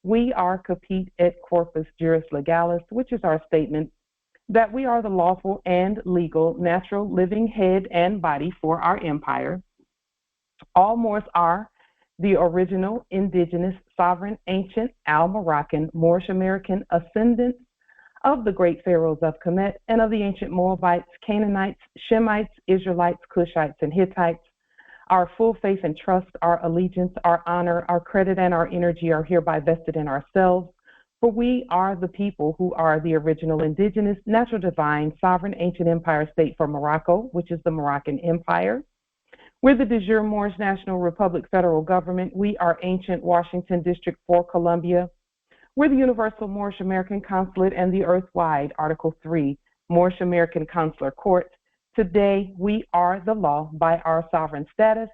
We are capit et corpus juris legalis, which is our statement that we are the lawful and legal natural living head and body for our empire. All Moors are the original, indigenous, sovereign, ancient, Al-Moroccan, Moorish-American ascendants of the great pharaohs of Kemet and of the ancient Moabites, Canaanites, Shemites, Israelites, Cushites, and Hittites. Our full faith and trust, our allegiance, our honor, our credit, and our energy are hereby vested in ourselves, for we are the people who are the original indigenous, natural, divine, sovereign, ancient empire state for Morocco, which is the Moroccan Empire. We're the de jure Moorish National Republic federal government. We are ancient Washington District for Columbia. We're the Universal Moorish American Consulate and the Earth-wide Article 3 Moorish American Consular Court. Today, we are the law by our sovereign status,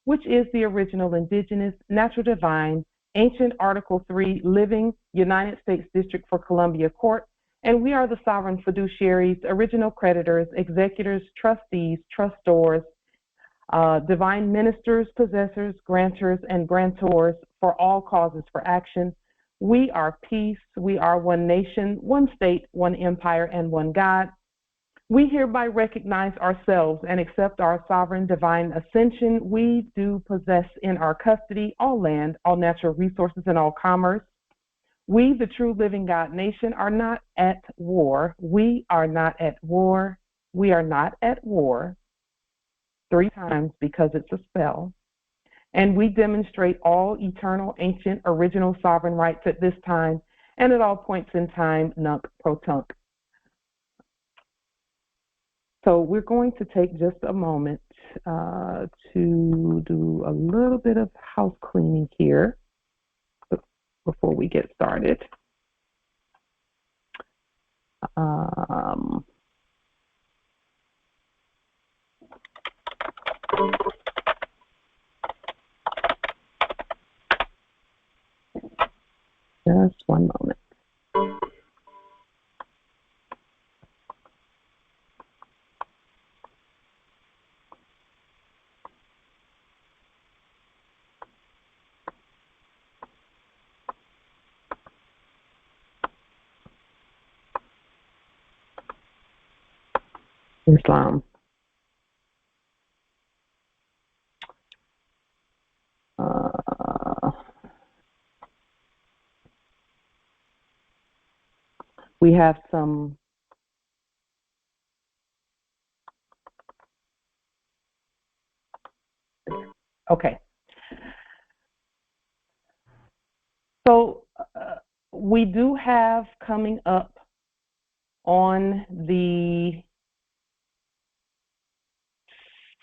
which is the original indigenous, natural, divine, ancient Article 3 living United States District for Columbia Court, and we are the sovereign fiduciaries, original creditors, executors, trustees, trustors, divine ministers, possessors, grantors, and grantors for all causes for action. We are peace. We are one nation, one state, one empire, and one God. We hereby recognize ourselves and accept our sovereign divine ascension. We do possess in our custody all land, all natural resources, and all commerce. We, the true living God nation, are not at war. We are not at war. We are not at war. 3 times because it's a spell. And we demonstrate all eternal, ancient, original sovereign rights at this time and at all points in time, nunc pro tunc. So we're going to take just a moment to do a little bit of house cleaning here before we get started. Just one moment. Islam. We have some okay. So we do have coming up on the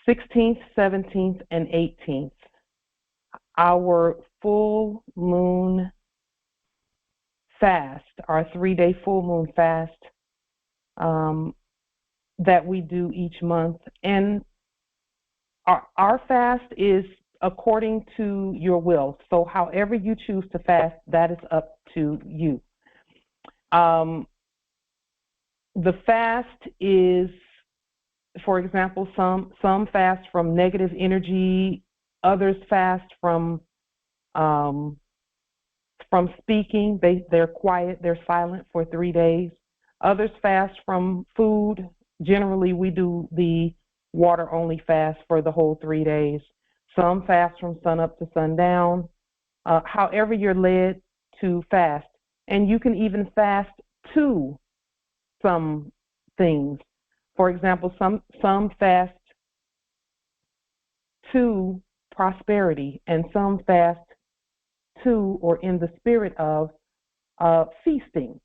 16th, 17th, and 18th, our full moon fast, our 3-day full moon fast that we do each month. And our fast is according to your will. So however you choose to fast, that is up to you. The fast is, for example, some fast from negative energy, others fast from speaking. They're quiet, they're silent for 3 days. Others fast from food. Generally, we do the water-only fast for the whole 3 days. Some fast from sun up to sundown. However you're led to fast. And you can even fast to some things. For example, some fast to prosperity, and some fast to or in the spirit of feasting.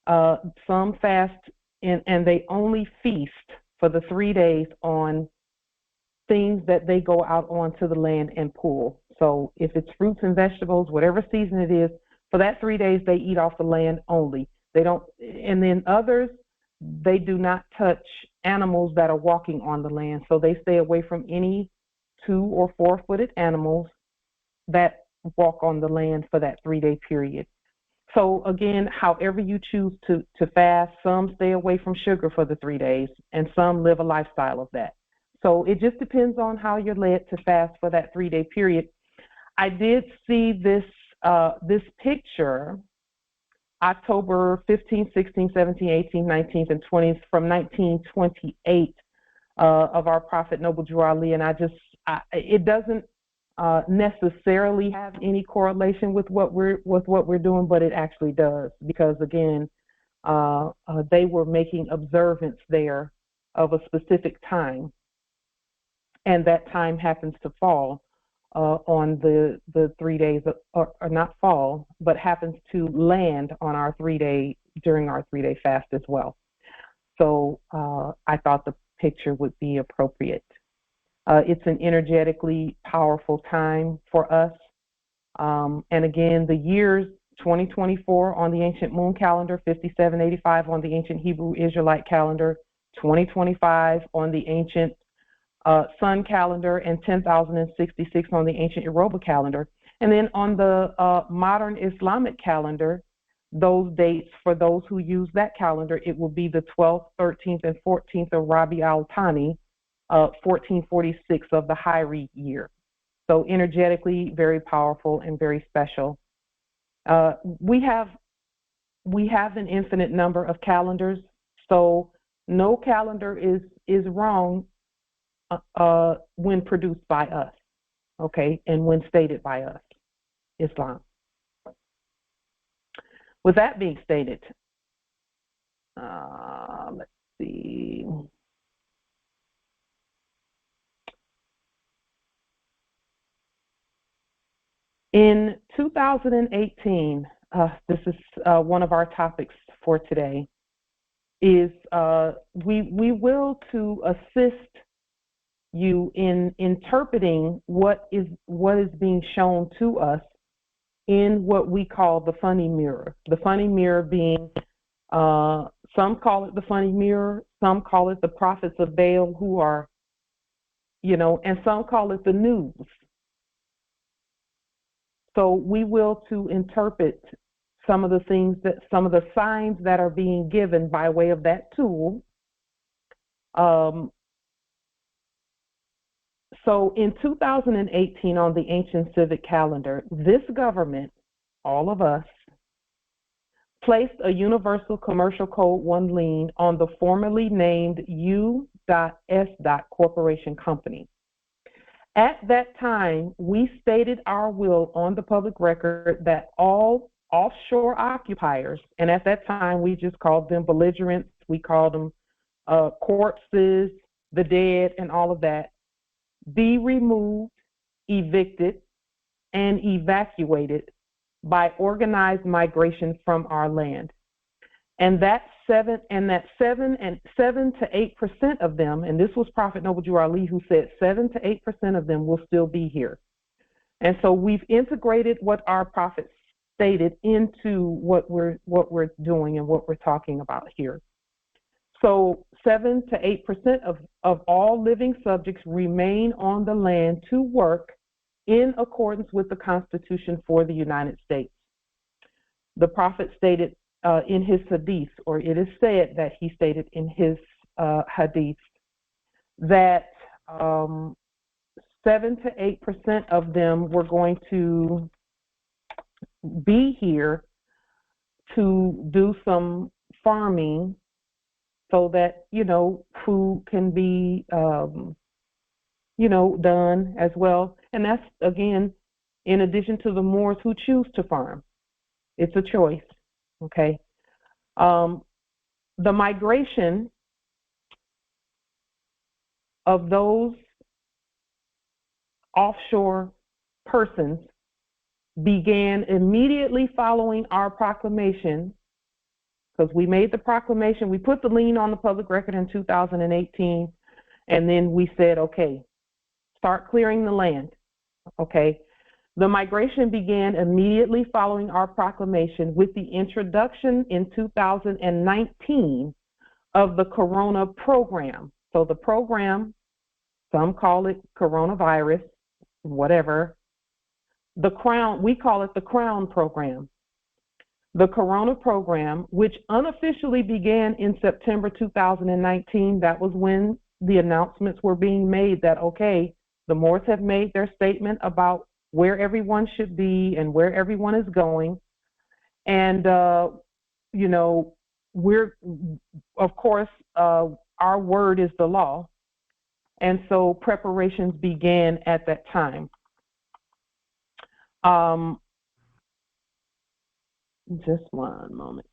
Some fast and they only feast for the 3 days on things that they go out onto the land and pull. So if it's fruits and vegetables, whatever season it is, for that 3 days they eat off the land only. They don't, and then others, they do not touch animals that are walking on the land. So they stay away from any 2- or 4-footed animals that walk on the land for that 3-day period. So again, however you choose to fast, some stay away from sugar for the 3 days, and some live a lifestyle of that. So it just depends on how you're led to fast for that 3-day period. I did see this this picture, October 15th, 16th, 17th, 18th, 19th, and 20th, from 1928, of our Prophet Noble Jure Ali, and it doesn't necessarily have any correlation with what we're doing, but it actually does, because again, they were making observance there of a specific time, and that time happens to fall on the 3 days, or not fall, but happens to land on our 3-day, during our 3-day fast as well. So I thought the picture would be appropriate. It's an energetically powerful time for us. And again, the years 2024 on the ancient moon calendar, 5785 on the ancient Hebrew Israelite calendar, 2025 on the ancient sun calendar, and 10,066 on the ancient Yoruba calendar. And then on the modern Islamic calendar, those dates, for those who use that calendar, it will be the 12th, 13th, and 14th of Rabi al-Thani, 1446 of the Hijri year. So energetically very powerful and very special. We have an infinite number of calendars, so no calendar is wrong when produced by us, okay, and when stated by us, Islam. With that being stated, let's see. In 2018, this is one of our topics for today, is we will, to assist you in interpreting what is being shown to us in what we call the funny mirror. The funny mirror being, some call it the funny mirror, some call it the prophets of Baal, who are, and some call it the news. So we will to interpret some of the signs that are being given by way of that tool. So in 2018, on the ancient civic calendar, this government, all of us, placed a Universal Commercial Code 1 lien on the formerly named U.S. Corporation Company. At that time, we stated our will on the public record that all offshore occupiers, and at that time we just called them belligerents, we called them corpses, the dead, and all of that, be removed, evicted, and evacuated by organized migration from our land. And that 7 to 8% of them, and this was Prophet Noble Jure Ali who said 7 to 8% of them will still be here. And so we've integrated what our prophet stated into what we're doing and what we're talking about here. So 7 to 8% of all living subjects remain on the land to work in accordance with the Constitution for the United States. The prophet stated in his hadith, or it is said that he stated in his hadith, that 7 to 8% of them were going to be here to do some farming so that, food can be, done as well. And that's, again, in addition to the Moors who choose to farm. It's a choice, okay? The migration of those offshore persons began immediately following our proclamation, because we made the proclamation, we put the lien on the public record in 2018, and then we said, okay, start clearing the land, okay? The migration began immediately following our proclamation with the introduction in 2019 of the Corona program. So the program, some call it coronavirus, whatever. The Crown, we call it the Crown program. The Corona program, which unofficially began in September 2019, that was when the announcements were being made that, okay, the Moors have made their statement about where everyone should be and where everyone is going. And, you know, we're, of course, our word is the law. And so preparations began at that time. Just one moment.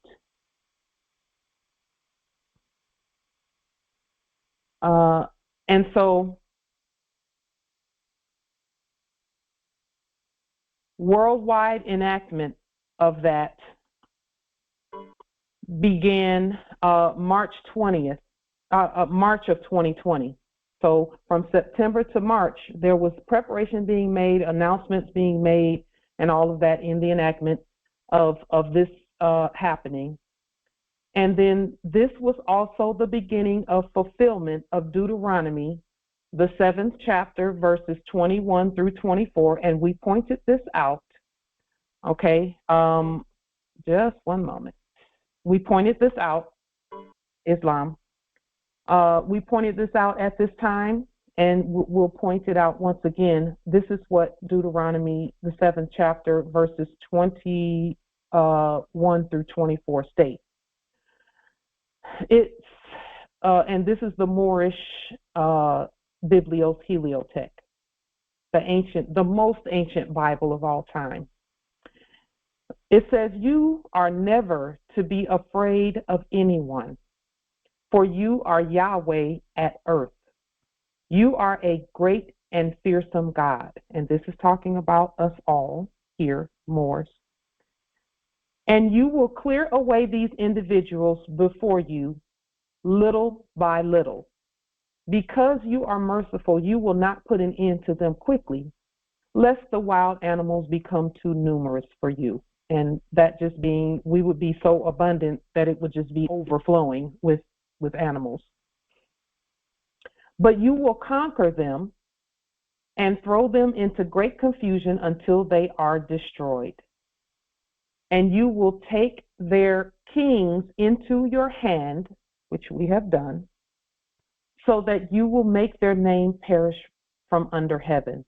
And so worldwide enactment of that began March 20th, March of 2020. So from September to March, there was preparation being made, announcements being made, and all of that in the enactment of this happening. And then this was also the beginning of fulfillment of Deuteronomy, the 7th chapter, verses 21 through 24. And we pointed this out. Okay, just one moment. We pointed this out, Islam. We pointed this out at this time, and we'll point it out once again. This is what Deuteronomy, the 7th chapter, verses 21 through 24 state. It's and this is the Moorish Biblios Heliothek, the most ancient Bible of all time. It says, "You are never to be afraid of anyone, for you are Yahweh at earth. You are a great and fearsome God." And this is talking about us all here, Moors. "And you will clear away these individuals before you, little by little. Because you are merciful, you will not put an end to them quickly, lest the wild animals become too numerous for you." And that just being, we would be so abundant that it would just be overflowing with animals. "But you will conquer them and throw them into great confusion until they are destroyed. And you will take their kings into your hand," which we have done, "so that you will make their name perish from under heaven.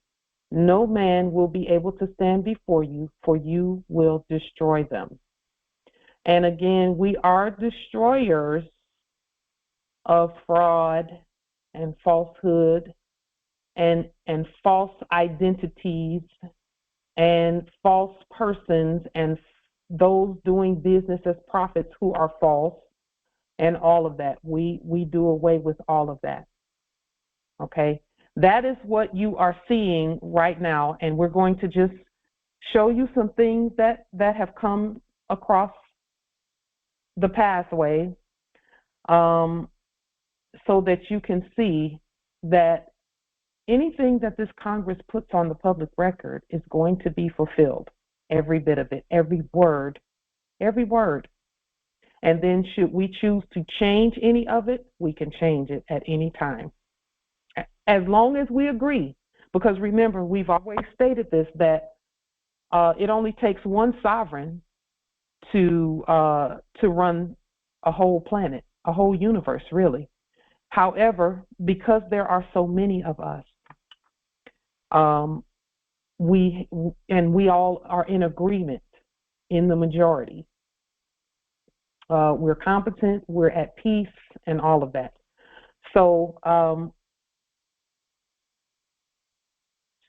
No man will be able to stand before you, for you will destroy them." And again, we are destroyers of fraud and falsehood and false identities and false persons and those doing business as prophets who are false and all of that. We do away with all of that. Okay? That is what you are seeing right now, and we're going to just show you some things that have come across the pathway, so that you can see that anything that this Congress puts on the public record is going to be fulfilled, every bit of it, every word. And then should we choose to change any of it, we can change it at any time, as long as we agree. Because remember, we've always stated this, that it only takes one sovereign to run a whole planet, a whole universe, really. However, because there are so many of us, we all are in agreement in the majority. We're competent, we're at peace, and all of that. So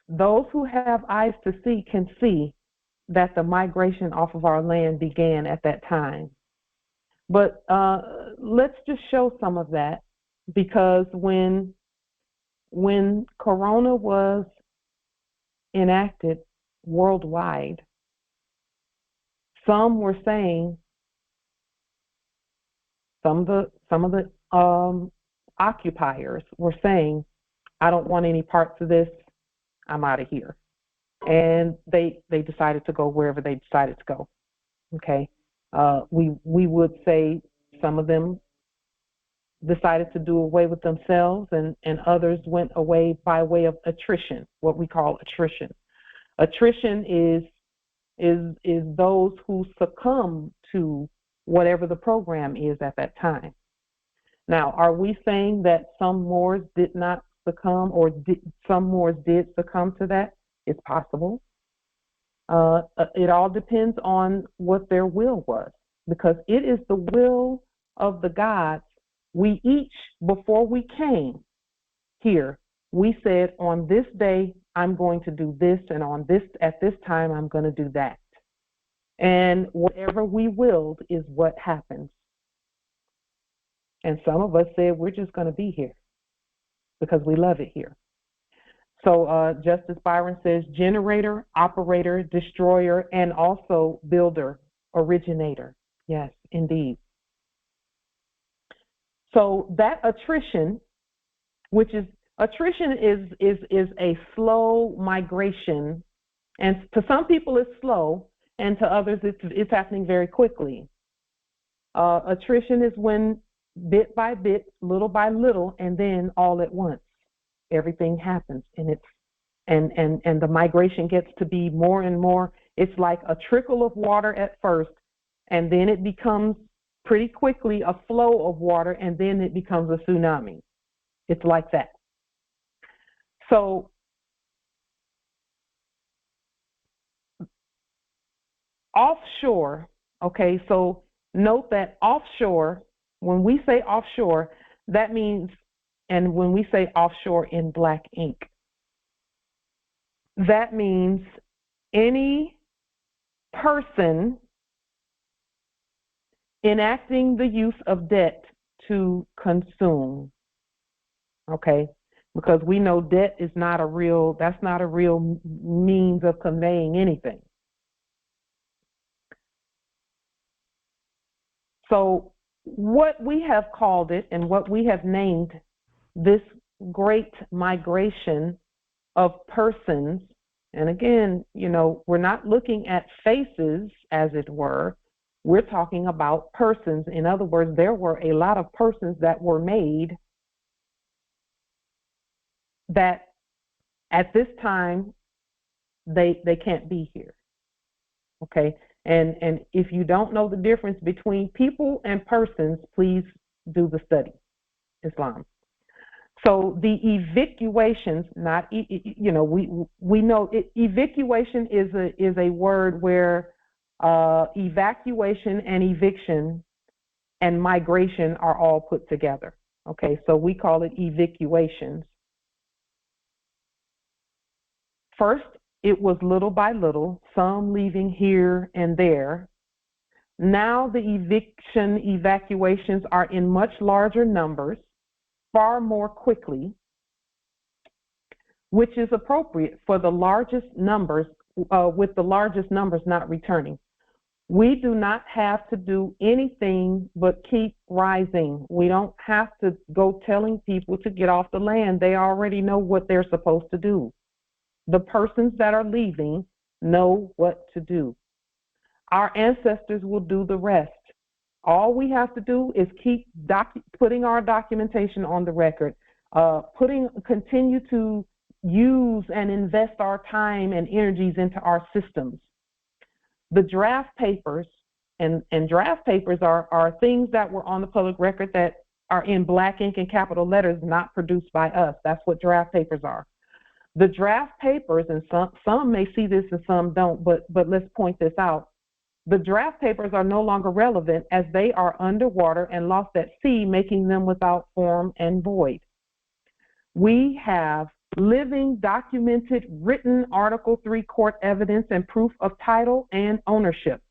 those who have eyes to see can see that the migration off of our land began at that time. But let's just show some of that, because when Corona was enacted worldwide, some were saying, some of the occupiers were saying, "I don't want any parts of this. I'm out of here." And they decided to go wherever they decided to go. Okay, we would say some of them decided to do away with themselves, and others went away by way of attrition, what we call attrition. Attrition is those who succumb to whatever the program is at that time. Now, are we saying that some Moors did not succumb, or some Moors did succumb to that? It's possible. It all depends on what their will was, because it is the will of the gods. We each, before we came here, we said, on this day, I'm going to do this, and at this time, I'm going to do that. And whatever we willed is what happens. And some of us said, we're just going to be here because we love it here. So Justice Byron says generator, operator, destroyer, and also builder, originator. Yes, indeed. So that attrition, attrition is a slow migration, and to some people it's slow, and to others it's happening very quickly. Attrition is when bit by bit, little by little, and then all at once, everything happens, and the migration gets to be more and more. It's like a trickle of water at first, and then it becomes pretty quickly a flow of water, and then it becomes a tsunami. It's like that. So offshore, okay, so note that offshore, when we say offshore, that means, and when we say offshore in black ink, that means any person enacting the use of debt to consume, okay? Because we know debt is not a real, that's not a real means of conveying anything. So what we have called it and what we have named this great migration of persons, and again, you know, we're not looking at faces, as it were. We're talking about persons. In other words, there were a lot of persons that were made that at this time they can't be here. Okay? And if you don't know the difference between people and persons, please do the study, Islam. So the evacuations, not, you know, we know evacuation is a word where evacuation and eviction and migration are all put together. Okay, so we call it evacuations. First, it was little by little, some leaving here and there. Now the evacuations are in much larger numbers, far more quickly, which is appropriate for the largest numbers, with the largest numbers not returning. We do not have to do anything but keep rising. We don't have to go telling people to get off the land. They already know what they're supposed to do. The persons that are leaving know what to do. Our ancestors will do the rest. All we have to do is keep putting our documentation on the record, continue to use and invest our time and energies into our systems. The draft papers, and draft papers are things that were on the public record that are in black ink and capital letters, not produced by us. That's what draft papers are. The draft papers, and some may see this and some don't, but let's point this out. The draft papers are no longer relevant as they are underwater and lost at sea, making them without form and void. We have living, documented, written Article 3 court evidence and proof of title and ownership.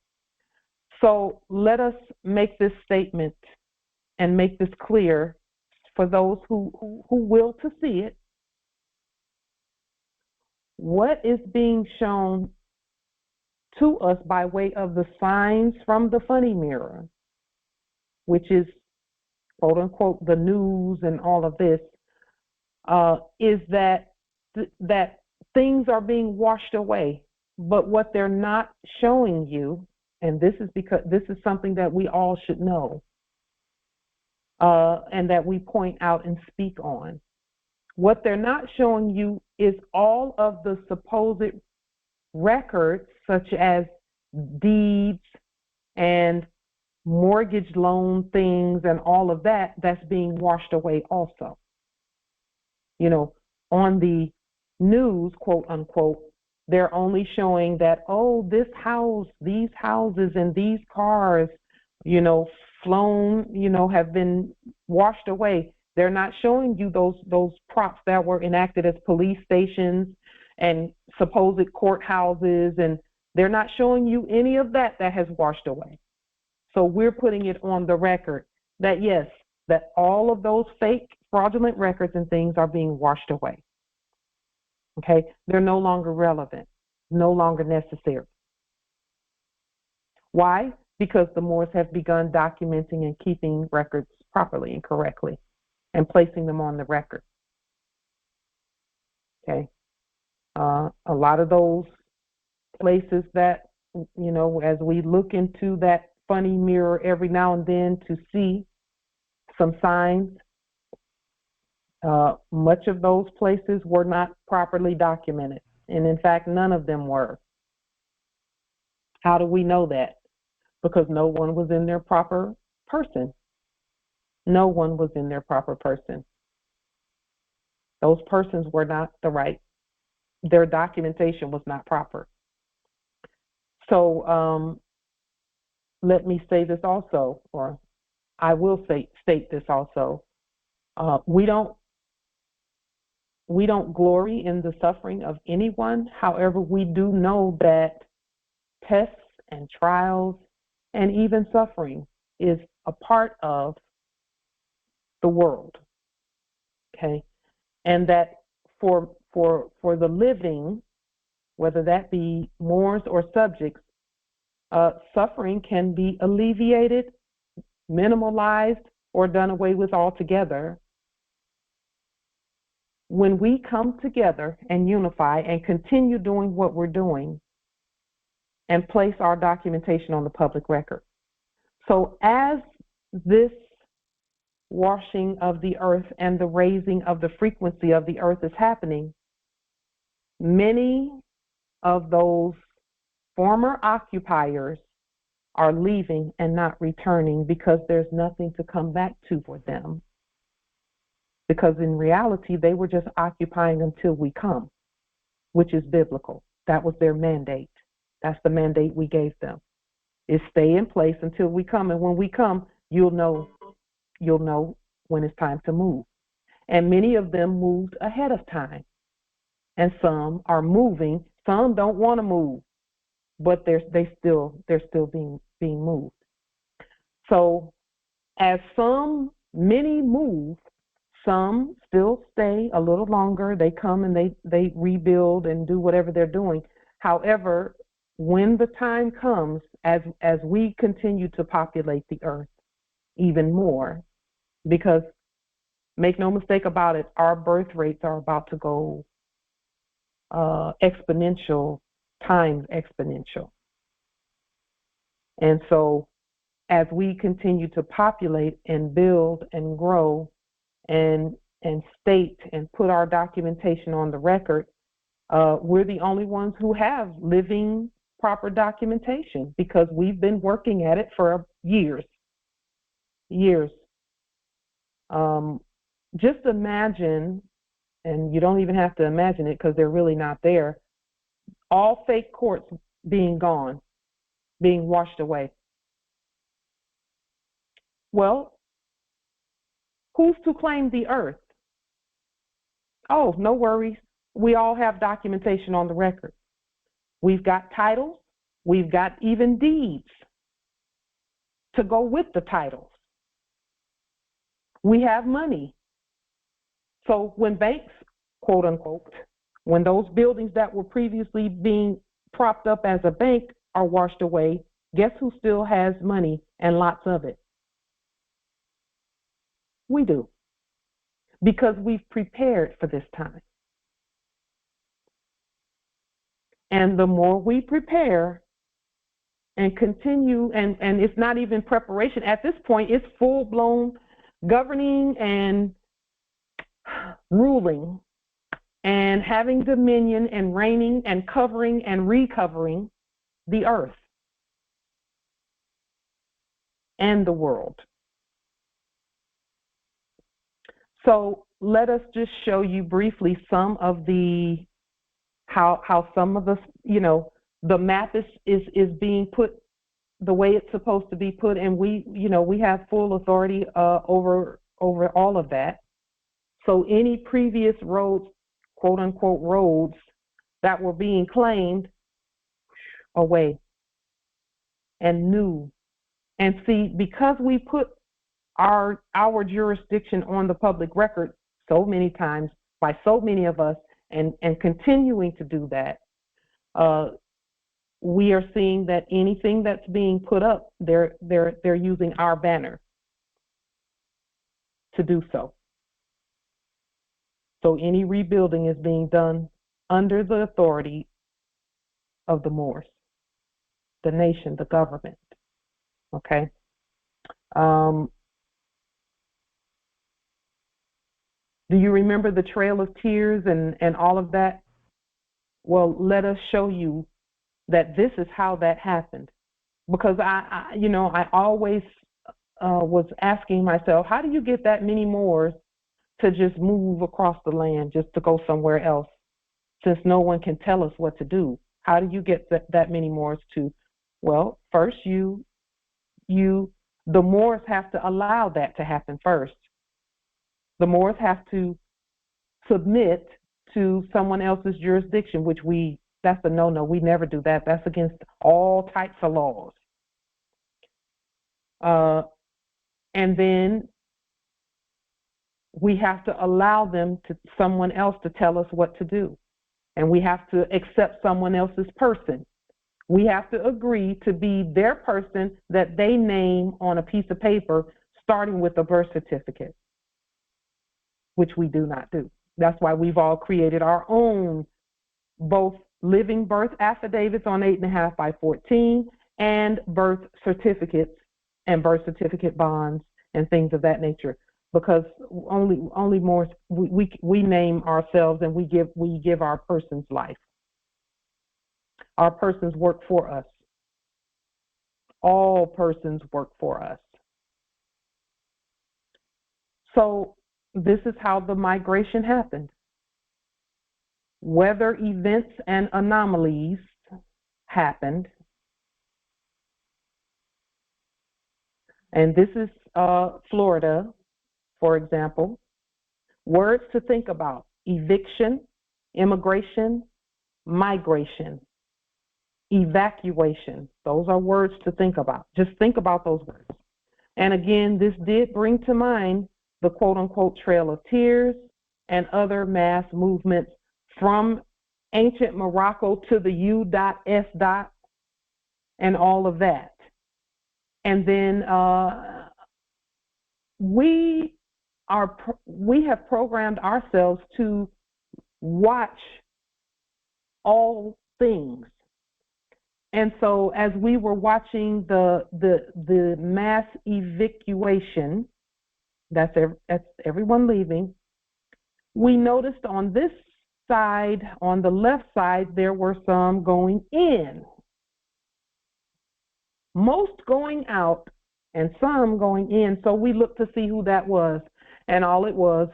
So let us make this statement and make this clear for those who will to see it. What is being shown to us by way of the signs from the funny mirror, which is, quote unquote, the news and all of this, is that things are being washed away. But what they're not showing you, and this is because this is something that we all should know, and that we point out and speak on. What they're not showing you is all of the supposed records, such as deeds and mortgage loan things and all of that, that's being washed away also. You know, on the news, quote unquote, They're only showing that, oh, this house, these houses, and these cars, flown, have been washed away. They're not showing you those props that were enacted as police stations and supposed courthouses, and they're not showing you any of that has washed away. So we're putting it on the record that, yes, that all of those fake fraudulent records and things are being washed away. Okay? They're no longer relevant, no longer necessary. Why? Because the Moors have begun documenting and keeping records properly and correctly and placing them on the record. Okay? A lot of those places that, as we look into that funny mirror every now and then to see some signs, much of those places were not properly documented. And in fact, none of them were. How do we know that? Because no one was in their proper person. No one was in their proper person. Those persons were not their documentation was not proper. So let me say this also, or I will state this also. We don't glory in the suffering of anyone. However, we do know that tests and trials and even suffering is a part of the world. Okay? And that for the living, whether that be Moors or subjects, suffering can be alleviated, minimalized, or done away with altogether when we come together and unify and continue doing what we're doing and place our documentation on the public record. So as this washing of the earth and the raising of the frequency of the earth is happening, many of those former occupiers are leaving and not returning because there's nothing to come back to for them. Because in reality, they were just occupying until we come, which is biblical. That was their mandate. That's the mandate we gave them, is stay in place until we come. And when we come, you'll know when it's time to move. And many of them moved ahead of time. And some are moving. Some don't want to move, but they're still being moved. So as many move, some still stay a little longer. They come and they rebuild and do whatever they're doing. However, when the time comes, as we continue to populate the earth even more, because make no mistake about it, our birth rates are about to go exponential times exponential. And so as we continue to populate and build and grow and state and put our documentation on the record, we're the only ones who have living proper documentation because we've been working at it for years. Just imagine, and you don't even have to imagine it because they're really not there, all fake courts being gone, being washed away. Well, who's to claim the earth? Oh, no worries. We all have documentation on the record. We've got titles. We've got even deeds to go with the titles. We have money. So when banks, quote unquote, when those buildings that were previously being propped up as a bank are washed away, guess who still has money and lots of it? We do. Because we've prepared for this time. And the more we prepare and continue, and it's not even preparation. At this point, it's full-blown governing and ruling and having dominion and reigning and covering and recovering the earth and the world. So let us just show you briefly some of the how some of the, the map is being put the way it's supposed to be put, and we have full authority over all of that. So any previous roads, quote unquote roads, that were being claimed away and new. And see, because we put our jurisdiction on the public record so many times by so many of us, and continuing to do that, we are seeing that anything that's being put up, they're using our banner to do so. So any rebuilding is being done under the authority of the Moors, the nation, the government. Okay. Do you remember the Trail of Tears and all of that? Well, let us show you that this is how that happened. Because I always was asking myself, how do you get that many Moors to just move across the land, just to go somewhere else, since no one can tell us what to do? How do you get that many Moors to? Well, first the Moors have to allow that to happen first. The Moors have to submit to someone else's jurisdiction, which that's a no-no. We never do that. That's against all types of laws. And then we have to allow someone else to tell us what to do. And we have to accept someone else's person. We have to agree to be their person that they name on a piece of paper, starting with a birth certificate, which we do not do. That's why we've all created our own, both living birth affidavits on 8.5 by 14 and birth certificates and birth certificate bonds and things of that nature, because only more we name ourselves, and we give our person's life. Our persons work for us. All persons work for us. So this is how the migration happened. Weather events and anomalies happened. And this is Florida, for example. Words to think about: eviction, immigration, migration, evacuation. Those are words to think about. Just think about those words. And again, this did bring to mind the quote-unquote Trail of Tears and other mass movements from ancient Morocco to the U.S. and all of that. And then we have programmed ourselves to watch all things. And so as we were watching the mass evacuation, that's everyone leaving, we noticed on this side, on the left side, there were some going in. Most going out and some going in. So we looked to see who that was. And all it was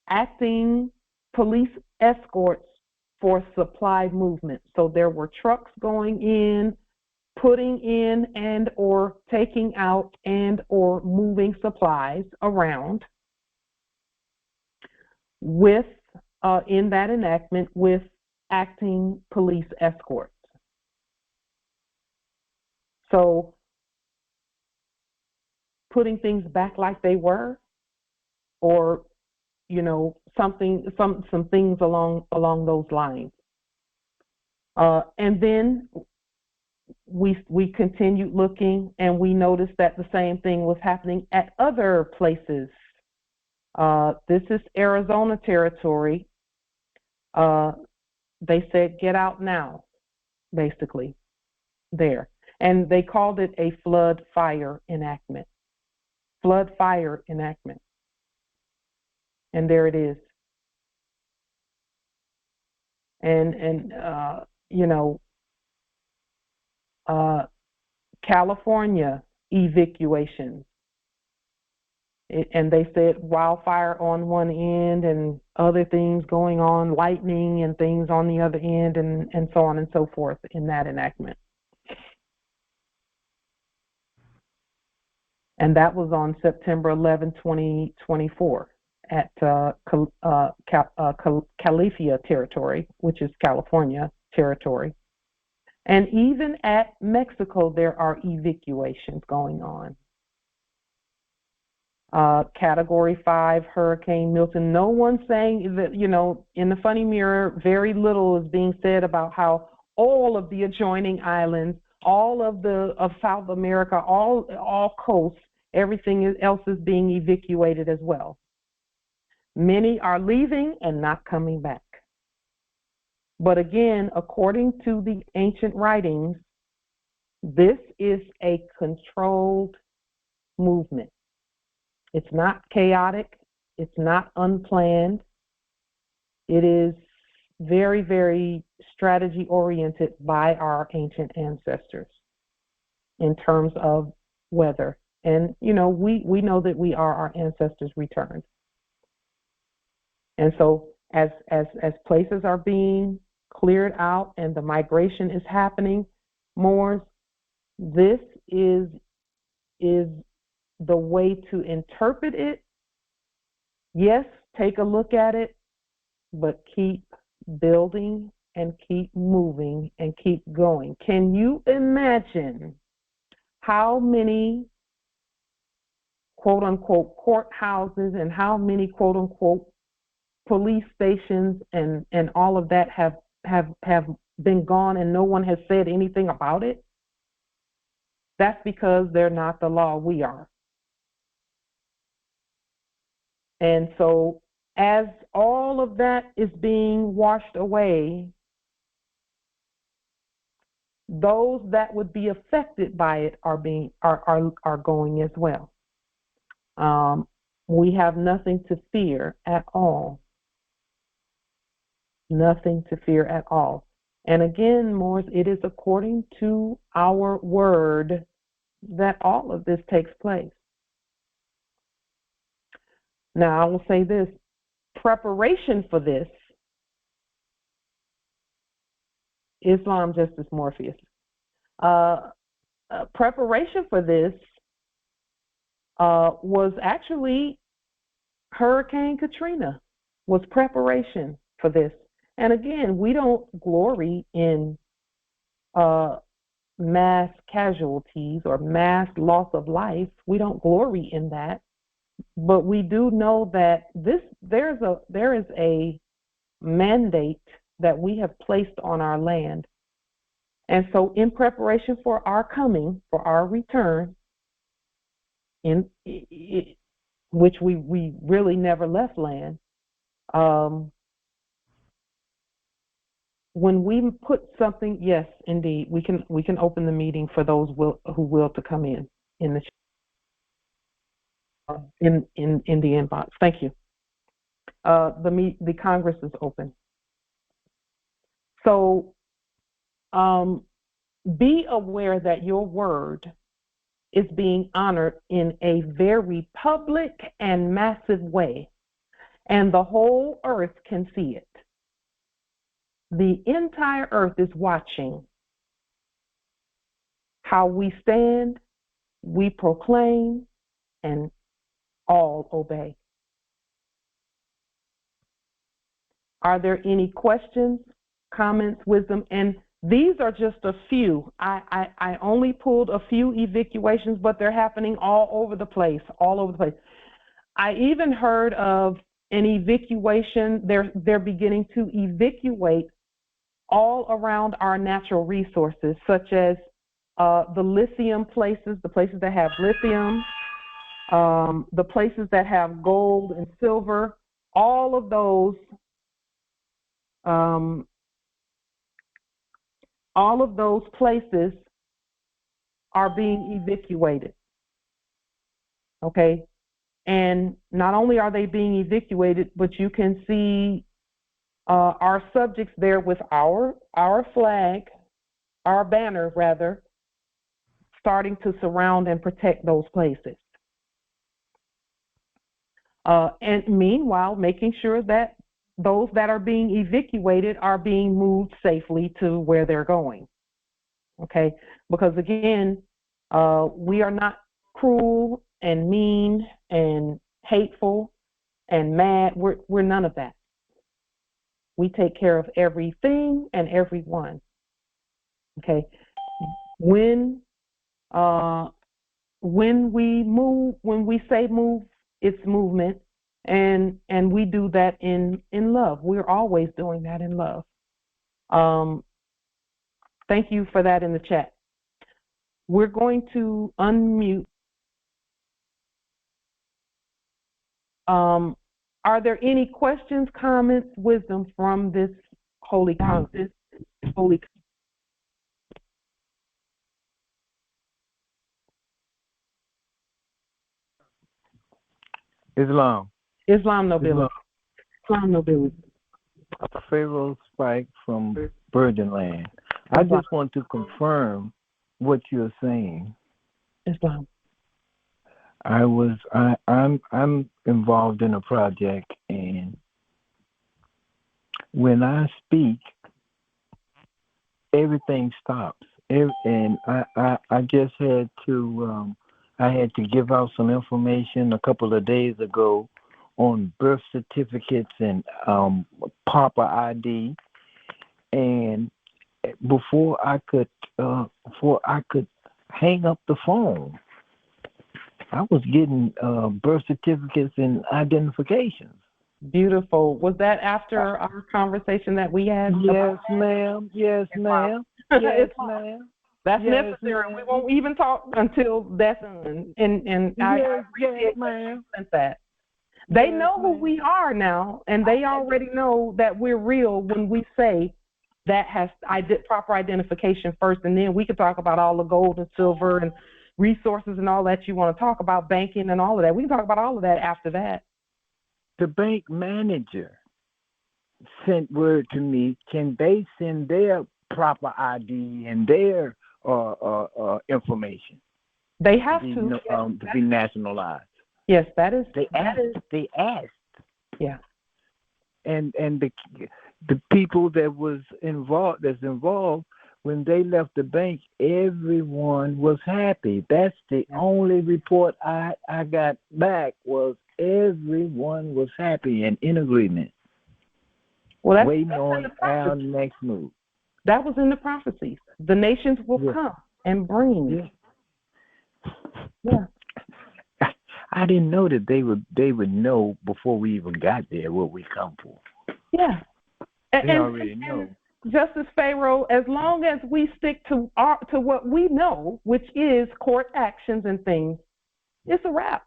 acting police escorts for supply movement. So there were trucks going in, putting in and or taking out and or moving supplies around with, in that enactment, with acting police escorts. So putting things back like they were, or some things along those lines. And then we continued looking, and we noticed that the same thing was happening at other places. This is Arizona territory. They said, get out now, basically, there. And they called it a flood fire enactment. Flood fire enactment. And there it is. And California evacuation. And they said wildfire on one end and other things going on, lightning and things on the other end, and so on and so forth in that enactment. And that was on September 11, 2024 at Califia territory, which is California territory. And even at Mexico, there are evacuations going on. Category 5 Hurricane Milton. No one's saying that, you know, in the funny mirror, very little is being said about how all of the adjoining islands, all of South America, all coasts, everything else is being evacuated as well. Many are leaving and not coming back. But again, according to the ancient writings, this is a controlled movement. It's not chaotic. It's not unplanned. It is very, very strategy oriented by our ancient ancestors in terms of weather. And, you know, we know that we are our ancestors returned. And so as places are being cleared out and the migration is happening more, this is the way to interpret it. Yes, take a look at it, but keep building and keep moving and keep going. Can you imagine how many quote unquote courthouses and how many quote unquote police stations and all of that have been gone and no one has said anything about it? That's because they're not the law, we are. And so as all of that is being washed away, those that would be affected by it are going as well. We have nothing to fear at all. Nothing to fear at all. And again, Morris, it is according to our word that all of this takes place. Now, I will say this, preparation for this, Islam Justice Morpheus, preparation for this was actually Hurricane Katrina, was preparation for this. And again, we don't glory in mass casualties or mass loss of life. We don't glory in that. But we do know that there is a mandate that we have placed on our land. And so in preparation for our coming, for our return, which we really never left land, when we put something, yes, indeed, we can open the meeting for those who will to come in the inbox. Thank you. The Congress is open. So be aware that your word is being honored in a very public and massive way, and the whole earth can see it. The entire earth is watching how we stand, we proclaim, and all obey. Are there any questions, comments, wisdom? And these are just a few. I only pulled a few evacuations, but they're happening all over the place, all over the place. I even heard of an evacuation. They're beginning to evacuate all around our natural resources, such as the lithium places, the places that have lithium, the places that have gold and silver, all of those places are being evacuated, okay? And not only are they being evacuated, but you can see our subjects there with our flag, our banner rather, starting to surround and protect those places. And meanwhile, making sure that those that are being evacuated are being moved safely to where they're going. Okay? Because again, we are not cruel and mean and hateful and mad. We're none of that. We take care of everything and everyone. Okay? When we say move, it's movement, and we do that in love. We're always doing that in love. Thank you for that in the chat. We're going to unmute. Are there any questions, comments, wisdom from this holy conference? Islam nobility. Islam nobility. Pharaoh Spike from Virgin Land. I just want to confirm what you're saying. Islam. I'm involved in a project, and when I speak, everything stops. And I just had to give out some information a couple of days ago on birth certificates and Papa ID, and before I could hang up the phone, I was getting birth certificates and identifications. Beautiful. Was that after our conversation that we had? Yes, ma'am. Yes, ma'am. Yes, ma'am. That's necessary. We won't even talk until that's done. And I appreciate that. They know who we are now, and they already know that we're real when we say that has proper identification first, and then we can talk about all the gold and silver and resources and all that you want to talk about, banking and all of that. We can talk about all of that after that. The bank manager sent word to me, can they send their proper ID and their information? They have to be nationalized. Yes, that is. They asked. Yeah. And the people that's involved, when they left the bank, everyone was happy. That's the only report I got back, was everyone was happy and in agreement. Well, waiting on our next move. That was in the prophecies. The nations will come and bring. Yeah. I didn't know that they would know before we even got there what we come for. Yeah. They already know. Justice Pharaoh, as long as we stick to what we know, which is court actions and things, it's a wrap.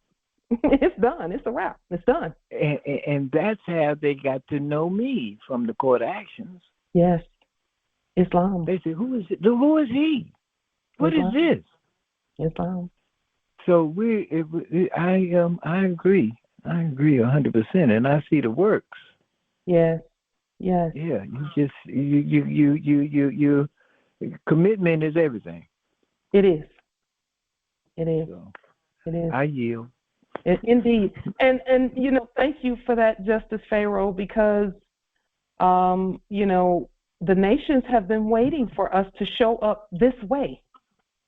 It's done. It's a wrap. It's done. And that's how they got to know me, from the court actions. Yes. Islam. They said, who is it? Who is he? What is this? Islam. So I agree. I agree 100%, and I see the works. Yes. Yes. Yeah. You commitment is everything. It is. It is. So, it is. I yield. Indeed. And thank you for that, Justice Pharaoh, because the nations have been waiting for us to show up this way.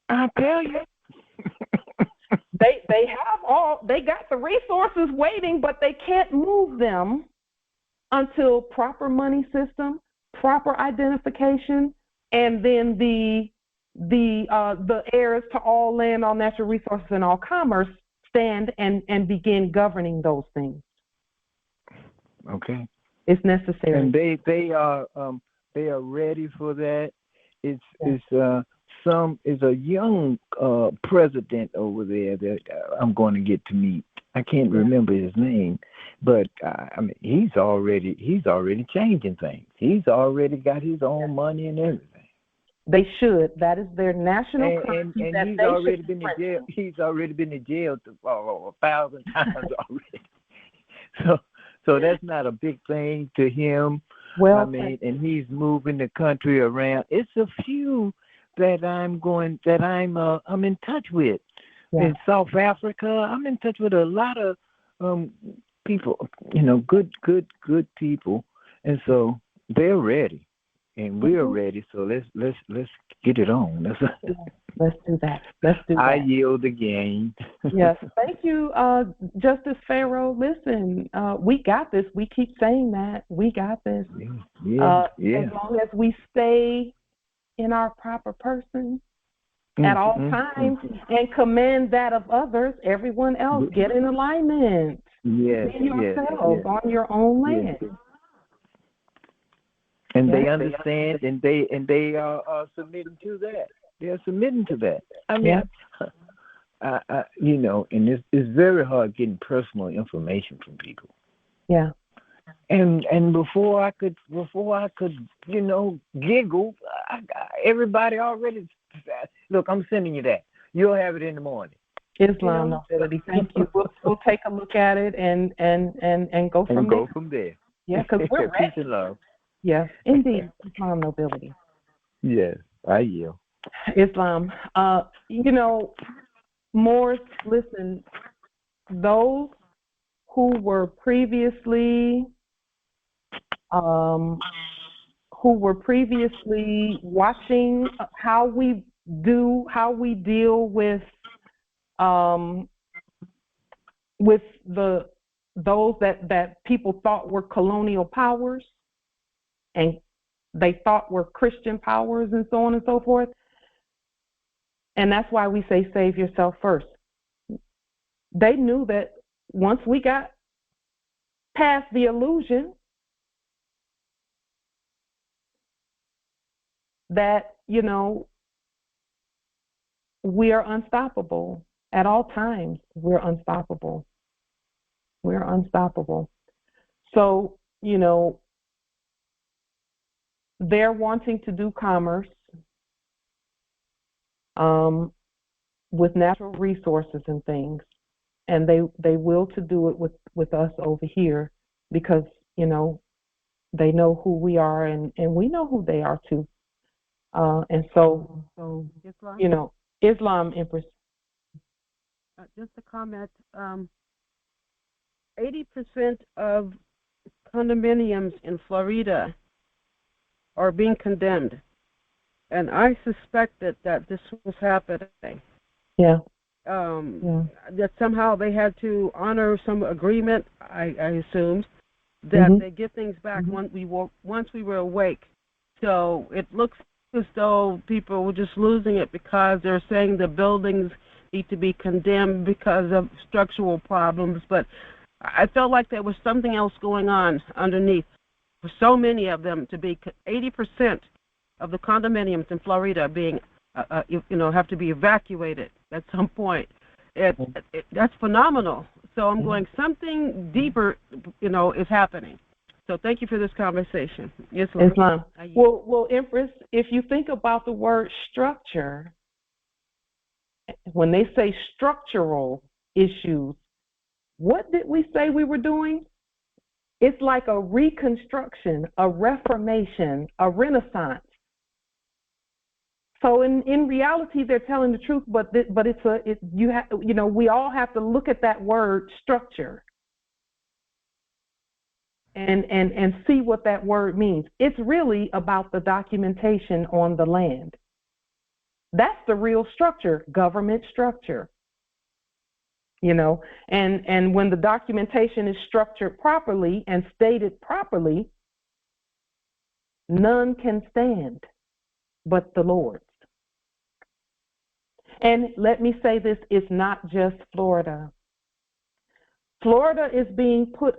I tell you. They got the resources waiting, but they can't move them until proper money system, proper identification, and then the heirs to all land, all natural resources, and all commerce stand and begin governing those things. Okay. It's necessary. And they are ready for that. It's a young president over there that I'm going to get to meet. I can't remember his name, but he's already changing things. He's already got his own money and everything. They should. That is their national currency. And he's already been in jail. He's already been in jail 1,000 times already. So that's not a big thing to him. Well, and he's moving the country around. It's a few that I'm in touch with. In South Africa, I'm in touch with a lot of people, good people, and so they're ready, and we're ready. So let's get it on. Let's do that. I yield again. Yes, thank you, Justice Pharaoh. Listen, we got this. We keep saying that we got this. Yeah. As long as we stay in our proper person at all times and command that of others, everyone else get in alignment. Yes, Be yourselves on your own land. And they understand, and they are submitting to that. They are submitting to that. I mean, and it's very hard getting personal information from people. Yeah. And before I could, giggle, everybody already. Look, I'm sending you that. You'll have it in the morning. Islam nobility. Thank you. We'll take a look at it and go from there. Go from there. Yeah, because we're ready. Peace and love. Yes, indeed. Islam nobility. Yes, I yield. Islam. Moors, listen, those who were previously watching how we deal with those that people thought were colonial powers and they thought were Christian powers and so on and so forth. And that's why we say save yourself first. They knew that once we got past the illusion that, we are unstoppable at all times. We're unstoppable. So, they're wanting to do commerce with natural resources and things, and they will to do it with us over here because they know who we are and we know who they are too, and so Islam? Islam, Empress. Just a comment. 80% of condominiums in Florida are being condemned. And I suspected that this was happening. Yeah. That somehow they had to honor some agreement, I assumed, that they give things back once we were awake. So it looks as though people were just losing it because they're saying the buildings need to be condemned because of structural problems. But I felt like there was something else going on underneath. For so many of them to be 80% of the condominiums in Florida being, have to be evacuated at some point. That's phenomenal. So I'm going, something deeper, is happening. So thank you for this conversation. Islam. Well, Empress, if you think about the word structure, when they say structural issues, what did we say we were doing? It's like a reconstruction, a reformation, a renaissance. So in reality, they're telling the truth, but we all have to look at that word structure and see what that word means. It's really about the documentation on the land. That's the real structure, government structure. And when the documentation is structured properly and stated properly, none can stand but the Lord's. And let me say this, it's not just Florida. Florida is being put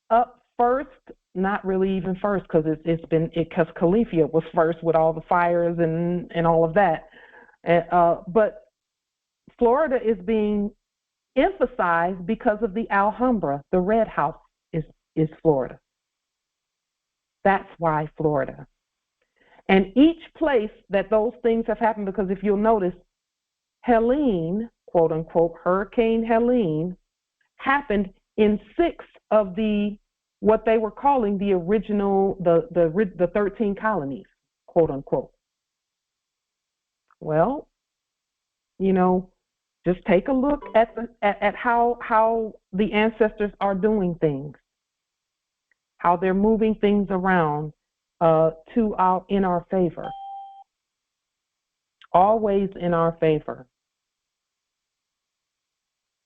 up first, not really even first, because because Califia was first with all the fires and all of that. But Florida is being emphasized because of the Alhambra, the Red House is Florida. That's why Florida. And each place that those things have happened, because if you'll notice, Helene, quote unquote, Hurricane Helene, happened in 6 of what they were calling the original, the 13 colonies, quote unquote. Well, Just take a look at how the ancestors are doing things, how they're moving things around in our favor, always in our favor,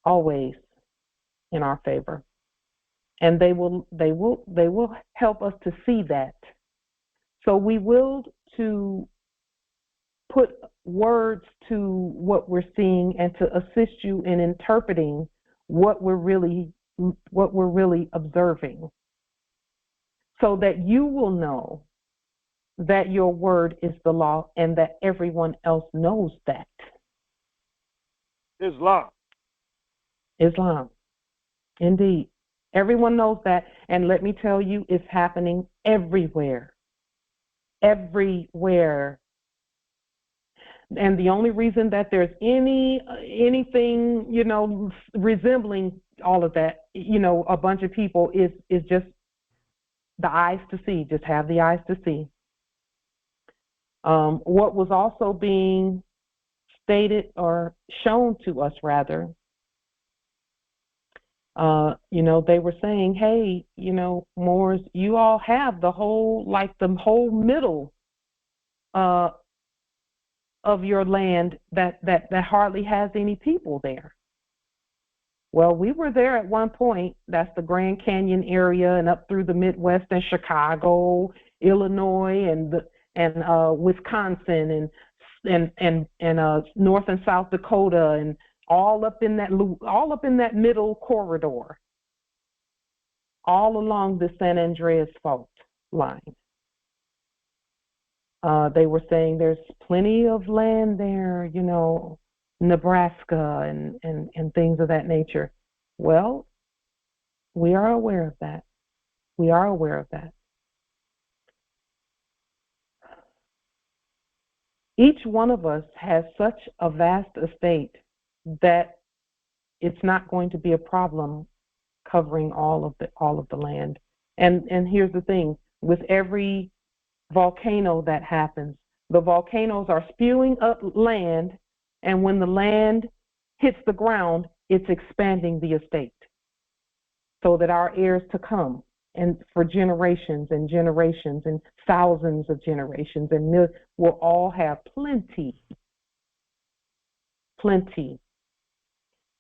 always in our favor, and they will help us to see that. So we will to put words to what we're seeing and to assist you in interpreting what we're really observing, so that you will know that your word is the law and that everyone else knows that. Islam, indeed. Everyone knows that, and let me tell you, it's happening everywhere. Everywhere. And the only reason that there's anything, resembling all of that, a bunch of people is just the eyes to see. Just have the eyes to see. What was also being stated or shown to us, rather, they were saying, hey, Moors, you all have the whole middle of your land that hardly has any people there. Well, we were there at one point. That's the Grand Canyon area and up through the Midwest and Chicago, Illinois, and Wisconsin and North and South Dakota, and all up in that middle corridor, all along the San Andreas Fault line. They were saying there's plenty of land there, Nebraska and things of that nature. Well, we are aware of that. We are aware of that. Each one of us has such a vast estate that it's not going to be a problem covering all of the land. And here's the thing, with every volcano that happens, the volcanoes are spewing up land, and when the land hits the ground, it's expanding the estate so that our heirs to come, and for generations and generations and thousands of generations and will all have plenty.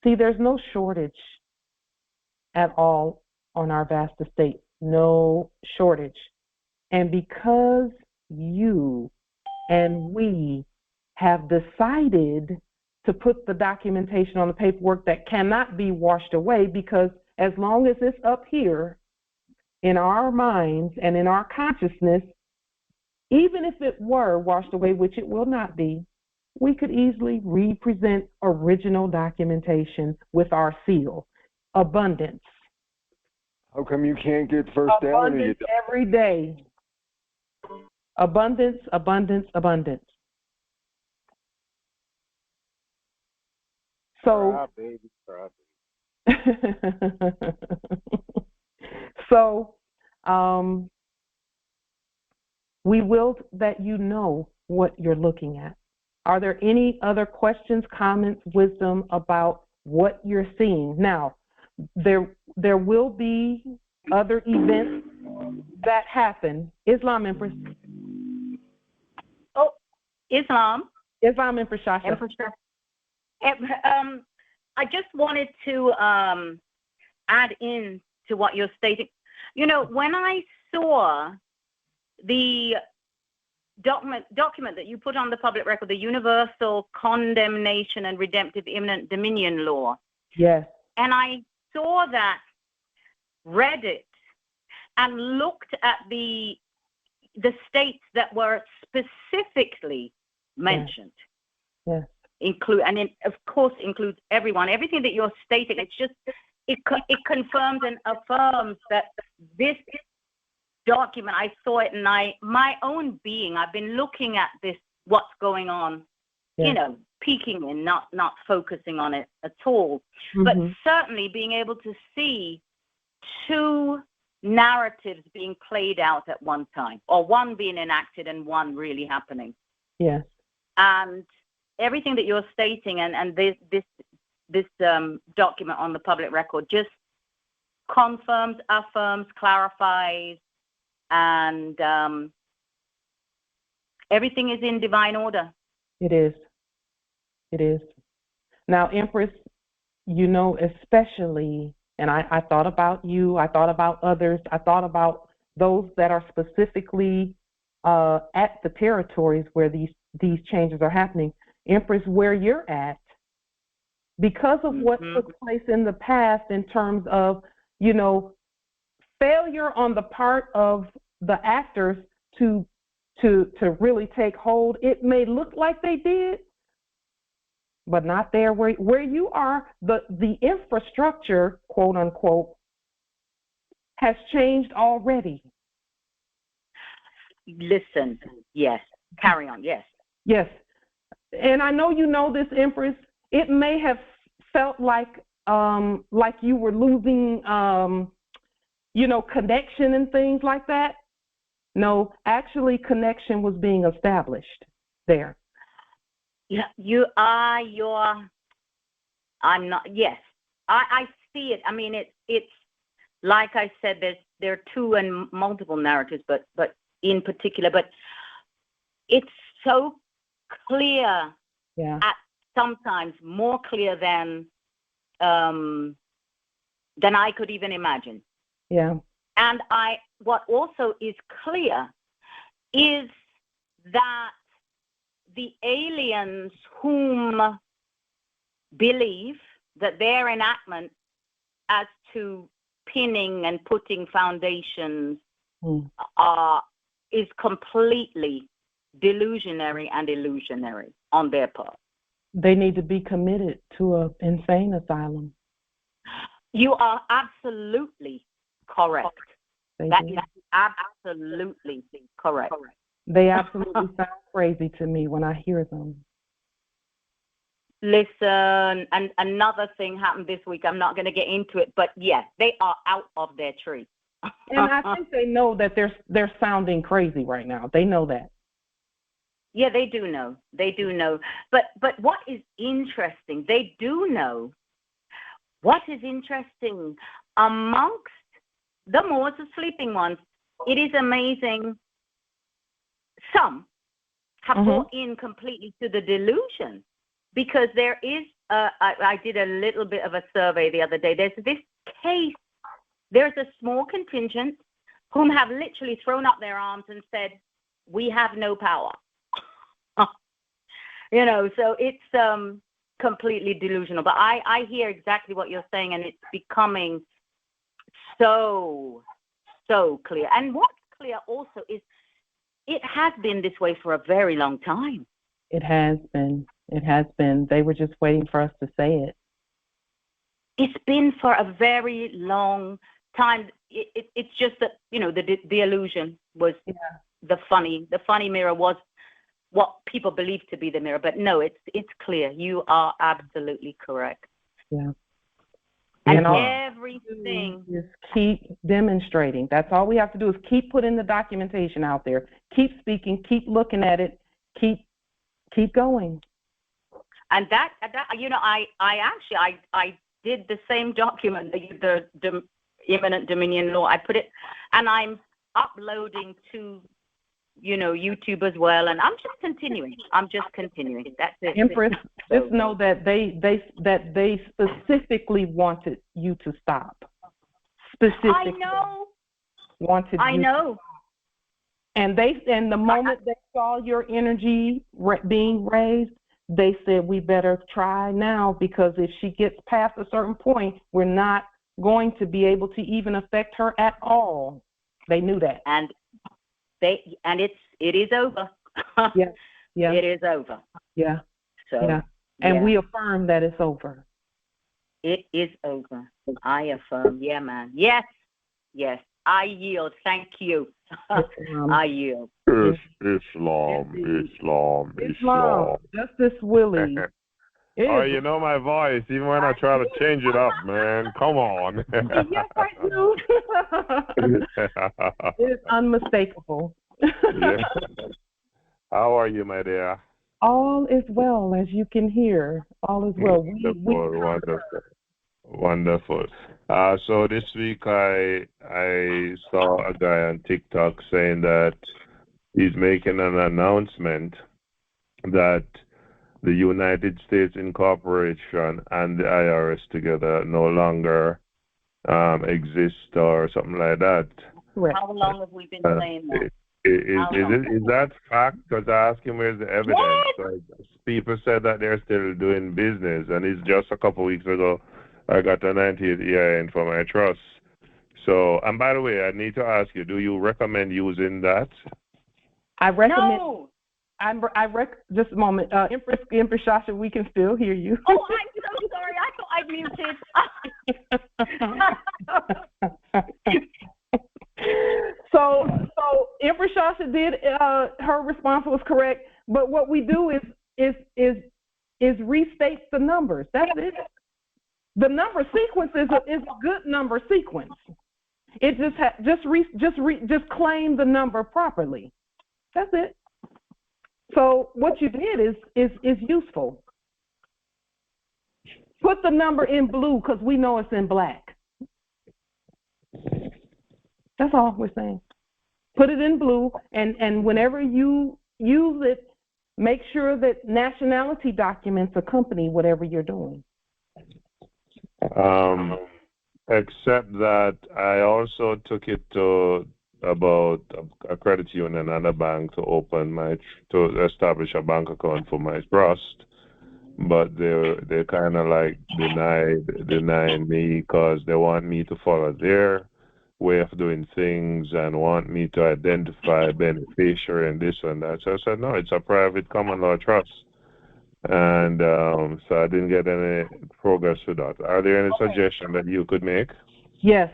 See, there's no shortage at all on our vast estate, no shortage. And because you and we have decided to put the documentation on the paperwork that cannot be washed away, because as long as it's up here in our minds and in our consciousness, even if it were washed away, which it will not be, we could easily represent original documentation with our seal. Abundance. How come you can't get first down? Abundance every day. Abundance, abundance, abundance. So, so we will that you know what you're looking at. Are there any other questions, comments, wisdom about what you're seeing? Now, there will be other events that happen. Islam, Empress. Oh, Islam. Islam, Empress Shasha. Empress Shasha. I just wanted to add in to what you're stating. When I saw the document that you put on the public record, the Universal Condemnation and Redemptive Imminent Dominion Law. Yes. And I saw that, read it, and looked at the states that were specifically mentioned. Yes. Of course includes everyone. Everything that you're stating, it's just it confirms and affirms that this document, I saw it, and my own being, I've been looking at this, what's going on, peeking and not focusing on it at all. Mm-hmm. But certainly being able to see two narratives being played out at one time, or one being enacted and one really happening. Yes. And everything that you're stating and this document on the public record just confirms, affirms, clarifies, and everything is in divine order. It is. It is. Now, Empress, you know, especially, and I thought about you, I thought about others, I thought about those that are specifically at the territories where these changes are happening. Empress, where you're at, because of what took place in the past in terms of, you know, failure on the part of the actors to really take hold. It may look like they did, but not there where you are. The infrastructure, quote unquote, has changed already. Listen, yes. Carry on, yes. Yes. And I know you know this, Empress. It may have felt like you were losing, you know, connection and things like that. No, actually, connection was being established there. Yeah, I'm not, yes. I see it. I mean, it's like I said, there are two and multiple narratives, but in particular, but it's so clear, at sometimes more clear than I could even imagine. Yeah. And what also is clear is that the aliens whom believe that their enactment as to pinning and putting foundations is completely delusionary and illusionary on their part. They need to be committed to an insane asylum. You are absolutely correct. That is absolutely correct. They absolutely sound crazy to me when I hear them. Listen, and another thing happened this week. I'm not going to get into it, but yes, they are out of their tree. And I think they know that they're sounding crazy right now. They know that. Yeah, they do know. They do know. But what is interesting, they do know. What is interesting amongst the Moors, the sleeping ones, it is amazing. Some have bought in completely to the delusion, because there is, I did a little bit of a survey the other day. There's this case, there's a small contingent whom have literally thrown up their arms and said, we have no power. You know, so it's completely delusional. But I hear exactly what you're saying, and it's becoming so clear. And what's clear also is it has been this way for a very long time. It has been. It has been. They were just waiting for us to say it. It's been for a very long time. It's just that, you know, the illusion was the funny mirror was what people believe to be the mirror. But no, it's clear. You are absolutely correct. Yeah. And everything. Just keep demonstrating. That's all we have to do is keep putting the documentation out there. Keep speaking. Keep looking at it. Keep going. And that you know, I did the same document, the imminent dominion law. I put it, and I'm uploading to, you know, YouTube as well, and I'm just continuing. That's it. Empress, just know that they specifically wanted you to stop. Specifically. I know. I know. And the moment they saw your energy being raised, they said, we better try now, because if she gets past a certain point, we're not going to be able to even affect her at all. They knew that. And it is over. Yeah. It is over. Yeah. So, yeah. And we affirm that it's over. It is over. I affirm. Yeah, man. Yes. I yield. Thank you. I yield. Islam. Justice Willie. Oh, you know my voice, even when I try to change it up, man. Come on. Yes, I do. It's unmistakable. Yeah. How are you, my dear? All is well, as you can hear. All is well. Wonderful. So this week I saw a guy on TikTok saying that he's making an announcement that the United States Incorporation and the IRS together no longer exist or something like that. Correct. How long have we been saying that? Is that fact? Because I asked him where's the evidence. Like, people said that they're still doing business, and it's just a couple weeks ago I got a 98 EIN for my trust. So, and by the way, I need to ask you, do you recommend using that? I recommend. No. Just a moment. Empress Shasha, we can still hear you. Oh, I'm so sorry. I thought I'd muted. So Empress Shasha did. Her response was correct. But what we do is restate the numbers. That's it. The number sequence is a good number sequence. It just claim the number properly. That's it. So what you did is useful. Put the number in blue because we know it's in black. That's all we're saying. Put it in blue, and whenever you use it, make sure that nationality documents accompany whatever you're doing. Except that I also took it to about a credit union and a bank to establish a bank account for my trust, but they kind of like denying me because they want me to follow their way of doing things and want me to identify beneficiary and this and that. So I said, no, it's a private common law trust. And so I didn't get any progress with that. Are there any suggestions that you could make? Yes.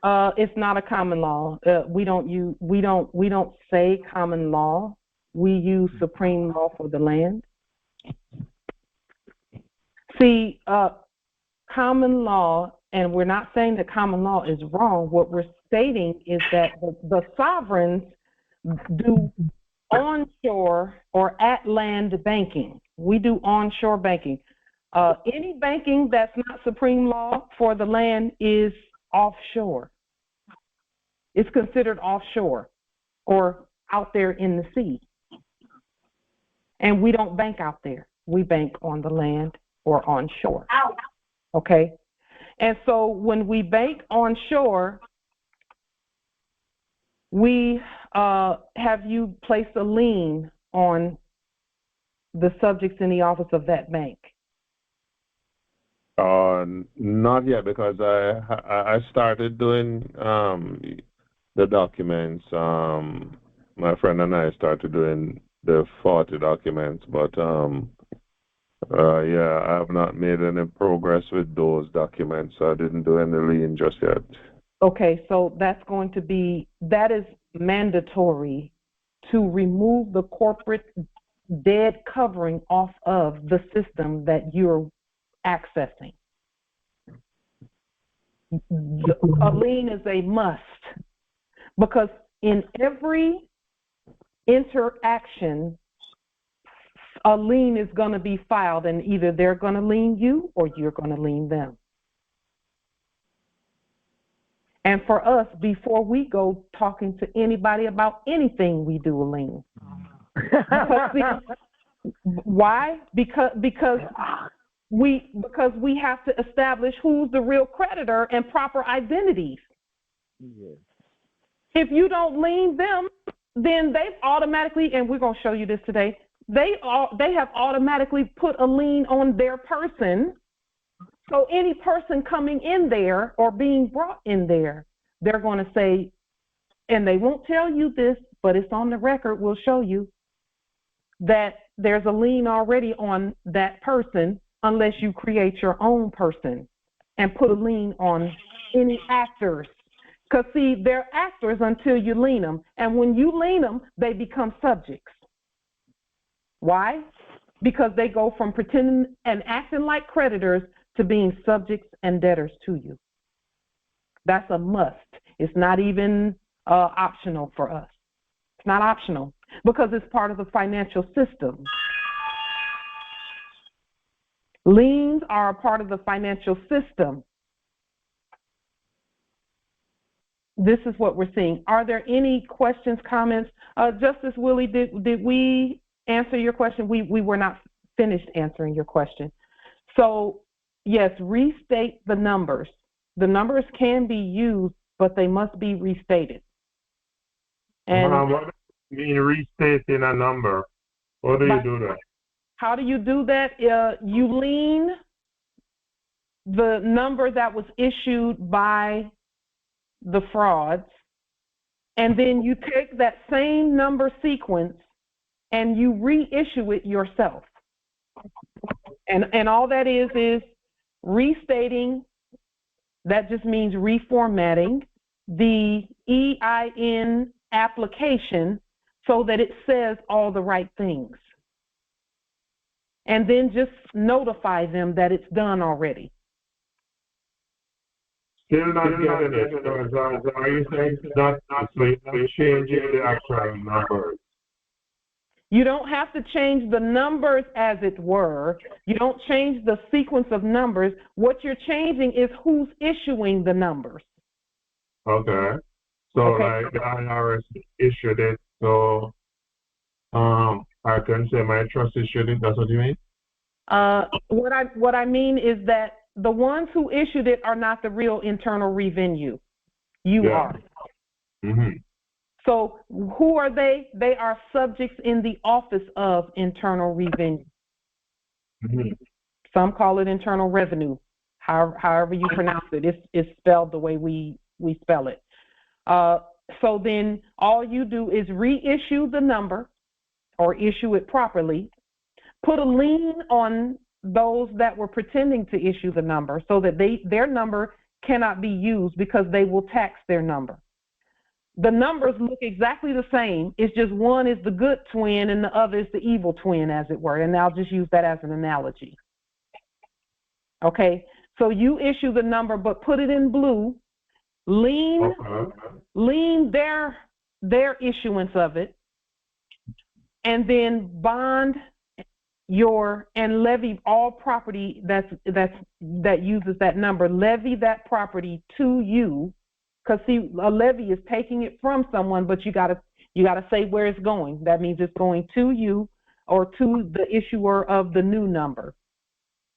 It's not a common law. We don't say common law. We use supreme law for the land. See, common law, and we're not saying that common law is wrong. What we're stating is that the sovereigns do onshore or at land banking. We do onshore banking. Any banking that's not supreme law for the land is offshore. It's considered offshore or out there in the sea. And we don't bank out there. We bank on the land or onshore. Okay? And so when we bank onshore, we have you place a lien on the subjects in the office of that bank. Not yet, because I started doing the documents. My friend and I started doing the 40 documents, but yeah, I have not made any progress with those documents. So I didn't do any lien just yet. Okay, so that is mandatory to remove the corporate dead covering off of the system that you're accessing. A lien is a must, because in every interaction, a lien is going to be filed, and either they're going to lien you or you're going to lien them. And for us, before we go talking to anybody about anything, we do a lien. Why? Because we have to establish who's the real creditor and proper identities. Yes. If you don't lien them, then they've automatically, and we're going to show you this today, they have automatically put a lien on their person. So any person coming in there or being brought in there, they're going to say, and they won't tell you this, but it's on the record, we'll show you, that there's a lien already on that person unless you create your own person and put a lien on any actors. Because, see, they're actors until you lien them. And when you lien them, they become subjects. Why? Because they go from pretending and acting like creditors to being subjects and debtors to you. That's a must. It's not even optional for us. It's not optional because it's part of the financial system. Liens are a part of the financial system. This is what we're seeing. Are there any questions, comments? Justice Willie, did we answer your question? We were not finished answering your question. So, yes, restate the numbers. The numbers can be used, but they must be restated. And what does it mean restating a number? How do you do that? How do you do that? You lien the number that was issued by the frauds, and then you take that same number sequence and you reissue it yourself. And all that is restating. That just means reformatting the EIN application so that it says all the right things. And then just notify them that it's done already. Still not getting it. Are you saying not changing the actual numbers? You don't have to change the numbers as it were. You don't change the sequence of numbers. What you're changing is who's issuing the numbers. Okay. So like the IRS issued it, so I can say my trust issued it. That's what you mean? What I mean is that the ones who issued it are not the real internal revenue. You are. Mm-hmm. So who are they? They are subjects in the office of internal revenue. Mm-hmm. Some call it internal revenue. However you pronounce it, it's spelled the way we spell it. So then all you do is reissue the number or issue it properly, put a lien on those that were pretending to issue the number so that their number cannot be used because they will tax their number. The numbers look exactly the same. It's just one is the good twin and the other is the evil twin, as it were. And I'll just use that as an analogy. Okay, so you issue the number, but put it in blue, lien their issuance of it, and then bond and levy all property that uses that number. Levy that property to you, because see, a levy is taking it from someone, but you gotta say where it's going. That means it's going to you or to the issuer of the new number.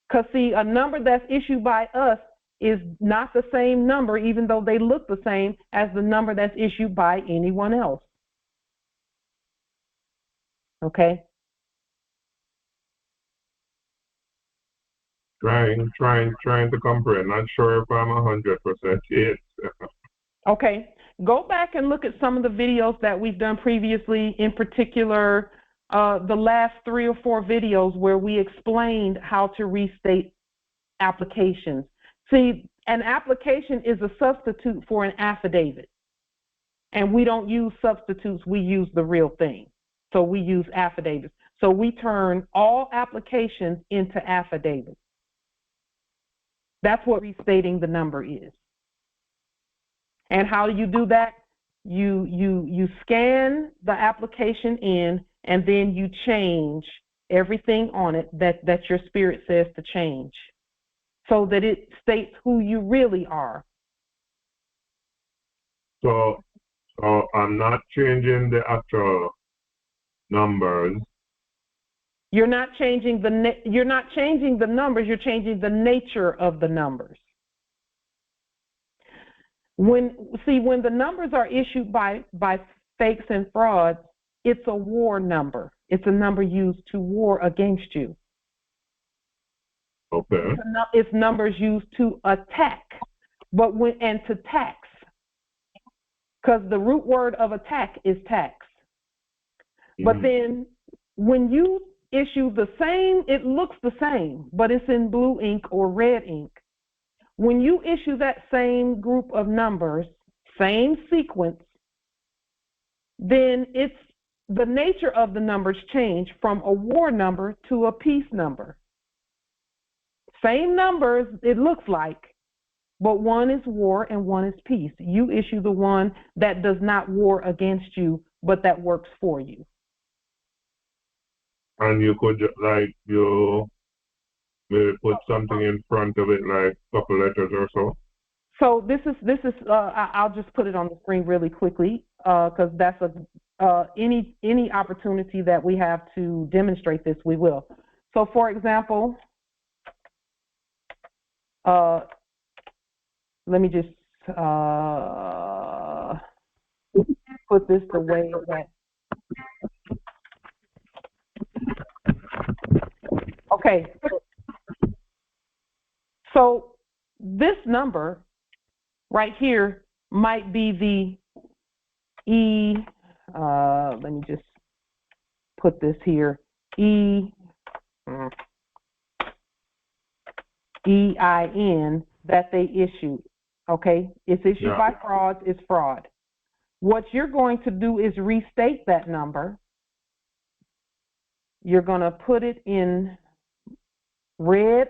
Because see, a number that's issued by us is not the same number, even though they look the same as the number that's issued by anyone else. Okay. Trying to comprehend. Not sure if I'm 100% it. Okay. Go back and look at some of the videos that we've done previously, in particular, the last 3 or 4 videos where we explained how to restate applications. See, an application is a substitute for an affidavit. And we don't use substitutes, we use the real thing. So we use affidavits. So we turn all applications into affidavits. That's what restating the number is. And how do you do that? You scan the application in, and then you change everything on it that your spirit says to change, so that it states who you really are. So I'm not changing the actual numbers. You're not changing the numbers. You're changing the nature of the numbers. When the numbers are issued by fakes and frauds, it's a war number. It's a number used to war against you. Okay. It's numbers used to attack, and to tax, because the root word of attack is tax. Mm-hmm. But then when you issue the same, it looks the same, but it's in blue ink or red ink. When you issue that same group of numbers, same sequence, then it's the nature of the numbers change from a war number to a peace number. Same numbers, it looks like, but one is war and one is peace. You issue the one that does not war against you, but that works for you. And you could, like, you maybe put something in front of it, like a couple letters or so? So this is I'll just put it on the screen really quickly because that's any opportunity that we have to demonstrate this, we will. So for example, let me just put this the way that. Okay. So this number right here might be the let me just put this here, EIN that they issued, okay? It's issued by frauds, it's fraud. What you're going to do is restate that number. You're going to put it in red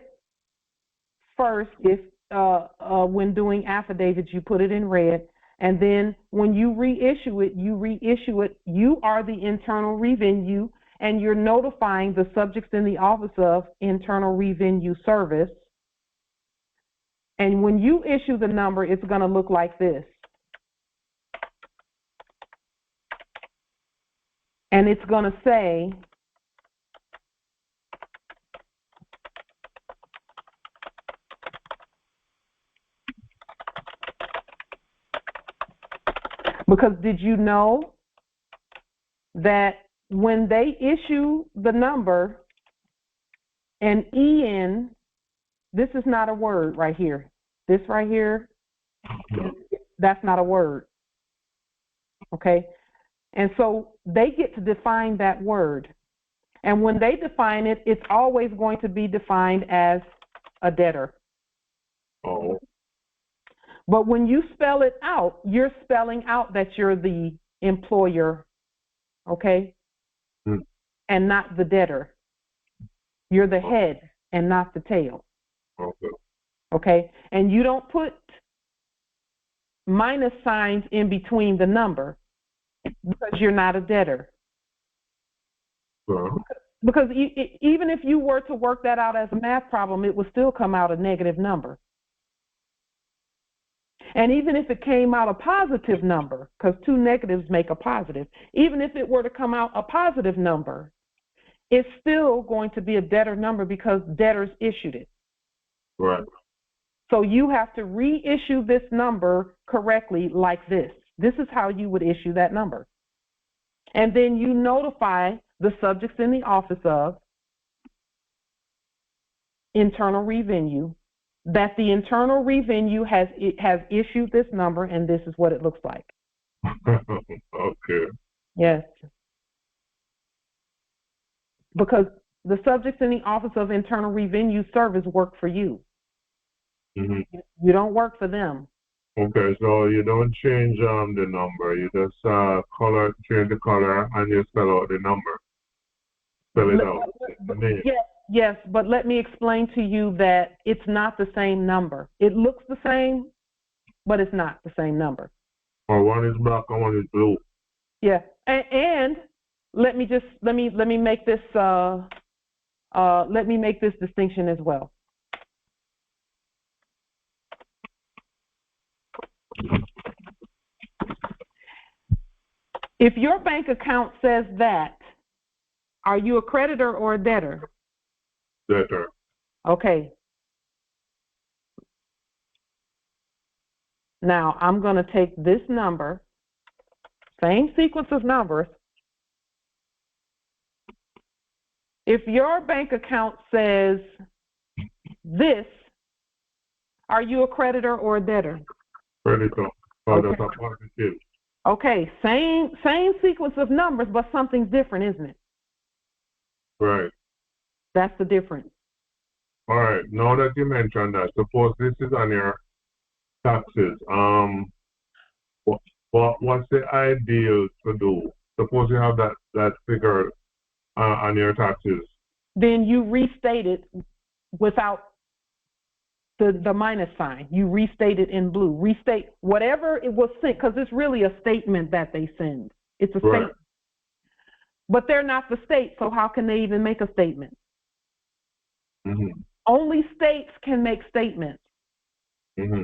first. If when doing affidavits, you put it in red, and then when you reissue it, you are the internal revenue, and you're notifying the subjects in the Office of Internal Revenue Service. And when you issue the number, it's going to look like this. And it's going to say, because did you know that when they issue the number, an EN, this is not a word right here. This right here, that's not a word. Okay? And so they get to define that word. And when they define it, it's always going to be defined as a debtor. Oh. But when you spell it out, you're spelling out that you're the employer, okay? And not the debtor. You're the head and not the tail. Okay. Okay? And you don't put minus signs in between the number because you're not a debtor. Because even if you were to work that out as a math problem, it would still come out a negative number. And even if it came out a positive number, because two negatives make a positive, even if it were to come out a positive number, it's still going to be a debtor number because debtors issued it. Right. So you have to reissue this number correctly like this. This is how you would issue that number. And then you notify the subjects in the Office of Internal Revenue that the Internal Revenue has issued this number, and this is what it looks like. Okay. Yes. Because the subjects in the Office of Internal Revenue Service work for you. You don't work for them. Okay, so you don't change the number. You just change the color, and you spell out the number. Spell it out. Yes, but let me explain to you that it's not the same number. It looks the same, but it's not the same number. Or one is black and one is blue. Yeah, and let me make this distinction as well. If your bank account says that, are you a creditor or a debtor? Debtor. Okay. Now, I'm going to take this number, same sequence of numbers. If your bank account says this, are you a creditor or a debtor? Creditor. Okay. That's a positive. Okay, same sequence of numbers, but something's different, isn't it? Right. That's the difference. All right. Now that you mentioned that, suppose this is on your taxes. What's the ideal to do? Suppose you have that figure on your taxes. Then you restate it without the minus sign. You restate it in blue. Restate whatever it was sent, because it's really a statement that they send. It's a statement. But they're not the state, so how can they even make a statement? Only states can make statements. Mm-hmm.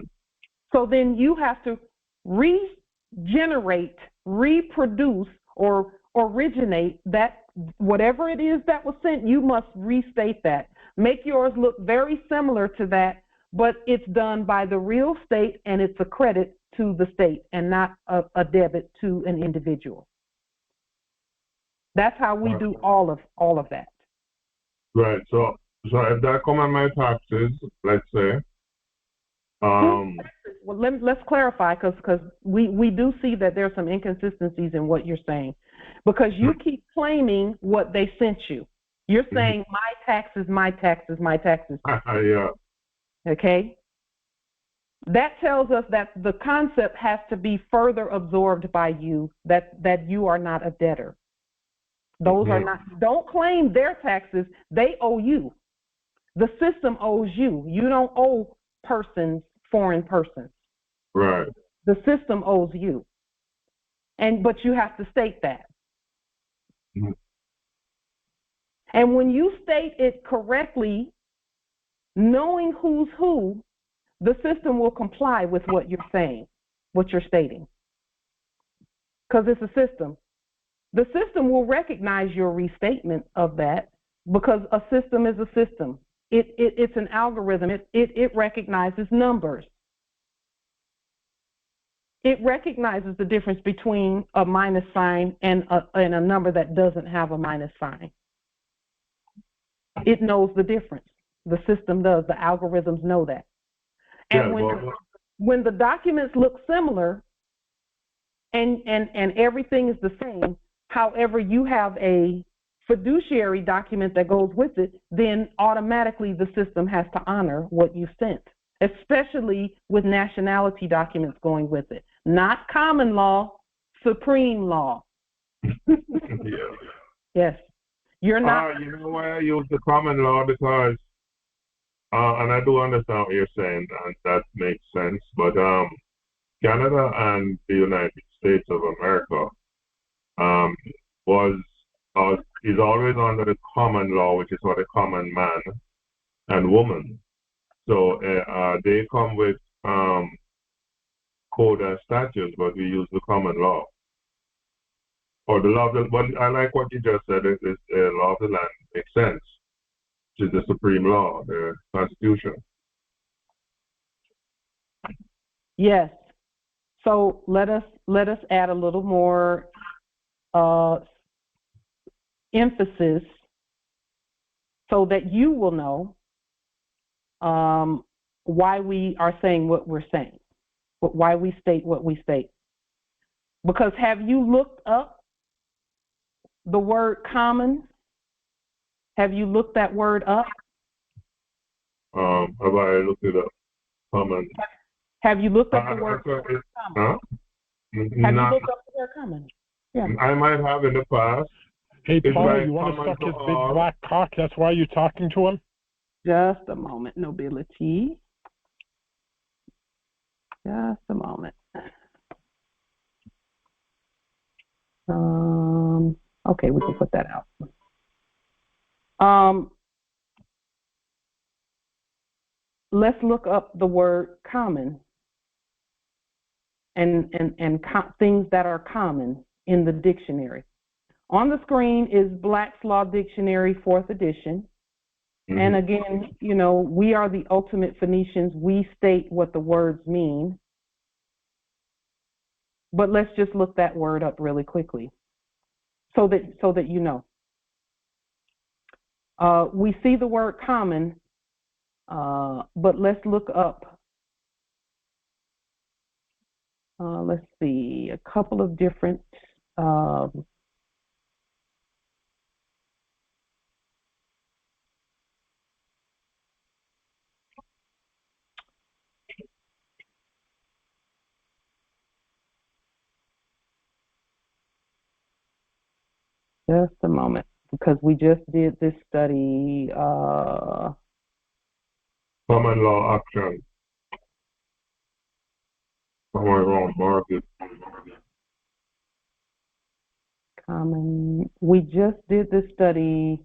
So then you have to regenerate, reproduce, or originate that, whatever it is that was sent, you must restate that. Make yours look very similar to that, but it's done by the real state, and it's a credit to the state and not a debit to an individual. That's how we do all of that. Right. So if that come on my taxes, let's say, well, let's clarify, because we do see that there's some inconsistencies in what you're saying, because you keep claiming what they sent you. You're saying my taxes, my taxes, my taxes. Yeah. Okay? That tells us that the concept has to be further absorbed by you, that you are not a debtor. Those are not, don't claim their taxes, they owe you. The system owes you. You don't owe persons, foreign persons. Right. The system owes you. But you have to state that. Mm-hmm. And when you state it correctly, knowing who's who, the system will comply with what you're saying, what you're stating. Because it's a system. The system will recognize your restatement of that, because a system is a system. It's an algorithm. It recognizes numbers. It recognizes the difference between a minus sign and a number that doesn't have a minus sign. It knows the difference. The system does. The algorithms know that. And when the documents look similar and everything is the same, however, you have a fiduciary document that goes with it, then automatically the system has to honor what you sent, especially with nationality documents going with it. Not common law, supreme law. Yeah. Yes. You're not. You know why I use the common law? Because, and I do understand what you're saying, and that makes sense, but Canada and the United States of America is always under the common law, which is what a common man and woman. So they come with code and statutes, but we use the common law. Or the law of the, but I like what you just said, is the law of the land makes sense, which is the supreme law, the Constitution. Yes. So let us add a little more emphasis so that you will know why we are saying what we're saying, why we state what we state. Because have you looked up the word common? Have you looked that word up? Have I looked it up? Common. Have you looked up the word common? Huh? Have you looked up the word common? Yeah. I might have in the past. Hey, Paul, you want to suck his big black cock? That's why you're talking to him? Just a moment, nobility. Just a moment. Okay, we can put that out. Let's look up the word common and things that are common in the dictionary. On the screen is Black's Law Dictionary, 4th edition. Mm-hmm. And again, you know, we are the ultimate Phoenicians. We state what the words mean. But let's just look that word up really quickly so that you know. We see the word common, but let's look up, let's see, a couple of different just a moment, because we just did this study. Common law action. Common market. Common. We just did this study.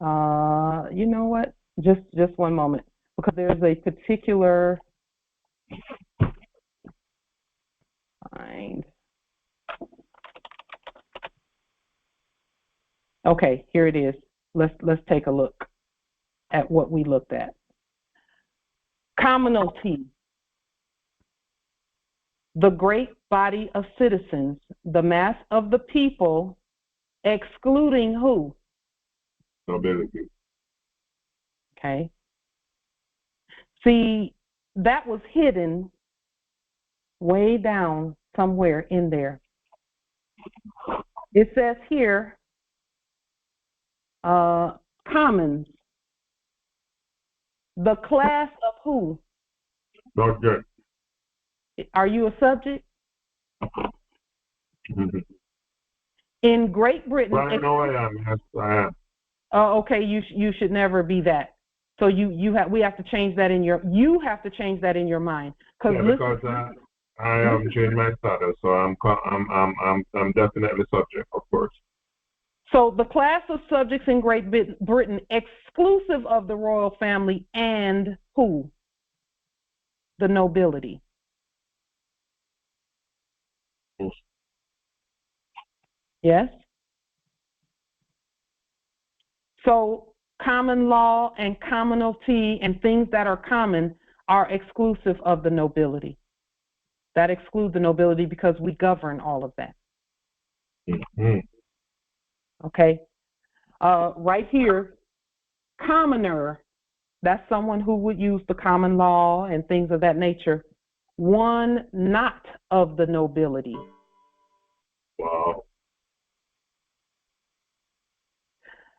You know what? Just one moment, because there's a particular find. Okay, here it is. Let's take a look at what we looked at. Commonalty. The great body of citizens, the mass of the people, excluding who? Nobility. Okay. See, that was hidden way down somewhere in there. It says here, commons. The class of who? Not good. Are you a subject? In Great Britain. Well, I know I am. Yes, I am. Oh, okay. You should never be that. So we have to change that in your. You have to change that in your mind. Yeah, because I am changed my status, so I'm definitely subject, of course. So the class of subjects in Great Britain, exclusive of the royal family and who? The nobility. Yes? So common law and commonalty and things that are common are exclusive of the nobility. That exclude the nobility because we govern all of that. Mm-hmm. Okay? Right here, commoner, that's someone who would use the common law and things of that nature. One not of the nobility. Wow.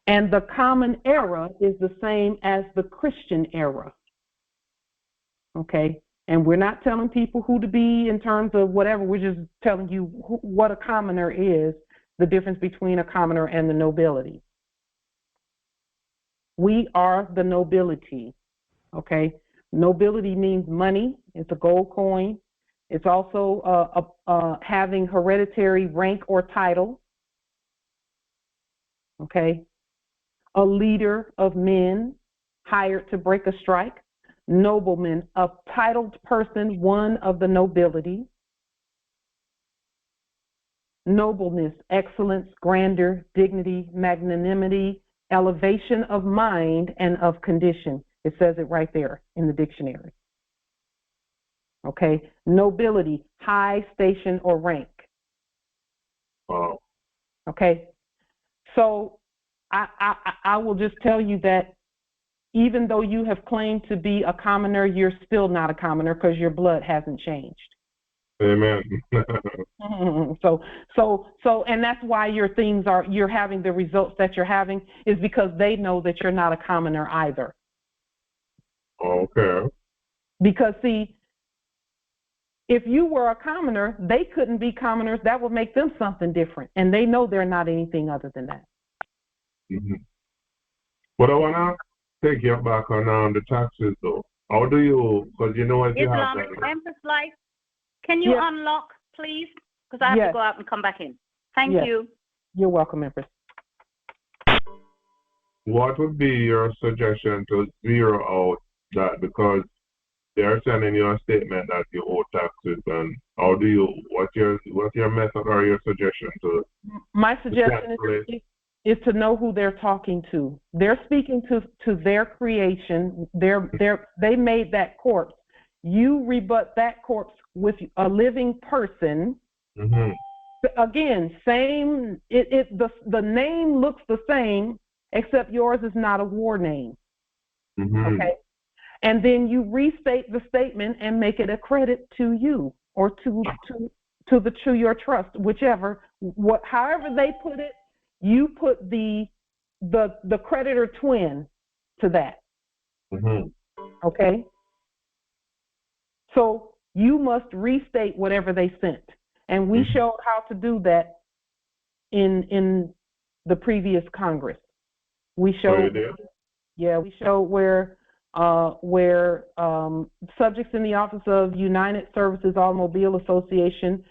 And the common era is the same as the Christian era. Okay? And we're not telling people who to be in terms of whatever. We're just telling you what a commoner is, the difference between a commoner and the nobility. We are the nobility. Okay? Nobility means money. It's a gold coin. It's also having hereditary rank or title. Okay? A leader of men hired to break a strike. Nobleman, a titled person, one of the nobility. Nobleness, excellence, grandeur, dignity, magnanimity, elevation of mind and of condition. It says it right there in the dictionary. Okay, nobility, high station or rank. Wow. Okay, so I will just tell you that even though you have claimed to be a commoner, you're still not a commoner because your blood hasn't changed. Amen. So, and that's why you're having the results that you're having, is because they know that you're not a commoner either. Okay. Because see, if you were a commoner, they couldn't be commoners. That would make them something different, and they know they're not anything other than that. Mm-hmm. But I wanna take you back on the taxes, though. How do you? Because you know, as you have that. Empress Life, can you unlock, please? Because I have to go out and come back in. Thank you. You're welcome, Empress. What would be your suggestion to zero out that? Because they're sending you a statement that you owe taxes, and how do you? What's your method or your suggestion to? My suggestion is to know who they're talking to. They're speaking to their creation. They made that corpse. You rebut that corpse with a living person. Mm-hmm. Again, same. The name looks the same, except yours is not a war name. Mm-hmm. Okay, and then you restate the statement and make it a credit to you or to your trust, whichever. However they put it, you put the creditor twin to that. Mm-hmm. Okay. So you must restate whatever they sent, and we showed how to do that in the previous Congress. We showed, we showed where subjects in the Office of United Services Automobile Association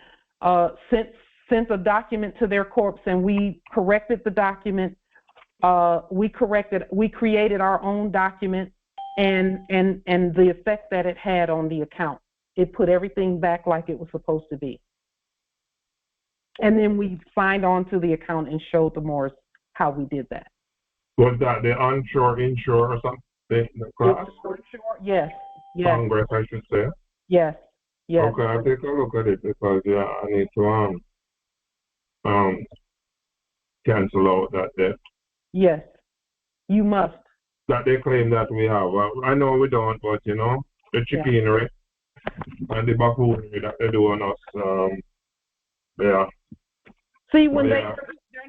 sent a document to their corpse, and we corrected the document We created our own document, and the effect that it had on the account. It put everything back like it was supposed to be. And then we signed on to the account and showed the Moors how we did that. Was that the onshore, inshore, or something? The class? Yes. Congress, I should say. Yes. Okay, I'll take a look at it because I need to cancel out that debt. Yes, you must. That they claim that we have. I know we don't, but the chicanery and the buffoonery that they do on us. Yeah. See, when they're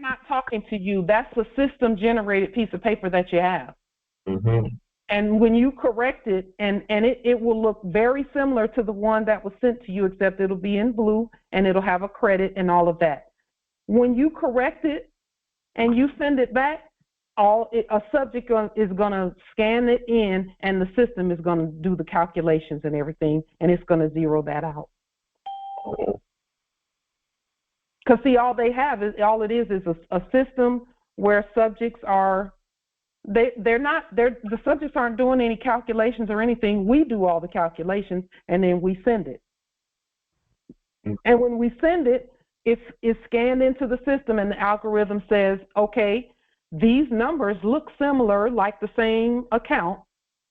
not talking to you, that's a system-generated piece of paper that you have. Mm-hmm. And when you correct it, and it will look very similar to the one that was sent to you, except it'll be in blue and it'll have a credit and all of that. When you correct it and you send it back, a subject is going to scan it in, and the system is going to do the calculations and everything, and it's going to zero that out. Because see, all it is a system where subjects are. The subjects aren't doing any calculations or anything. We do all the calculations, and then we send it. And when we send it, it's scanned into the system, and the algorithm says, okay, these numbers look similar, like the same account,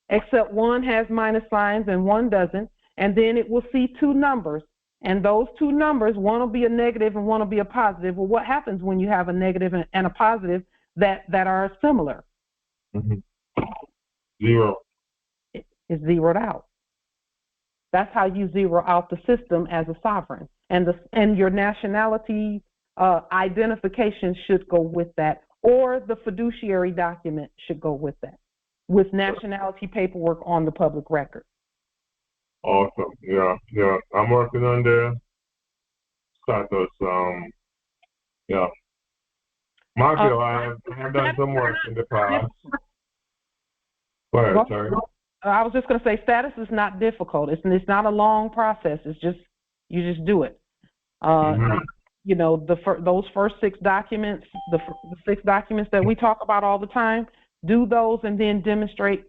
except one has minus signs and one doesn't. And then it will see two numbers, and those two numbers, one will be a negative and one will be a positive. Well, what happens when you have a negative and a positive that are similar? Mm-hmm. Zero. It's zeroed out. That's how you zero out the system as a sovereign. And your nationality identification should go with that, or the fiduciary document should go with that, with nationality paperwork on the public record. Awesome. Yeah. I'm working on the status. Yeah. Marco, I have done some work in the past. Well, sorry. I was just going to say, status is not difficult. It's not a long process. It's just you just do it. Those first 6 documents, the 6 documents that we talk about all the time, do those and then demonstrate.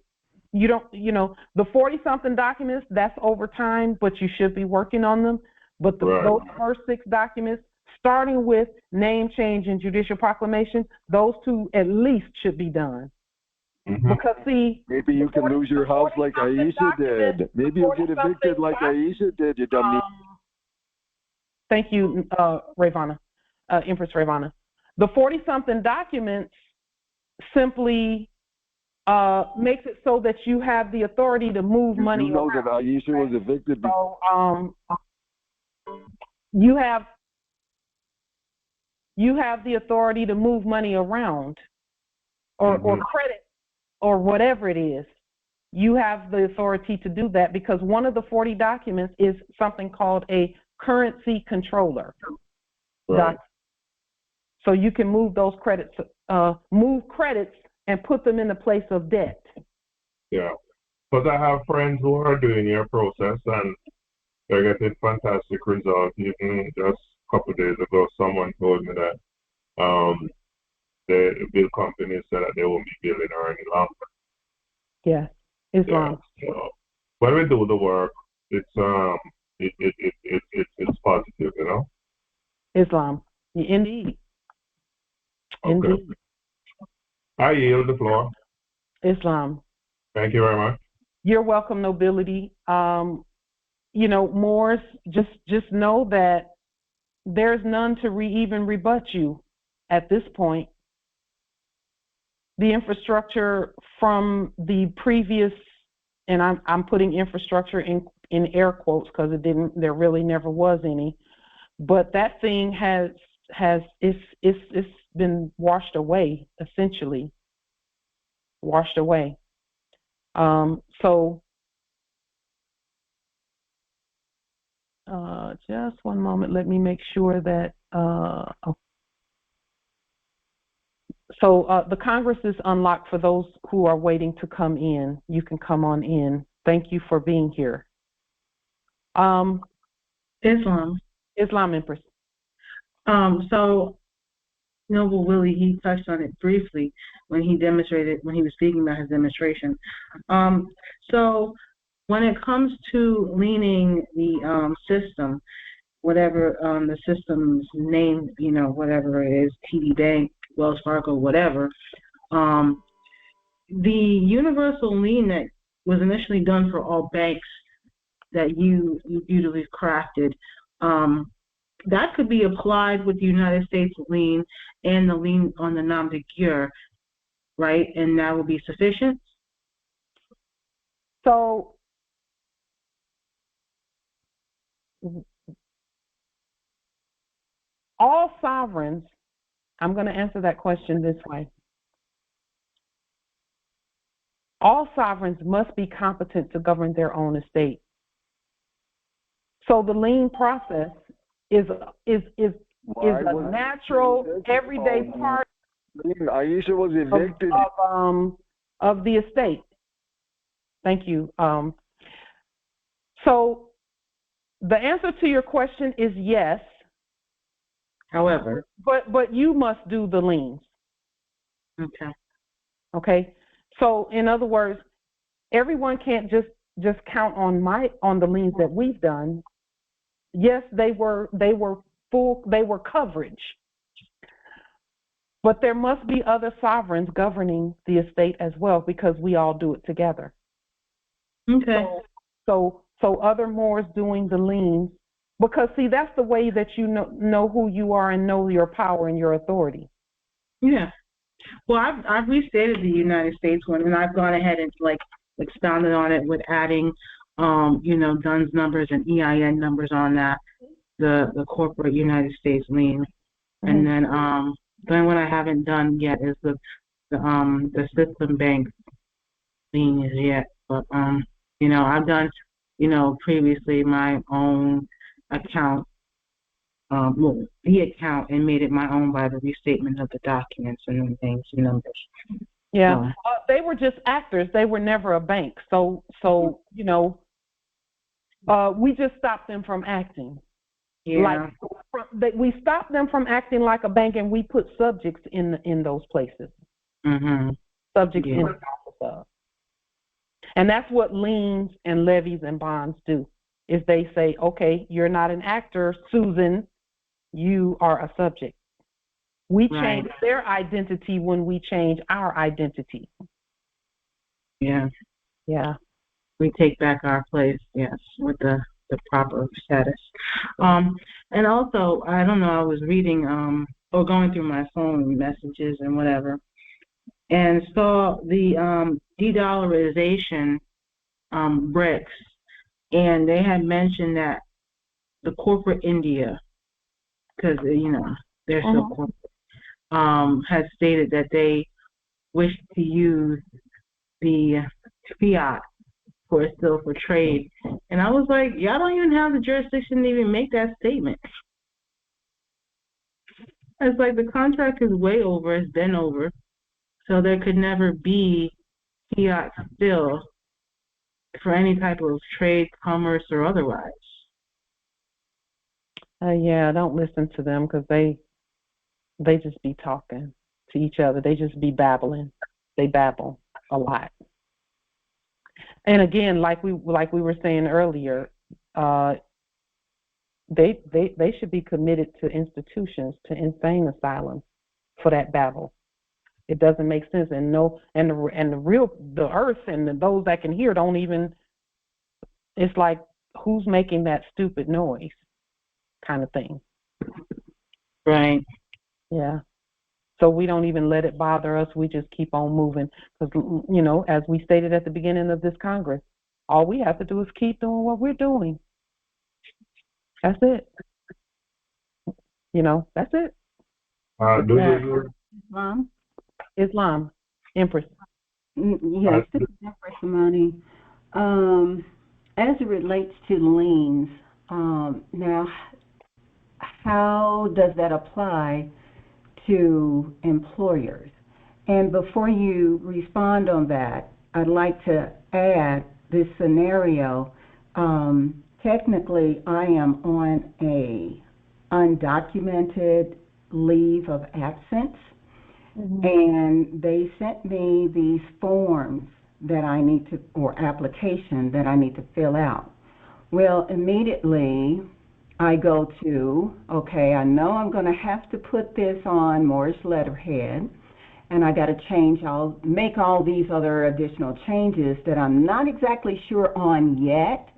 You don't, the 40-something documents, that's over time, but you should be working on them. But those first 6 documents, starting with name change and judicial proclamation, those 2 at least should be done. Mm-hmm. Because see, maybe you can lose your house like Aisha did. Maybe you'll get evicted like Aisha did. You dummy. Thank you, Ravana, Empress Ravana. The 40-something documents simply makes it so that you have the authority to move money. You know around. That Aisha was evicted. So you have the authority to move money around, or credit, or whatever it is. You have the authority to do that because one of the 40 documents is something called a currency controller. Right. So you can move those credits, and put them in the place of debt. Yeah, but I have friends who are doing your process and they're getting fantastic results. Even just a couple of days ago, someone told me that the bill companies said that they won't be billing her any longer. Yeah, Islam. Yeah, so when we do the work, it's positive, Islam, indeed. Okay. Indeed. I yield the floor. Islam. Thank you very much. You're welcome, nobility. Moors, just know that there's none to even rebut you at this point. The infrastructure from the previous, and I'm putting infrastructure in air quotes because there really never was any, but that thing it's been washed away, essentially. Washed away. Just one moment. Let me make sure that. The Congress is unlocked for those who are waiting to come in. You can come on in. Thank you for being here. Islam, Empress. So Noble Willie, he touched on it briefly when he was speaking about his demonstration. So when it comes to leaning the system, whatever the system's name, whatever it is, TD Bank, Wells Fargo, whatever, the universal lien that was initially done for all banks that you beautifully crafted, that could be applied with the United States lien and the lien on the nom de guerre, right? And that would be sufficient? So all sovereigns, I'm going to answer that question this way. All sovereigns must be competent to govern their own estate. So the lien process is a natural, everyday part Aisha was evicted of the estate. Thank you. So the answer to your question is yes. However, but you must do the liens. Okay. Okay. So in other words, everyone can't just count on the liens that we've done. Yes, they were coverage. But there must be other sovereigns governing the estate as well, because we all do it together. Okay. So other Moors doing the liens, because see, that's the way that you know who you are and know your power and your authority. Yeah. Well, I've restated the United States one, and I've gone ahead and expounded on it with adding, DUNS numbers and EIN numbers on that, the corporate United States lien, and then what I haven't done yet is the system bank lien is yet, but I've done previously my own account, the account, and made it my own by the restatement of the documents and the names and numbers. Yeah, they were just actors. They were never a bank. So we just stopped them from acting. Yeah. We stopped them from acting like a bank, and we put subjects in those places. Mm-hmm. Subjects in the office of. And that's what liens and levies and bonds do, is they say, okay, you're not an actor, Susan, you are a subject. We change their identity when we change our identity. Yeah. Yeah. We take back our place, yes, with the proper status. And also, I don't know, I was reading or going through my phone messages and whatever, and saw the de-dollarization BRICS, and they had mentioned that the corporate India, because they're so corporate, has stated that they wish to use the fiat for trade. And I was like, y'all don't even have the jurisdiction to even make that statement. It's like the contract is way over, it's been over, so there could never be fiat still for any type of trade, commerce, or otherwise. Yeah, don't listen to them, because they just be talking to each other. They just be babbling. They babble a lot. And again, like we were saying earlier, they should be committed to institutions, to insane asylums for that babble. It doesn't make sense, and the earth and those that can hear don't even. It's like, who's making that stupid noise, kind of thing. Right. Yeah. So we don't even let it bother us. We just keep on moving, because as we stated at the beginning of this Congress, all we have to do is keep doing what we're doing. That's it. That's it. Do you use Islam, Empress? Yes, this is Empress Imani. As it relates to liens, now, how does that apply to employers? And before you respond on that, I'd like to add this scenario. Technically, I am on a undocumented leave of absence, and they sent me these forms that I need to, or application that I need to fill out. Well, immediately I go to, okay, I know I'm going to have to put this on moorishe letterhead, and I got to make all these other additional changes that I'm not exactly sure on yet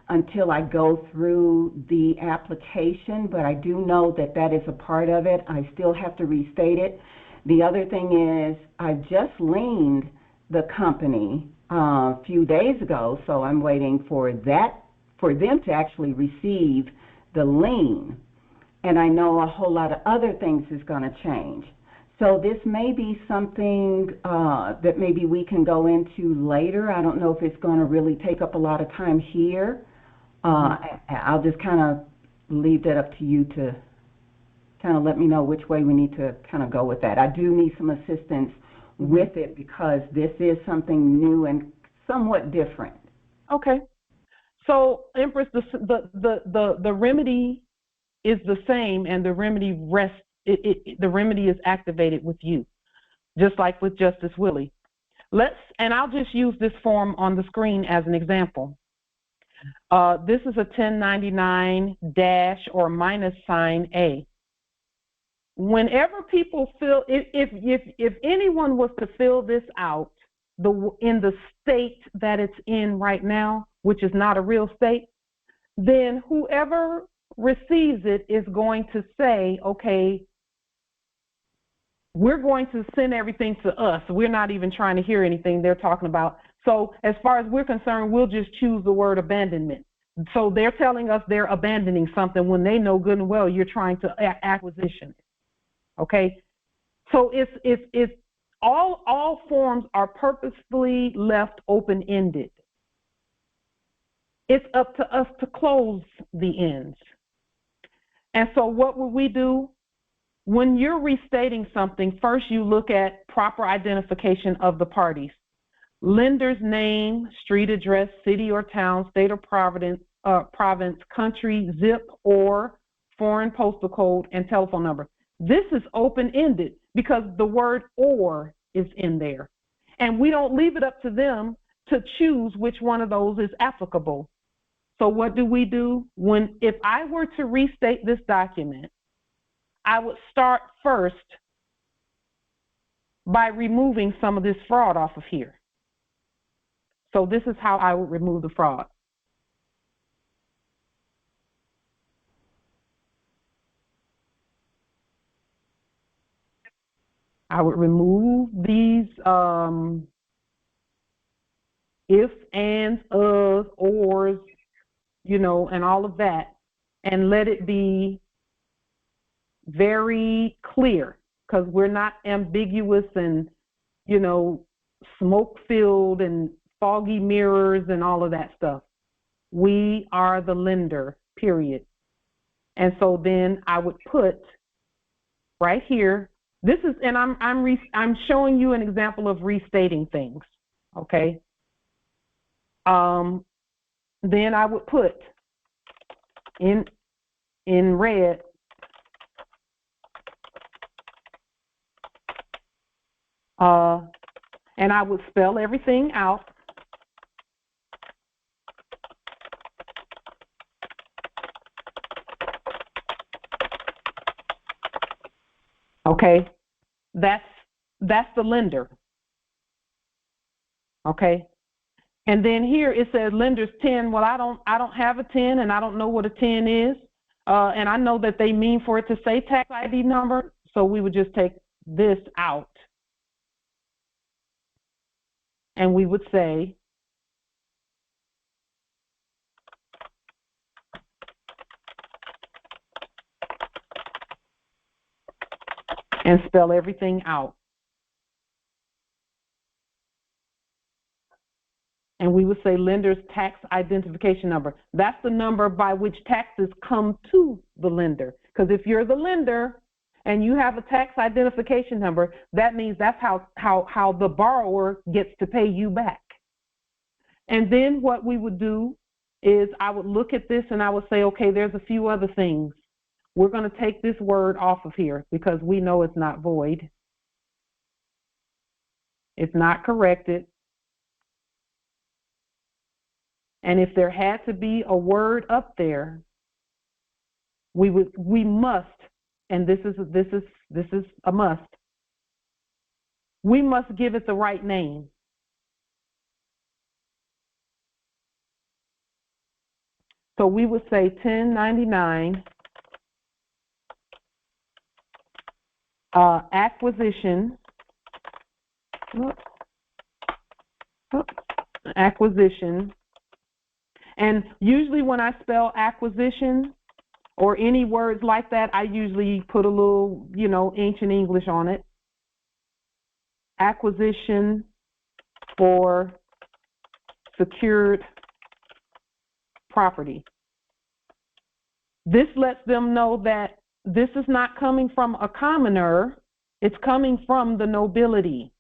until I go through the application, but I do know that that is a part of it. I still have to restate it. The other thing is I just liened the company a few days ago, so I'm waiting for them to actually receive the lien. And I know a whole lot of other things is going to change. So this may be something that maybe we can go into later. I don't know if it's going to really take up a lot of time here. I'll just kind of leave that up to you to kind of let me know which way we need to kind of go with that. I do need some assistance with it because this is something new and somewhat different. Okay. So, Empress, the remedy is the same, and the remedy the remedy is activated with you, just like with Justice Willie. And I'll just use this form on the screen as an example. This is a 1099 - or -A. Whenever people fill, if anyone was to fill this out in the state that it's in right now, which is not a real state, then whoever receives it is going to say, okay, we're going to send everything to us. We're not even trying to hear anything they're talking about. So as far as we're concerned, we'll just choose the word abandonment. So they're telling us they're abandoning something when they know good and well you're trying to acquisition. Okay? So it's all forms are purposefully left open-ended. It's up to us to close the ends. And so what would we do? When you're restating something, first you look at proper identification of the parties. Lender's name, street address, city or town, state or province, country, zip or foreign postal code, and telephone number. This is open-ended because the word "or" is in there. And we don't leave it up to them to choose which one of those is applicable. So what do? If I were to restate this document, I would start first by removing some of this fraud off of here. So this is how I would remove the fraud. I would remove these ifs, ands, uhs, ors, and all of that, and let it be very clear, because we're not ambiguous and, smoke-filled and foggy mirrors and all of that stuff. We are the lender, period. And so then I would put right here, this is, and I'm showing you an example of restating things, okay? Then I would put in red, and I would spell everything out. Okay, that's the lender. Okay, and then here it says lender's 10. Well, I don't have a 10, and I don't know what a 10 is, and I know that they mean for it to say tax ID number, so we would just take this out, and we would say and spell everything out. And we would say lender's tax identification number. That's the number by which taxes come to the lender. Because if you're the lender and you have a tax identification number, that means that's how the borrower gets to pay you back. And then what we would do is I would look at this and I would say, okay, there's a few other things. we're going to take this word off of here because we know it's not void. It's not corrected. And if there had to be a word up there, we must, and this is a must. We must give it the right name. So we would say 1099 acquisition. Acquisition. And usually when I spell acquisition or any words like that, I usually put a little, ancient English on it. Acquisition for secured property. This lets them know that this is not coming from a commoner, it's coming from the nobility.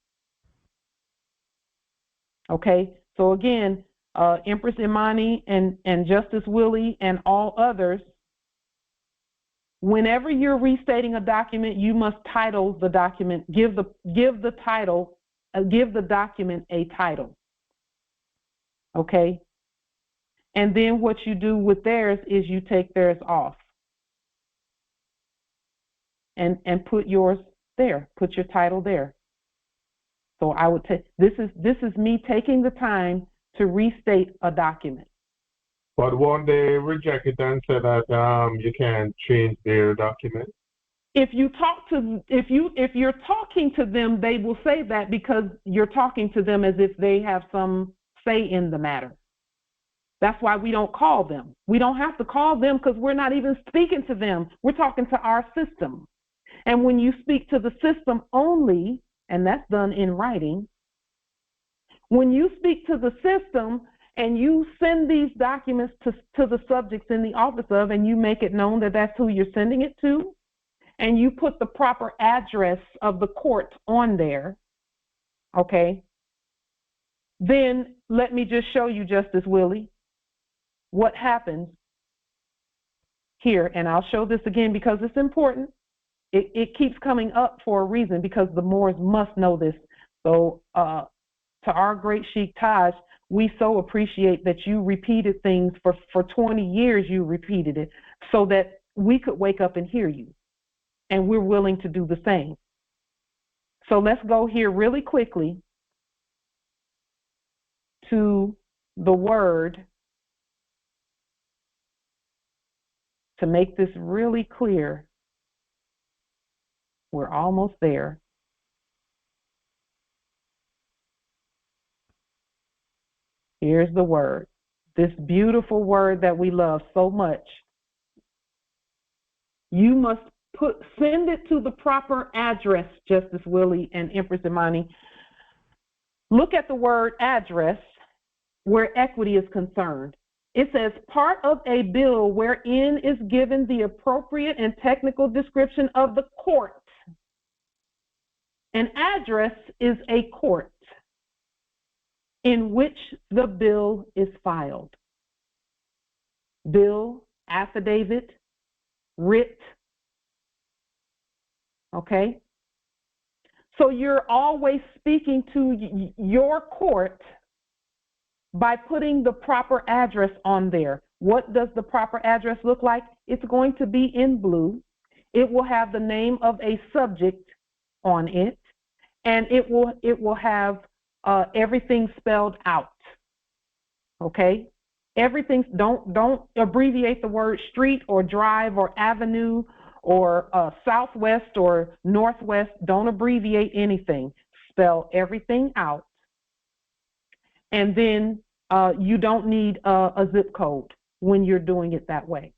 Okay, so again, Empress Imani and Justice Willie and all others, whenever you're restating a document, you must title the document, give the document a title. Okay? And then what you do with theirs is you take theirs off and put yours there, put your title there. So I would take, this is me taking the time to restate a document. But won't they reject it and say that you can't change their document? If you're talking to them, they will say that because you're talking to them as if they have some say in the matter. That's why we don't call them. We don't have to call them because we're not even speaking to them. We're talking to our system. And when you speak to the system only, and that's done in writing, when you speak to the system and you send these documents to the subjects in the office of, and you make it known that that's who you're sending it to, and you put the proper address of the court on there, okay, then let me just show you, Justice Willie, what happens here. And I'll show this again because it's important. It keeps coming up for a reason because the Moors must know this. So to our great Sheikh Taj, we so appreciate that you repeated things for 20 years. You repeated it so that we could wake up and hear you. And we're willing to do the same. So let's go here really quickly to the word to make this really clear. We're almost there. Here's the word, this beautiful word that we love so much. You must send it to the proper address, Justice Willie and Empress Imani. Look at the word address where equity is concerned. It says part of a bill wherein is given the appropriate and technical description of the court. An address is a court in which the bill is filed. Bill, affidavit, writ. Okay? So you're always speaking to your court by putting the proper address on there. What does the proper address look like? It's going to be in blue. It will have the name of a subject on it, and it will have everything spelled out. Okay? Everything, don't abbreviate the word street or drive or avenue or southwest or northwest. Don't abbreviate anything. Spell everything out. And then you don't need a zip code when you're doing it that way.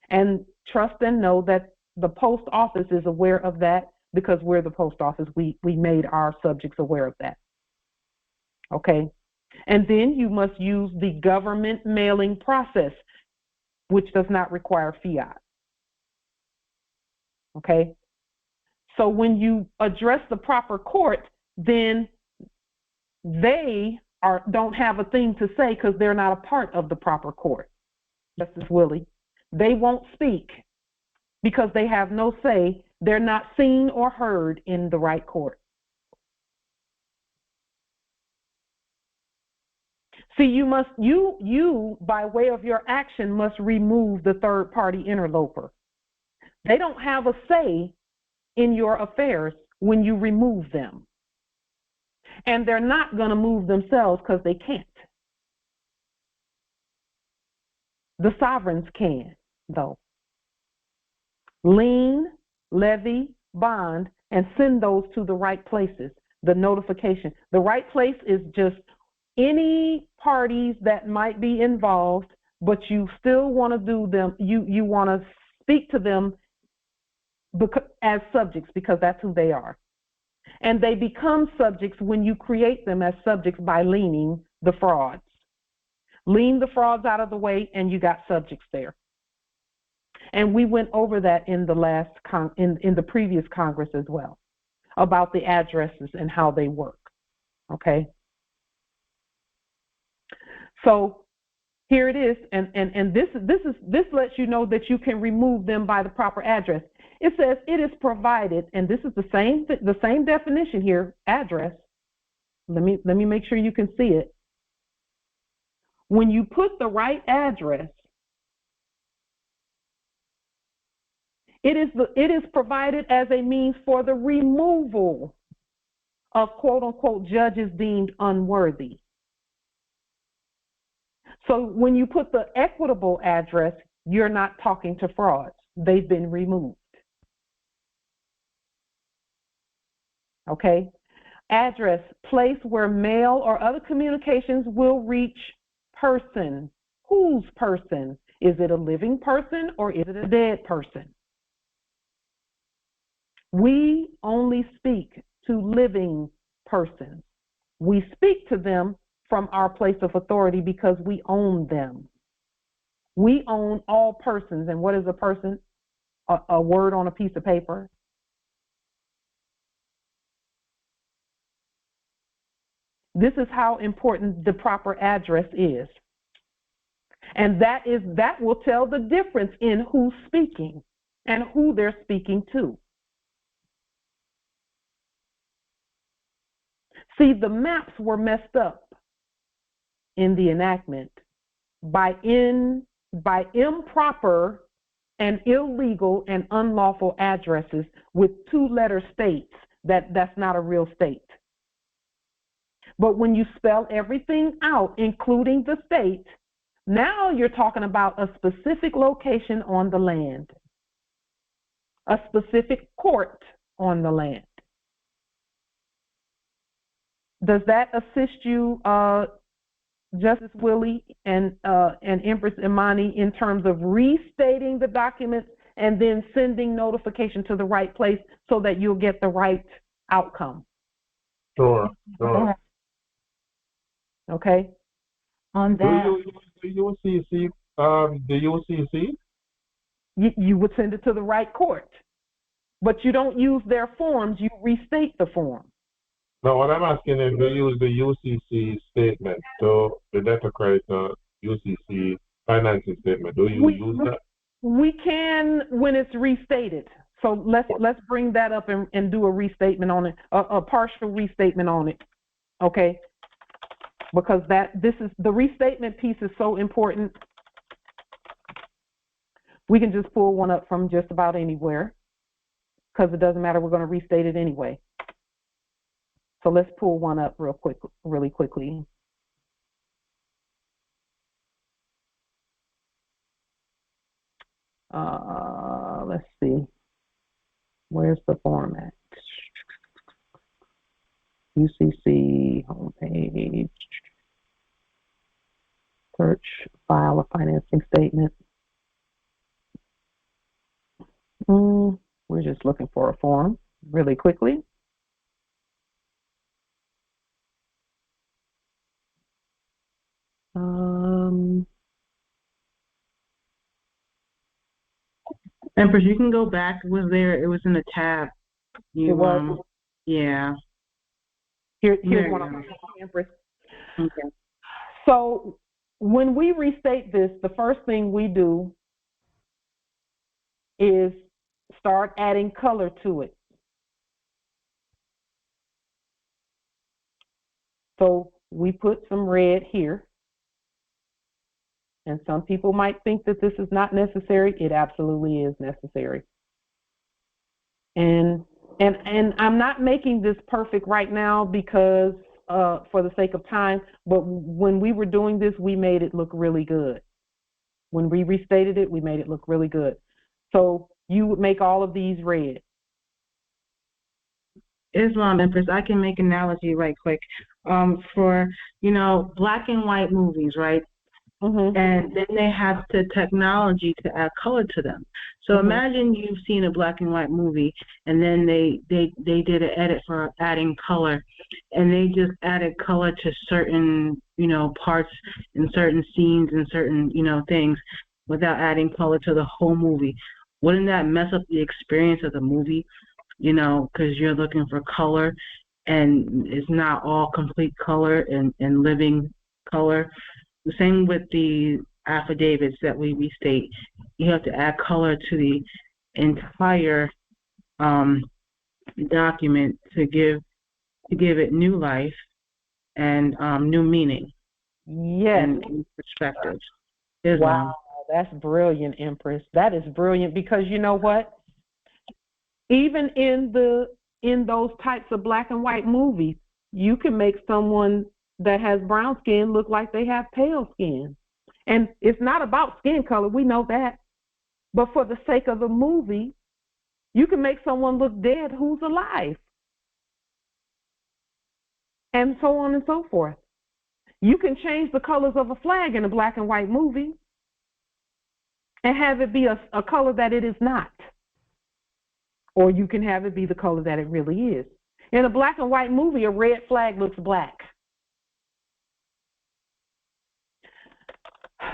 And trust and know that the post office is aware of that because we're the post office. We made our subjects aware of that. Okay? And then you must use the government mailing process, which does not require fiat. Okay? So when you address the proper court, then they don't have a thing to say because they're not a part of the proper court. Justice Willie, they won't speak because they have no say. They're not seen or heard in the right court. See, you by way of your action must remove the third party interloper. They don't have a say in your affairs when you remove them. And they're not going to move themselves because they can't. The sovereigns can, though. Lien, levy, bond, and send those to the right places, the notification. The right place is just any parties that might be involved, but you still want to do them, you want to speak to them as subjects because that's who they are. And they become subjects when you create them as subjects by liening the frauds. Lien the frauds out of the way and you got subjects there. And we went over that in the last in the previous Congress as well, about the addresses and how they work. Okay. So here it is, and this lets you know that you can remove them by the proper address. It says it is provided, and this is the same definition here, address. Let me make sure you can see it. When you put the right address, it is provided as a means for the removal of quote unquote judges deemed unworthy. So when you put the equitable address, you're not talking to frauds. They've been removed. Okay? Address, place where mail or other communications will reach person. Whose person? Is it a living person or is it a dead person? We only speak to living persons. We speak to them from our place of authority because we own them. We own all persons. And what is a person? A word on a piece of paper. This is how important the proper address is. And that will tell the difference in who's speaking and who they're speaking to. See, the maps were messed up in the enactment by improper and illegal and unlawful addresses with two-letter states that's not a real state. But when you spell everything out, including the state, now you're talking about a specific location on the land, a specific court on the land. Does that assist you, Justice Willie and Empress Imani, in terms of restating the documents and then sending notification to the right place so that you'll get the right outcome? Sure. Okay. On that, Do you UCC? The UCC? You would send it to the right court, but you don't use their forms. You restate the form. No, what I'm asking is, do you use the UCC statement, so the debtor creditor UCC financing statement? Do you use that? We can when it's restated. So let's bring that up and do a restatement on it, a partial restatement on it, okay? Because the restatement piece is so important. We can just pull one up from just about anywhere because it doesn't matter. We're going to restate it anyway. So let's pull one up really quickly. Let's see. Where's the format? UCC homepage. Search, file a financing statement. We're just looking for a form really quickly. Empress, you can go back. It was there. It was in the tab. It was? Yeah. Here's one of my Empress. Okay. So when we restate this, the first thing we do is start adding color to it. So we put some red here. And some people might think that this is not necessary. It absolutely is necessary. And I'm not making this perfect right now because for the sake of time, but when we were doing this, we made it look really good. When we restated it, we made it look really good. So you would make all of these red. Islam, Empress, I can make an analogy right quick. For, black and white movies, right? Mm-hmm. And then they have the technology to add color to them. So imagine you've seen a black and white movie, and then they did an edit for adding color, and they just added color to certain, parts and certain scenes and certain, things without adding color to the whole movie. Wouldn't that mess up the experience of the movie? Because you're looking for color, and it's not all complete color and living color. The same with the affidavits that we restate. You have to add color to the entire document to give it new life and new meaning. Yes. And perspective. Wow, that's brilliant, Empress. That is brilliant because you know what? Even in those types of black and white movies, you can make someone that has brown skin look like they have pale skin. And it's not about skin color, we know that. But for the sake of the movie, you can make someone look dead who's alive. And so on and so forth. You can change the colors of a flag in a black and white movie and have it be a color that it is not. Or you can have it be the color that it really is. In a black and white movie, a red flag looks black.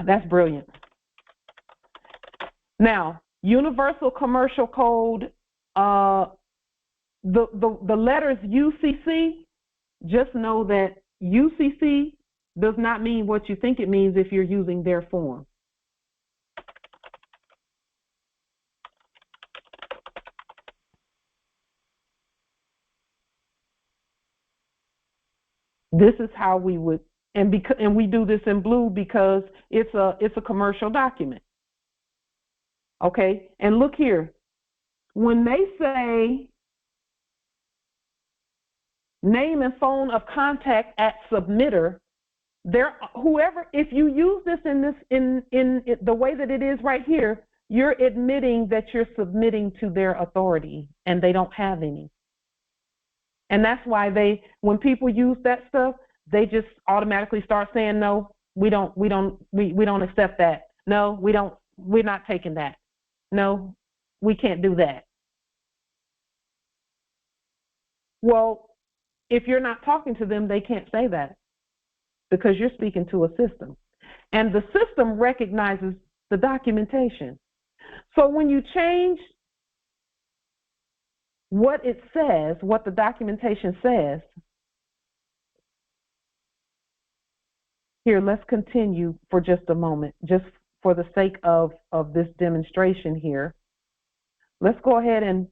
That's brilliant. Now, Universal Commercial Code, the letters UCC, just know that UCC does not mean what you think it means if you're using their form. This is how we would, and we do this in blue because it's a commercial document. Okay, and look here, when they say name and phone of contact at submitter, whoever, if you use this in the way that it is right here, you're admitting that you're submitting to their authority, and they don't have any. And that's why when people use that stuff, they just automatically start saying, no, we don't accept that. No, we're not taking that. No, we can't do that. Well, if you're not talking to them, they can't say that because you're speaking to a system. And the system recognizes the documentation. So when you change what it says, what the documentation says, here, let's continue for just a moment, just for the sake of this demonstration here. Let's go ahead and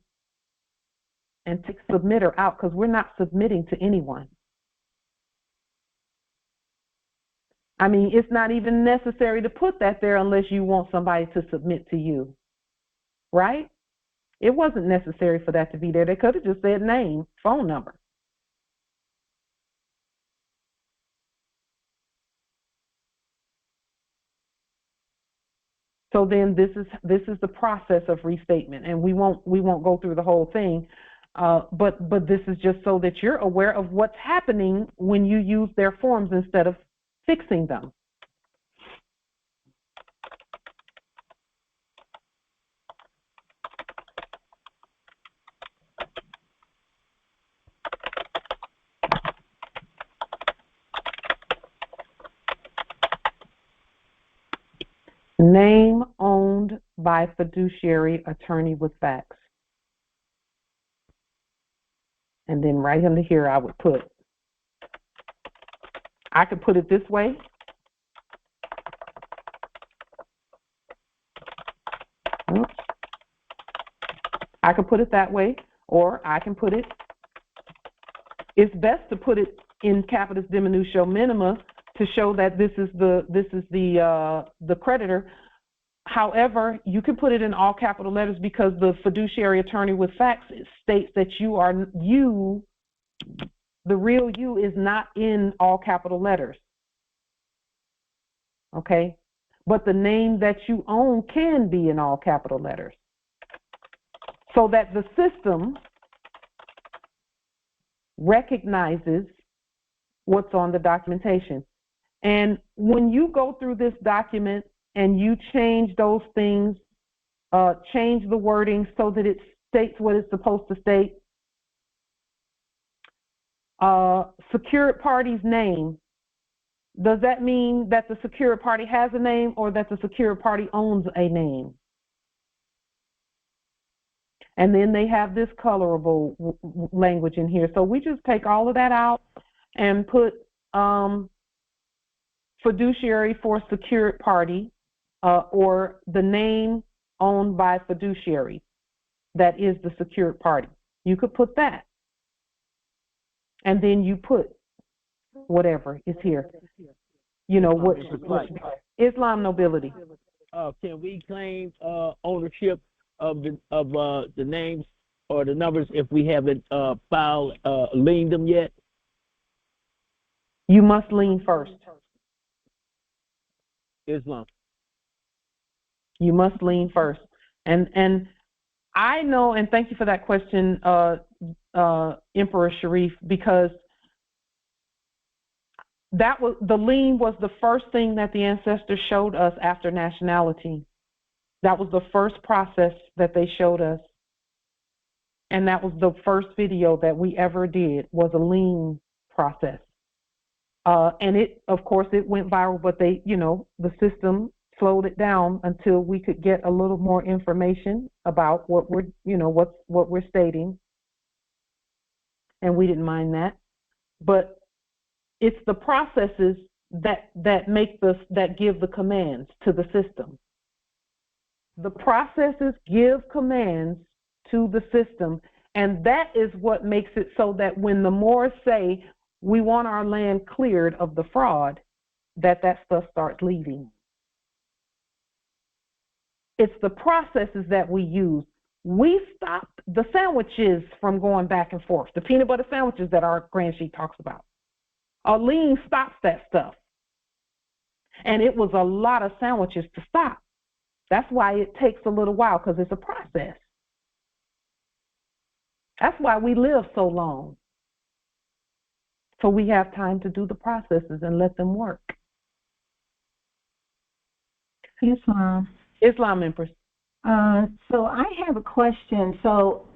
take submitter out because we're not submitting to anyone. I mean, it's not even necessary to put that there unless you want somebody to submit to you, right? It wasn't necessary for that to be there. They could have just said name, phone number. So then this is the process of restatement, and we won't go through the whole thing, but this is just so that you're aware of what's happening when you use their forms instead of fixing them. Name owned by fiduciary attorney with facts. And then right under here I would put, I could put it this way. Oops. I could put it that way, or I can put it, it's best to put it in capitis diminutio minima to show that this is the creditor. However, you can put it in all capital letters because the fiduciary attorney with facts states that the real you is not in all capital letters. Okay? But the name that you own can be in all capital letters. So that the system recognizes what's on the documentation. And when you go through this document and you change those things, change the wording so that it states what it's supposed to state, secured party's name, does that mean that the secured party has a name or that the secured party owns a name? And then they have this colorable language in here. So we just take all of that out and put fiduciary for secured party, or the name owned by fiduciary that is the secured party. You could put that. And then you put whatever is here. You know, what Islam nobility. Can we claim ownership of the names or the numbers if we haven't liened them yet? You must lien first. Islam. You must lien first. And I know, and thank you for that question, Emperor Sharif, because that was the lien was the first thing that the ancestors showed us after nationality. That was the first process that they showed us. And that was the first video that we ever did, was a lien process. And it, of course, it went viral, but they, the system slowed it down until we could get a little more information about what we're, what we're stating. And we didn't mind that. But it's the processes that give the commands to the system. The processes give commands to the system, and that is what makes it so that when the Moors say we want our land cleared of the fraud, that stuff starts leaving. It's the processes that we use. We stopped the sandwiches from going back and forth, the peanut butter sandwiches that our grand sheet talks about. A lien stops that stuff. And it was a lot of sandwiches to stop. That's why it takes a little while, because it's a process. That's why we live so long. So we have time to do the processes and let them work. Islam, Empress. So I have a question. So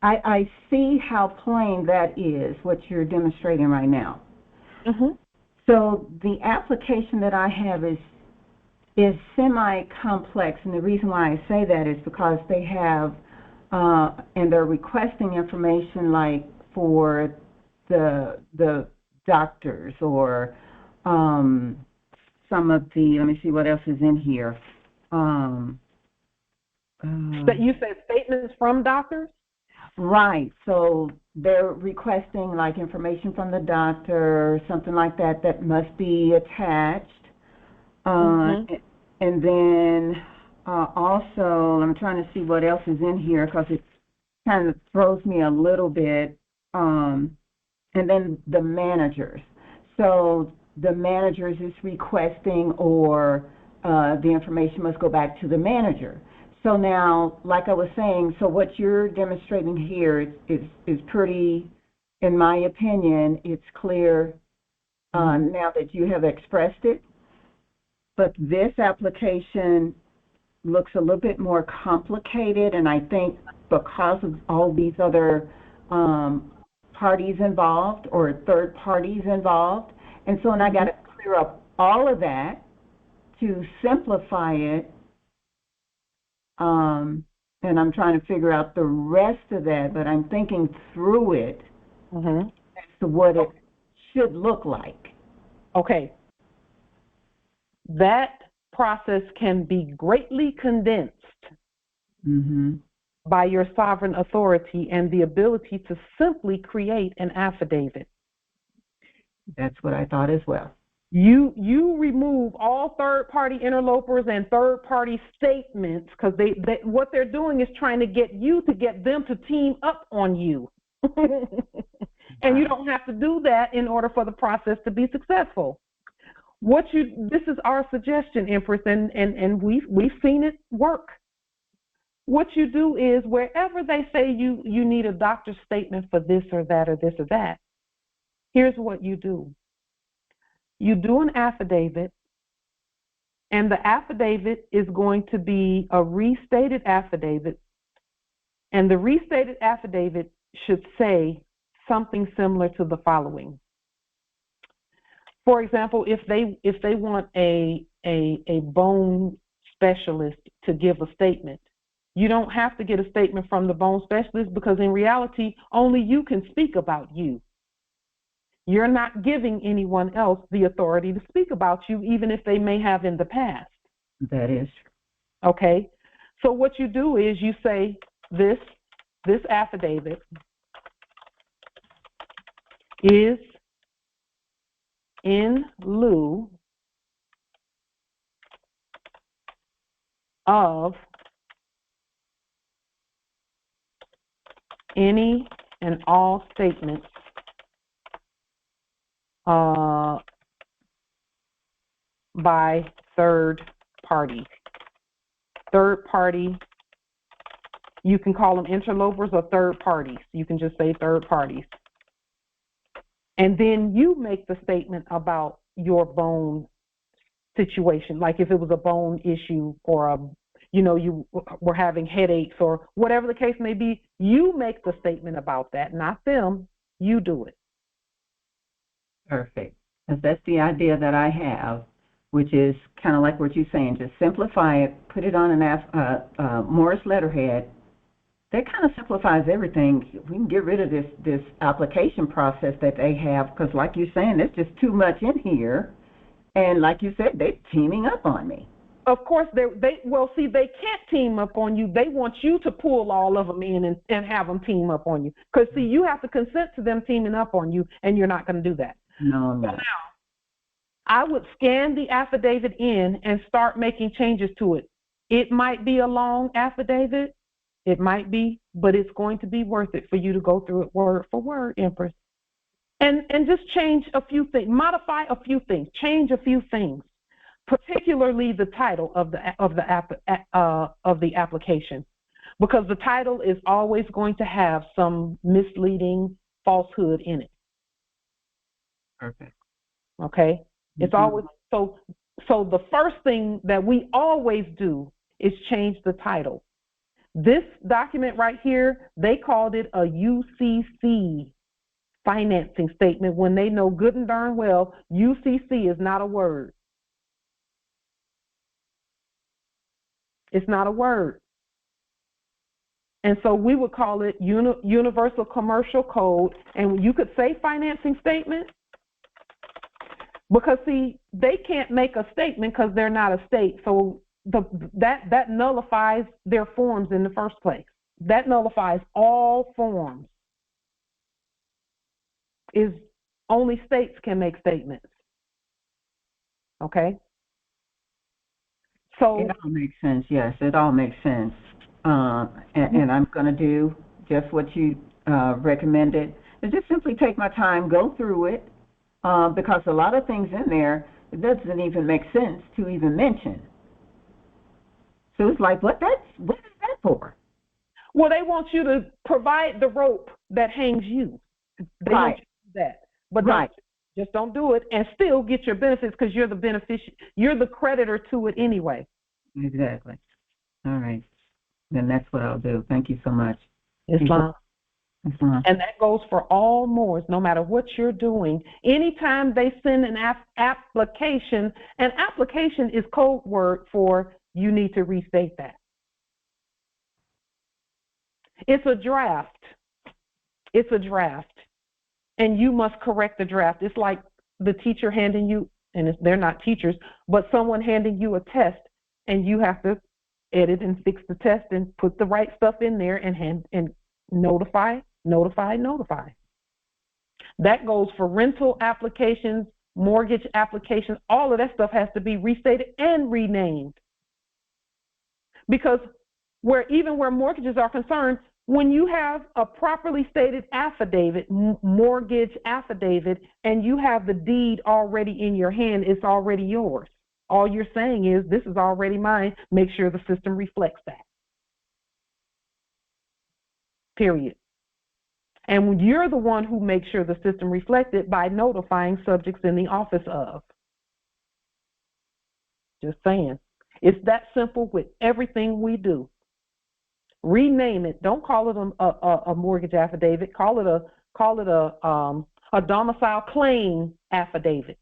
I see how plain that is, what you're demonstrating right now. Mm-hmm. So the application that I have is semi-complex, and the reason why I say that is because they have, and they're requesting information like for the doctors or some of the, let me see what else is in here. But you said statements from doctors? Right. So they're requesting like information from the doctor, something like that, that must be attached. Mm-hmm. And then also, I'm trying to see what else is in here because it kind of throws me a little bit. And then the managers. So the managers is requesting, or the information must go back to the manager. So now, like I was saying, so what you're demonstrating here is pretty, in my opinion, it's clear now that you have expressed it. But this application looks a little bit more complicated, and I think because of all these other parties involved or third parties involved. And so I got to clear up all of that to simplify it. And I'm trying to figure out the rest of that, but I'm thinking through it as to what it should look like. Okay. That process can be greatly condensed by your sovereign authority and the ability to simply create an affidavit. That's what I thought as well. You remove all third-party interlopers and third-party statements, because what they're doing is trying to get them to team up on you. And you don't have to do that in order for the process to be successful. This is our suggestion, Empress, and we've seen it work. What you do is, wherever they say you need a doctor's statement for this or that or this or that, here's what you do. You do an affidavit, and the affidavit is going to be a restated affidavit, and the restated affidavit should say something similar to the following. For example, if they want a bone specialist to give a statement, you don't have to get a statement from the bone specialist, because in reality, only you can speak about you. You're not giving anyone else the authority to speak about you, even if they may have in the past. That is true. Okay? So what you do is you say this affidavit is in lieu of any and all statements by third party. Third party, you can call them interlopers or third parties. You can just say third parties. And then you make the statement about your bone situation, like if it was a bone issue or you were having headaches or whatever the case may be, you make the statement about that, not them. You do it. Perfect. And that's the idea that I have, which is kind of like what you're saying. Just simplify it, put it on an Morris letterhead. That kind of simplifies everything. We can get rid of this application process that they have, because like you're saying, there's just too much in here. And like you said, they're teaming up on me. Of course, they can't team up on you. They want you to pull all of them in and have them team up on you. Because, see, you have to consent to them teaming up on you, and you're not going to do that. No. So now, I would scan the affidavit in and start making changes to it. It might be a long affidavit. It might be, but it's going to be worth it for you to go through it word for word, Empress. And just change a few things, modify a few things, change a few things, particularly the title of the application, because the title is always going to have some misleading falsehood in it. Perfect. Okay? Mm-hmm. It's always so the first thing that we always do is change the title. This document right here, they called it a UCC financing statement, when they know good and darn well UCC is not a word. It's not a word. And so we would call it Universal Commercial Code, and you could say financing statement, because, see, they can't make a statement because they're not a state, so that nullifies their forms in the first place. That nullifies all forms. Is only states can make statements. Okay? So it all makes sense. Yes, it all makes sense. And I'm going to do just what you recommended, is just simply take my time, go through it, because a lot of things in there, it doesn't even make sense to even mention. So it's like, what is that for? Well, they want you to provide the rope that hangs you. They want you to do that. But just don't do it and still get your benefits, because you're the beneficiary. You're the creditor to it anyway. Exactly. All right. Then that's what I'll do. Thank you so much. Islam. And that goes for all Moors, no matter what you're doing. Anytime they send an application, an application is code word for you need to restate that. It's a draft. It's a draft. And you must correct the draft. It's like the teacher handing you, and they're not teachers, but someone handing you a test, and you have to edit and fix the test and put the right stuff in there and notify. That goes for rental applications, mortgage applications. All of that stuff has to be restated and renamed. Because even where mortgages are concerned, when you have a properly stated affidavit, mortgage affidavit, and you have the deed already in your hand, it's already yours. All you're saying is, this is already mine. Make sure the system reflects that. Period. And you're the one who makes sure the system reflects it by notifying subjects in the office of. Just saying. It's that simple with everything we do. Rename it. Don't call it a mortgage affidavit. Call it a domicile claim affidavit.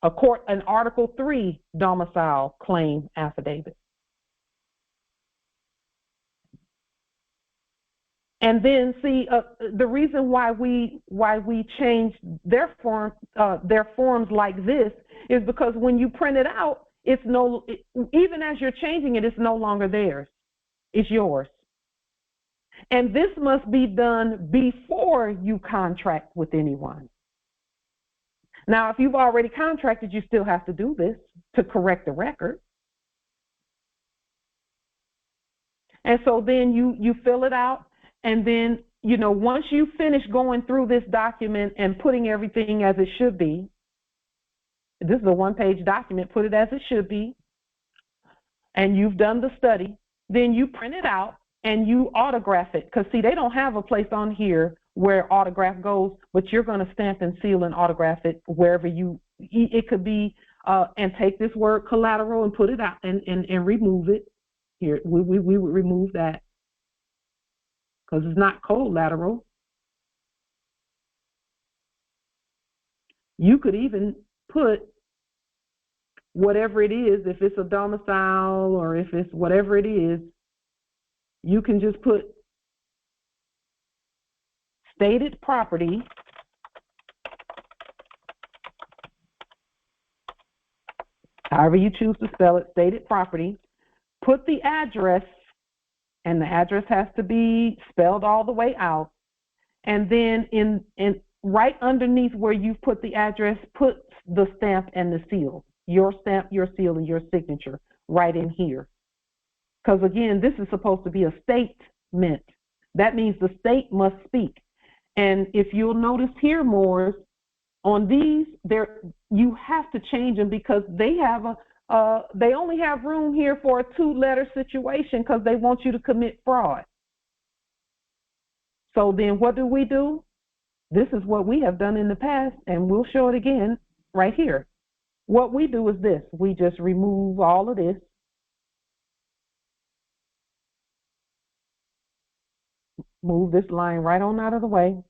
An Article 3 domicile claim affidavit. And then see the reason why we changed their forms like this is because when you print it out, even as you're changing it, it's no longer theirs. It's yours. And this must be done before you contract with anyone. Now, if you've already contracted, you still have to do this to correct the record. And so then you fill it out, and then, once you finish going through this document and putting everything as it should be, this is a one-page document, put it as it should be, and you've done the study, then you print it out and you autograph it. Because, see, they don't have a place on here where autograph goes, but you're going to stamp and seal and autograph it wherever it could be, and take this word collateral and put it out and remove it. Here, we would remove that because it's not collateral. You could even put whatever it is, if it's a domicile or if it's whatever it is, you can just put stated property, however you choose to spell it, stated property, put the address, and the address has to be spelled all the way out, and then in right underneath where you put the address, put the stamp and the seal, your stamp, your seal, and your signature right in here. Because again, this is supposed to be a statement. That means the state must speak. And if you'll notice here, Moors, on these, you have to change them because they only have room here for a 2-letter situation because they want you to commit fraud. So then what do? This is what we have done in the past, and we'll show it again right here. What we do is this. We just remove all of this. Move this line right on out of the way.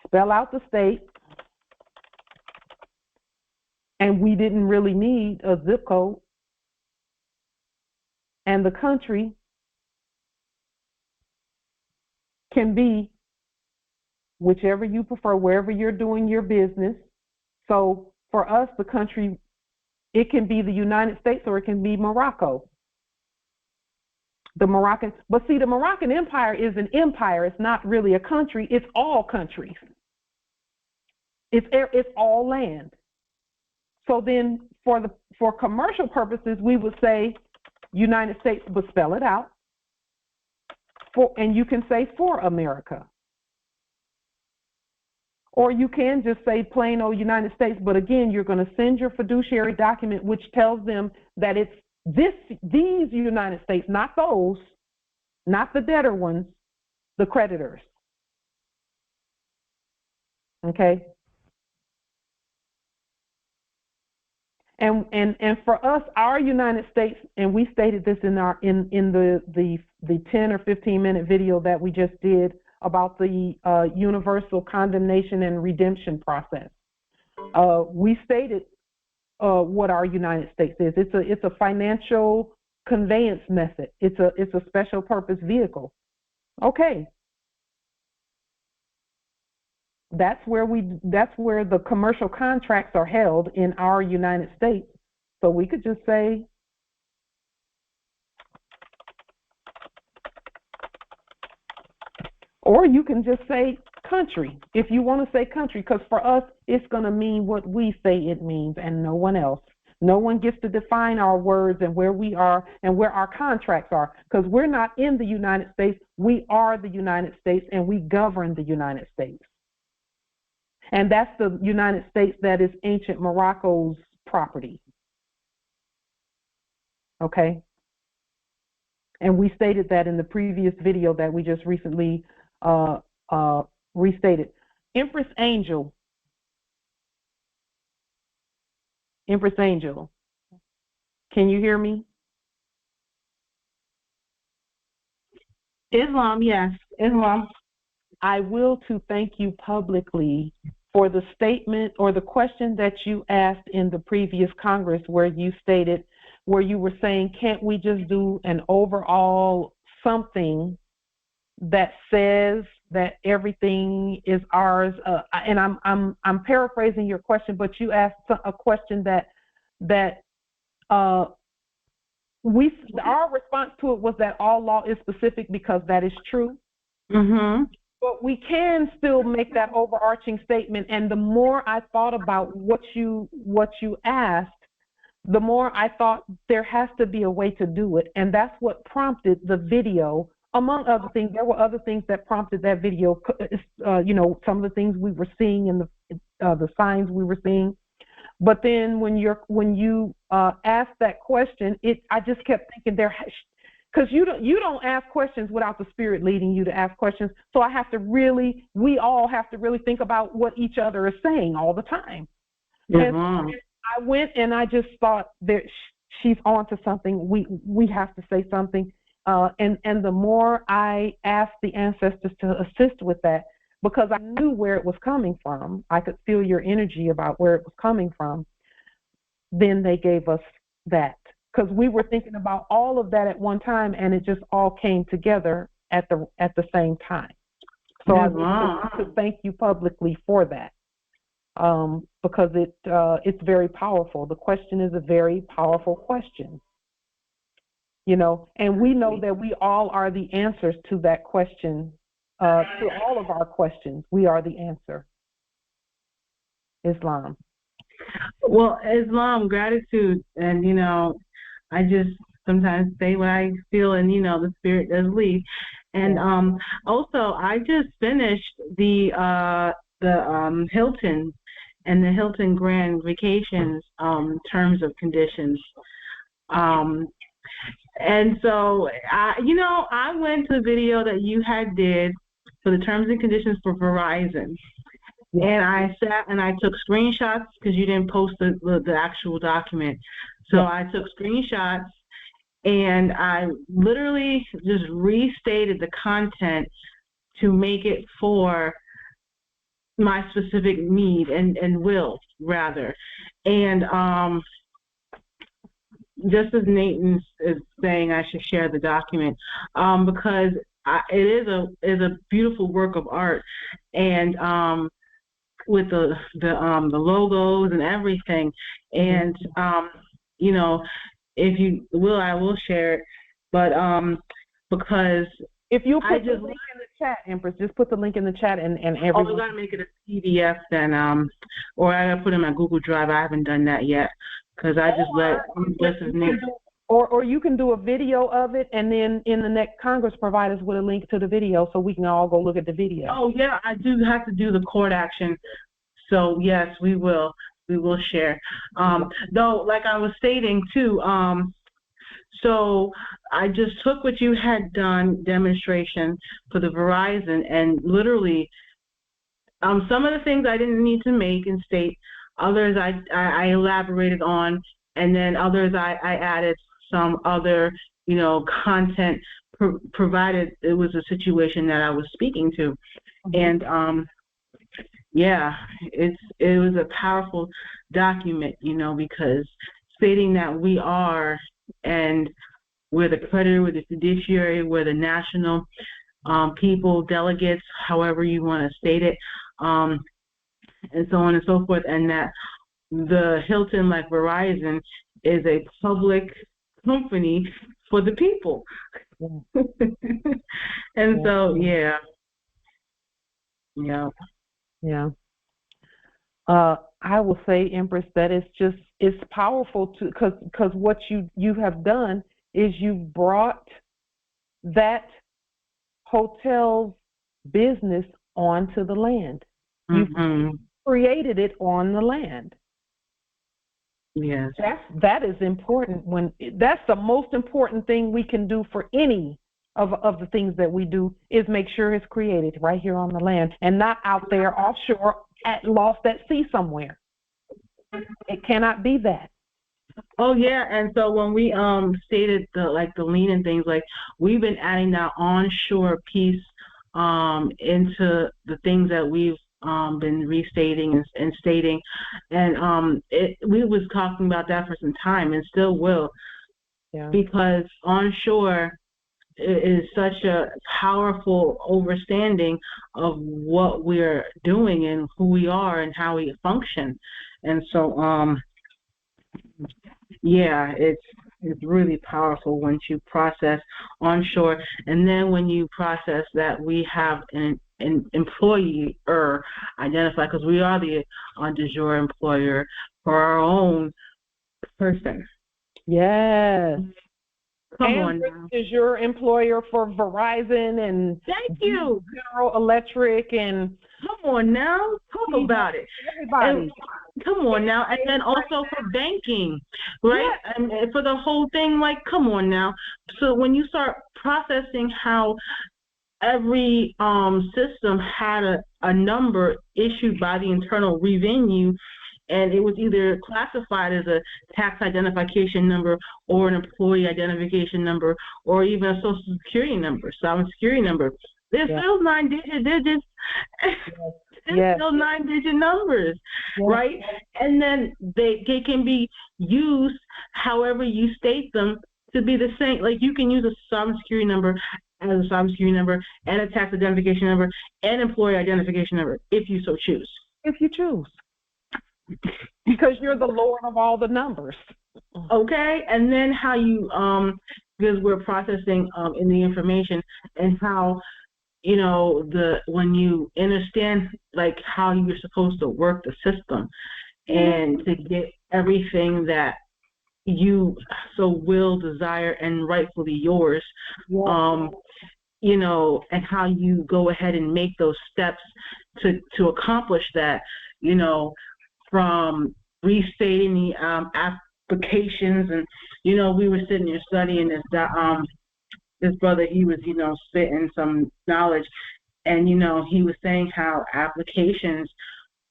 Spell out the state. And we didn't really need a zip code. And the country can be whichever you prefer, wherever you're doing your business. So for us, the country, it can be the United States or it can be Morocco. The Moroccan Empire is an empire. It's not really a country. It's all countries. It's all land. So then for commercial purposes, we would say United States, but spell it out. And you can say for America. Or you can just say plain old United States, but again, you're going to send your fiduciary document which tells them that it's these United States, not those, not the debtor ones, the creditors. Okay? And for us, our United States, and we stated this in the 10 or 15-minute video that we just did about the universal condemnation and redemption process. We stated what our United States is. It's a financial conveyance method. It's a special purpose vehicle. Okay. That's where the commercial contracts are held in our United States. So we could just say, or you can just say country, if you want to say country, because for us, it's going to mean what we say it means and no one else. No one gets to define our words and where we are and where our contracts are, because we're not in the United States. We are the United States, and we govern the United States. And that's the United States that is ancient Morocco's property. Okay? And we stated that in the previous video that we just recently restated. Empress Angel, can you hear me? Islam, yes, Islam. I will to thank you publicly for the statement or the question that you asked in the previous Congress, where you stated, where you were saying, can't we just do an overall something that says that everything is ours? And I'm paraphrasing your question, but you asked a question that our response to it was that all law is specific, because that is true. Mm-hmm. But we can still make that overarching statement. And the more I thought about what you asked, the more I thought there has to be a way to do it. And that's what prompted the video. Among other things, there were other things that prompted that video. Some of the things we were seeing and the signs we were seeing. But then when you asked that question, I just kept thinking because you don't ask questions without the Spirit leading you to ask questions. So we all have to really think about what each other is saying all the time. Mm-hmm. And I went and I just thought she's on to something. We have to say something. And the more I asked the ancestors to assist with that, because I knew where it was coming from, I could feel your energy about where it was coming from, then they gave us that. Because we were thinking about all of that at one time, and it just all came together at the same time. So I want to thank you publicly for that, because it's very powerful. The question is a very powerful question. And we know that we all are the answers to that question, to all of our questions. We are the answer. Islam. Well, Islam, gratitude. And, I just sometimes say what I feel, and, the Spirit does lead. And also, I just finished the Hilton and the Hilton Grand Vacations terms of conditions. And so, I went to the video that you had did for the terms and conditions for Verizon. Yeah. And I sat and I took screenshots, because you didn't post the actual document. So yeah. I took screenshots and I literally just restated the content to make it for my specific need and will, rather. And just as Nathan is saying, I should share the document, because it is a beautiful work of art, and with the logos and everything. And if you will, I will share it. But because if you put the link in the chat, Empress, just put the link in the chat, and everyone. Oh, we gotta make it a PDF then, or I gotta put it in my Google Drive. I haven't done that yet, because I just Or you can do a video of it, and then in the next Congress provide us with a link to the video, so we can all go look at the video. Oh yeah, I do have to do the court action. So yes, we will share. Though, like I was stating too, so I just took what you had done, demonstration for the Verizon, and literally some of the things I didn't need to make and state, others I elaborated on, and then others I added some other content provided it was a situation that I was speaking to. And yeah, it was a powerful document, because stating that we are, and we're the creditor, we're the fiduciary, we're the national people, delegates, however you want to state it, and so on and so forth, and that the Hilton, like Verizon, is a public company for the people. And so, yeah. I will say, Empress, that it's powerful because what you have done is you've brought that hotel's business onto the land. You've created it on the land. Yes. That is important. That's the most important thing we can do for any of the things that we do, is make sure it's created right here on the land and not out there offshore lost at sea somewhere. It cannot be that. Oh yeah, and so when we stated the lien and things, like we've been adding that onshore piece into the things that we've been restating and stating, and we was talking about that for some time and still will, because onshore is such a powerful overstanding of what we're doing and who we are and how we function. And so it's really powerful once you process onshore, and then when you process that we have an employer identified, because we are the de jure employer for our own person. Yes. Come on now. Is your employer for Verizon and thank you, General Electric, and come on now, talk about it. Everybody. And, come on now, and then also for banking, right? And for the whole thing, like, come on now. So when you start processing how every system had a number issued by the Internal Revenue, and it was either classified as a tax identification number or an employee identification number or even a social security number, security number. There's still 9 digits. There's still 9-digit numbers, right? And then they can be used however you state them to be the same. Like you can use a social security number as a social security number and a tax identification number and employee identification number if you so choose. If you choose. Because you're the Lord of all the numbers. Okay, and then how you because we're processing in the information, and how when you understand like how you're supposed to work the system and to get everything that you so will desire and rightfully yours, and how you go ahead and make those steps to accomplish that, from restating the applications. And we were sitting here studying this brother, he was spitting some knowledge, and he was saying how applications,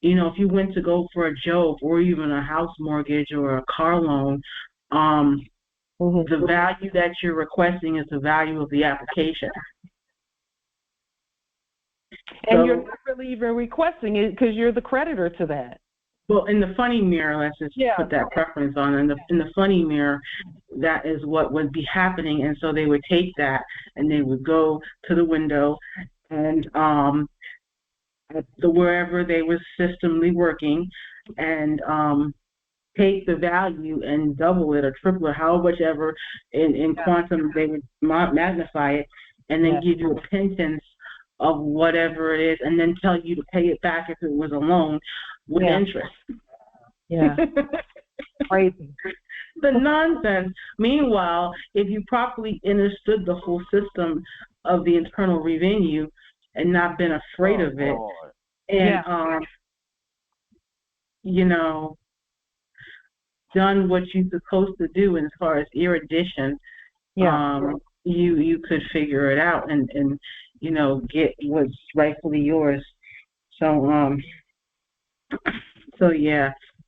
if you went to go for a job or even a house mortgage or a car loan, the value that you're requesting is the value of the application. And you're not really even requesting it because you're the creditor to that. Well, in the funny mirror, let's just put that preference on. In the funny mirror, that is what would be happening, and so they would take that and they would go to the window and wherever they were systemly working, and take the value and double it or triple it, whichever in quantum they would magnify it, and then give you a pittance of whatever it is, and then tell you to pay it back if it was a loan with interest. Crazy. The nonsense. Meanwhile, if you properly understood the whole system of the Internal Revenue and not been afraid of it, and done what you're supposed to do as far as erudition, you could figure it out and get what's rightfully yours. So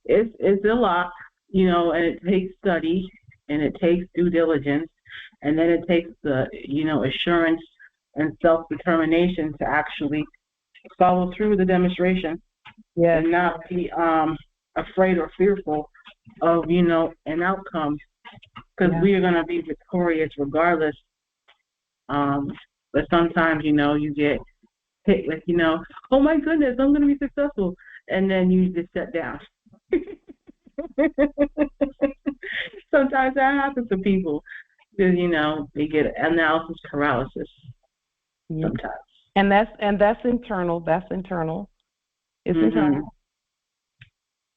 it's a lot, and it takes study, and it takes due diligence, and then it takes the assurance and self-determination to actually follow through the demonstration, and not be afraid or fearful of an outcome, because we are going to be victorious regardless. But sometimes you get like, you know, oh my goodness, I'm going to be successful. And then you just shut down. Sometimes that happens to people because, you know, they get analysis paralysis sometimes. And that's internal. That's internal. It's internal.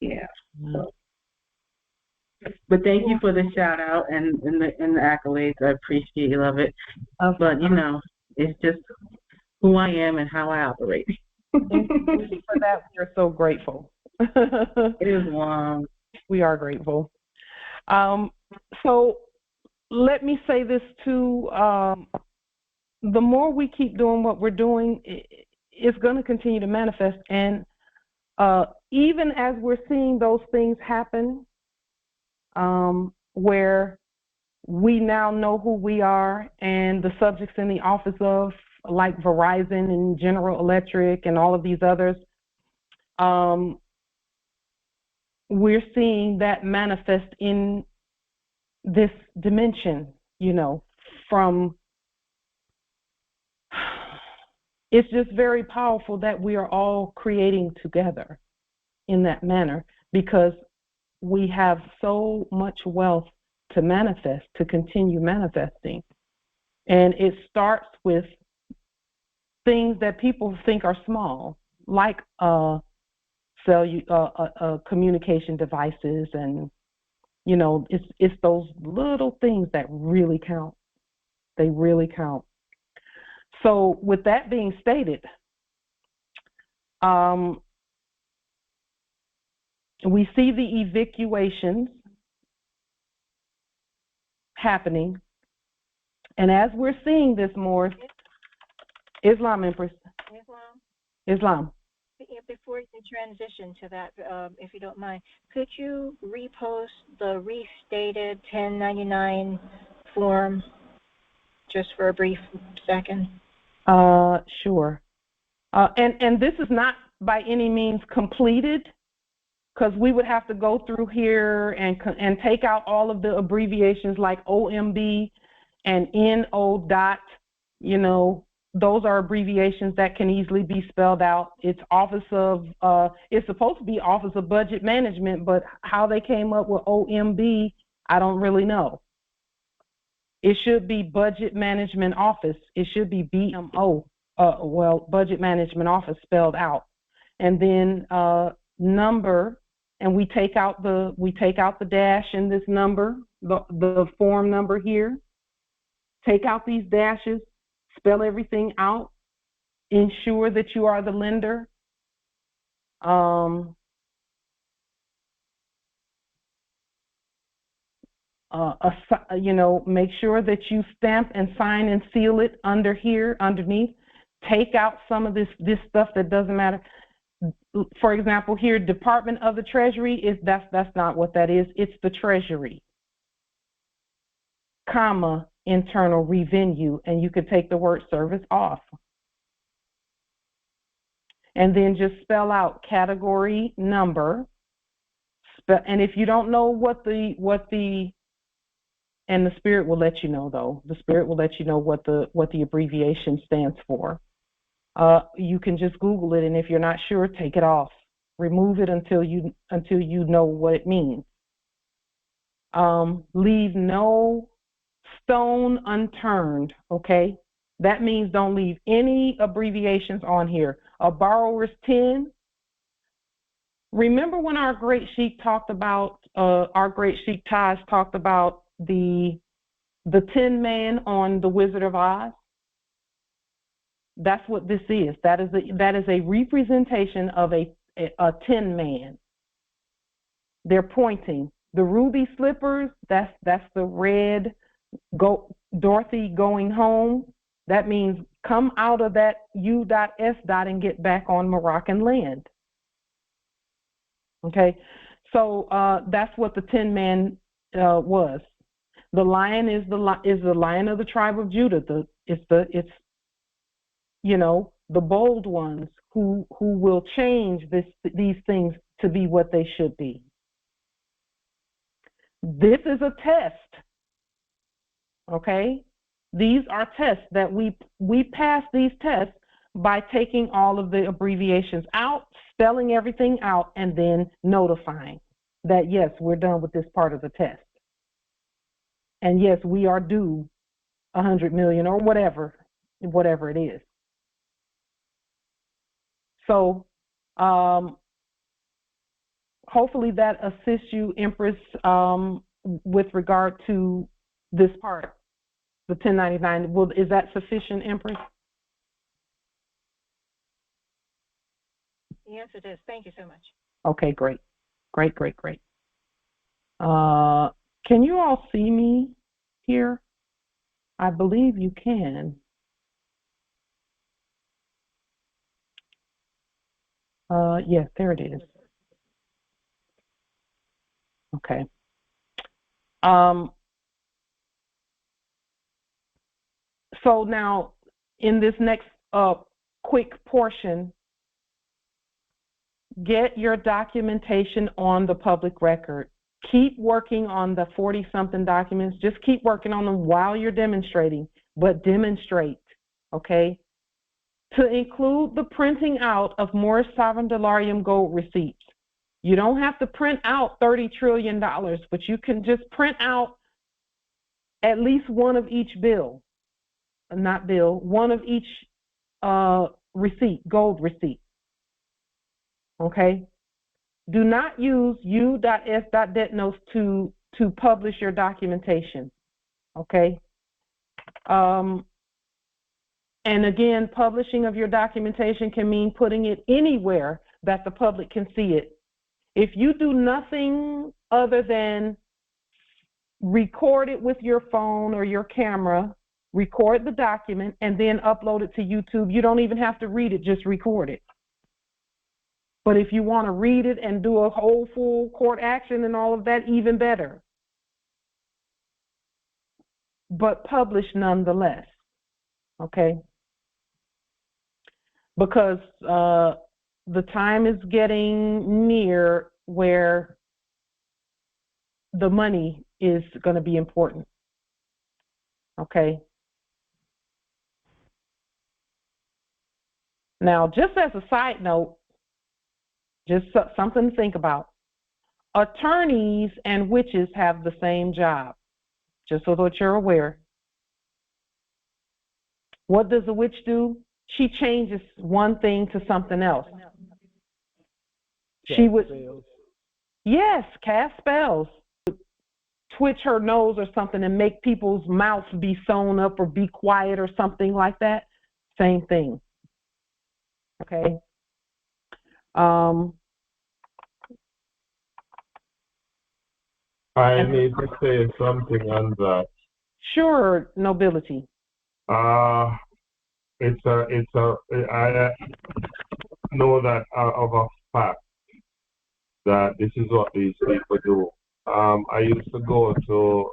Yeah. So. But thank you for the shout out and the accolades. I appreciate you, love it. But you know, it's just who I am and how I operate. And for that, we're so grateful. It is long. We are grateful. So let me say this too. The more we keep doing what we're doing, it's going to continue to manifest. And even as we're seeing those things happen, where we now know who we are and the subjects in the office of, like Verizon and General Electric and all of these others, we're seeing that manifest in this dimension, you know, from, it's just very powerful that we are all creating together in that manner, because we have so much wealth to manifest, to continue manifesting. And it starts with things that people think are small, like communication devices, and you know, it's those little things that really count. They really count. So with that being stated, we see the evacuations happening, and as we're seeing this more, Islam, Empress. Islam. Before you transition to that, if you don't mind, could you repost the restated 1099 form just for a brief second? Sure. And this is not by any means completed, because we would have to go through here and take out all of the abbreviations like OMB and NO dot, you know, those are abbreviations that can easily be spelled out. It's it's supposed to be Office of Budget Management, but how they came up with OMB, I don't really know. It should be Budget Management Office. It should be BMO, Budget Management Office spelled out. And then number, and we take out the dash in this number, the form number here. Take out these dashes, spell everything out, ensure that you are the lender. You know, make sure that you stamp and sign and seal it underneath. Take out some of this stuff that doesn't matter. For example, here, Department of the Treasury, that's not what that is. It's the Treasury, comma, internal revenue, and you could take the word service off. And then just spell out category number. And if you don't know what the and the Spirit will let you know, though. The Spirit will let you know what the abbreviation stands for. You can just Google it, and if you're not sure, take it off. Remove it until you know what it means. Leave no stone unturned, okay? That means don't leave any abbreviations on here. A borrower's 10. Remember when our great Sheikh talked about, our great Sheikh Taj talked about the Tin Man on The Wizard of Oz? That's what this is. That is a representation of a Tin Man. They're pointing. The ruby slippers, that's the red Dorothy going home. That means come out of that U.S. and get back on Moroccan land. Okay, so that's what the Tin Man was. The lion is the lion of the tribe of Judah. It's you know, the bold ones who will change these things to be what they should be. This is a test. Okay, these are tests that we pass these tests by taking all of the abbreviations out, spelling everything out, and then notifying that, yes, we're done with this part of the test. And yes, we are due 100 million or whatever it is. So hopefully that assists you, Empress, with regard to this part, the 1099. Well, is that sufficient, Empress? Yes, it is. Thank you so much. Okay, great. Great. Can you all see me here? I believe you can. Yes, there it is. Okay. So now, in this next quick portion, get your documentation on the public record. Keep working on the 40-something documents. Just keep working on them while you're demonstrating, but demonstrate, okay? To include the printing out of Moorish sovereign dollarium gold receipts. You don't have to print out $30 trillion, but you can just print out at least one of each bill, one of each receipt, gold receipt, okay? Do not use u.s.debt notes to publish your documentation, okay? And again, publishing of your documentation can mean putting it anywhere that the public can see it. If you do nothing other than record it with your phone or your camera, record the document, and then upload it to YouTube, you don't even have to read it, just record it. But if you want to read it and do a whole full court action and all of that, even better. But publish nonetheless, okay? Because the time is getting near where the money is going to be important, okay? Now, just as a side note, just something to think about. Attorneys and witches have the same job, just so that you're aware. What does a witch do? She changes one thing to something else. She would, yes, cast spells. Twitch her nose or something and make people's mouths be sewn up or be quiet or something like that. Same thing. Okay. I need to say something on that. Sure, nobility. I know that of a fact that this is what these people do. I used to go to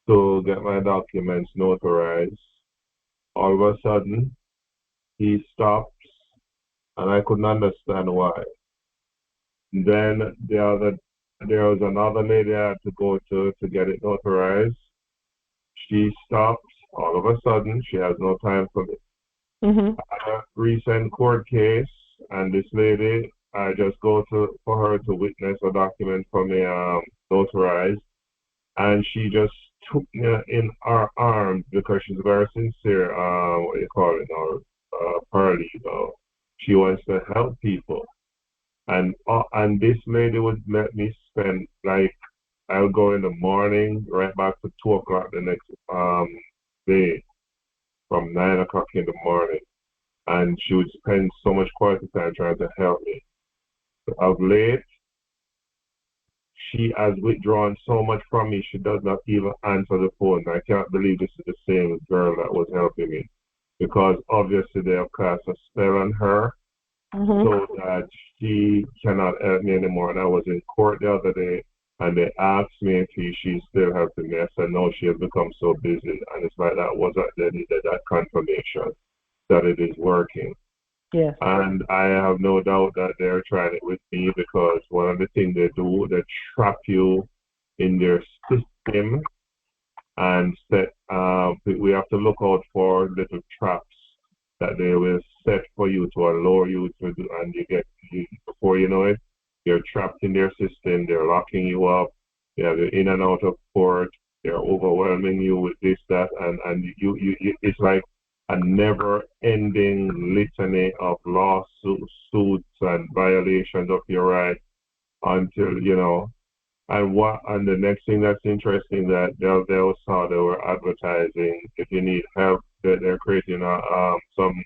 to get my documents notarized. All of a sudden, he stops, and I couldn't understand why. Then there was another lady I had to go to get it notarized. She stops. All of a sudden, she has no time for me. Mm-hmm. A recent court case, and this lady, I just go for her to witness a document for me notarized, and she just took me in her arms because she's very sincere. What do you call it now? Paralegal. She wants to help people. And this lady would let me spend, like, I'll go in the morning, right back to 2 o'clock the next day, from 9 o'clock in the morning. And she would spend so much quality time trying to help me. So of late, she has withdrawn so much from me, she does not even answer the phone. I can't believe this is the same girl that was helping me. Because obviously they have cast a spell on her, so that she cannot help me anymore. And I was in court the other day, and they asked me if she's still helping me. I said, no, she has become so busy. And it's like that was they needed that confirmation that it is working. Yes. And I have no doubt that they're trying it with me, because one of the things they do, they trap you in their system and set. We have to look out for little traps that they will set for you to allow you to do, and before you know it, you're trapped in their system. They're locking you up. They have you in and out of court. They're overwhelming you with this, that, and you it's like a never-ending litany of lawsuits, suits, and violations of your rights until, you know. And the next thing that's interesting, that they saw they were advertising, if you need help, that they're creating some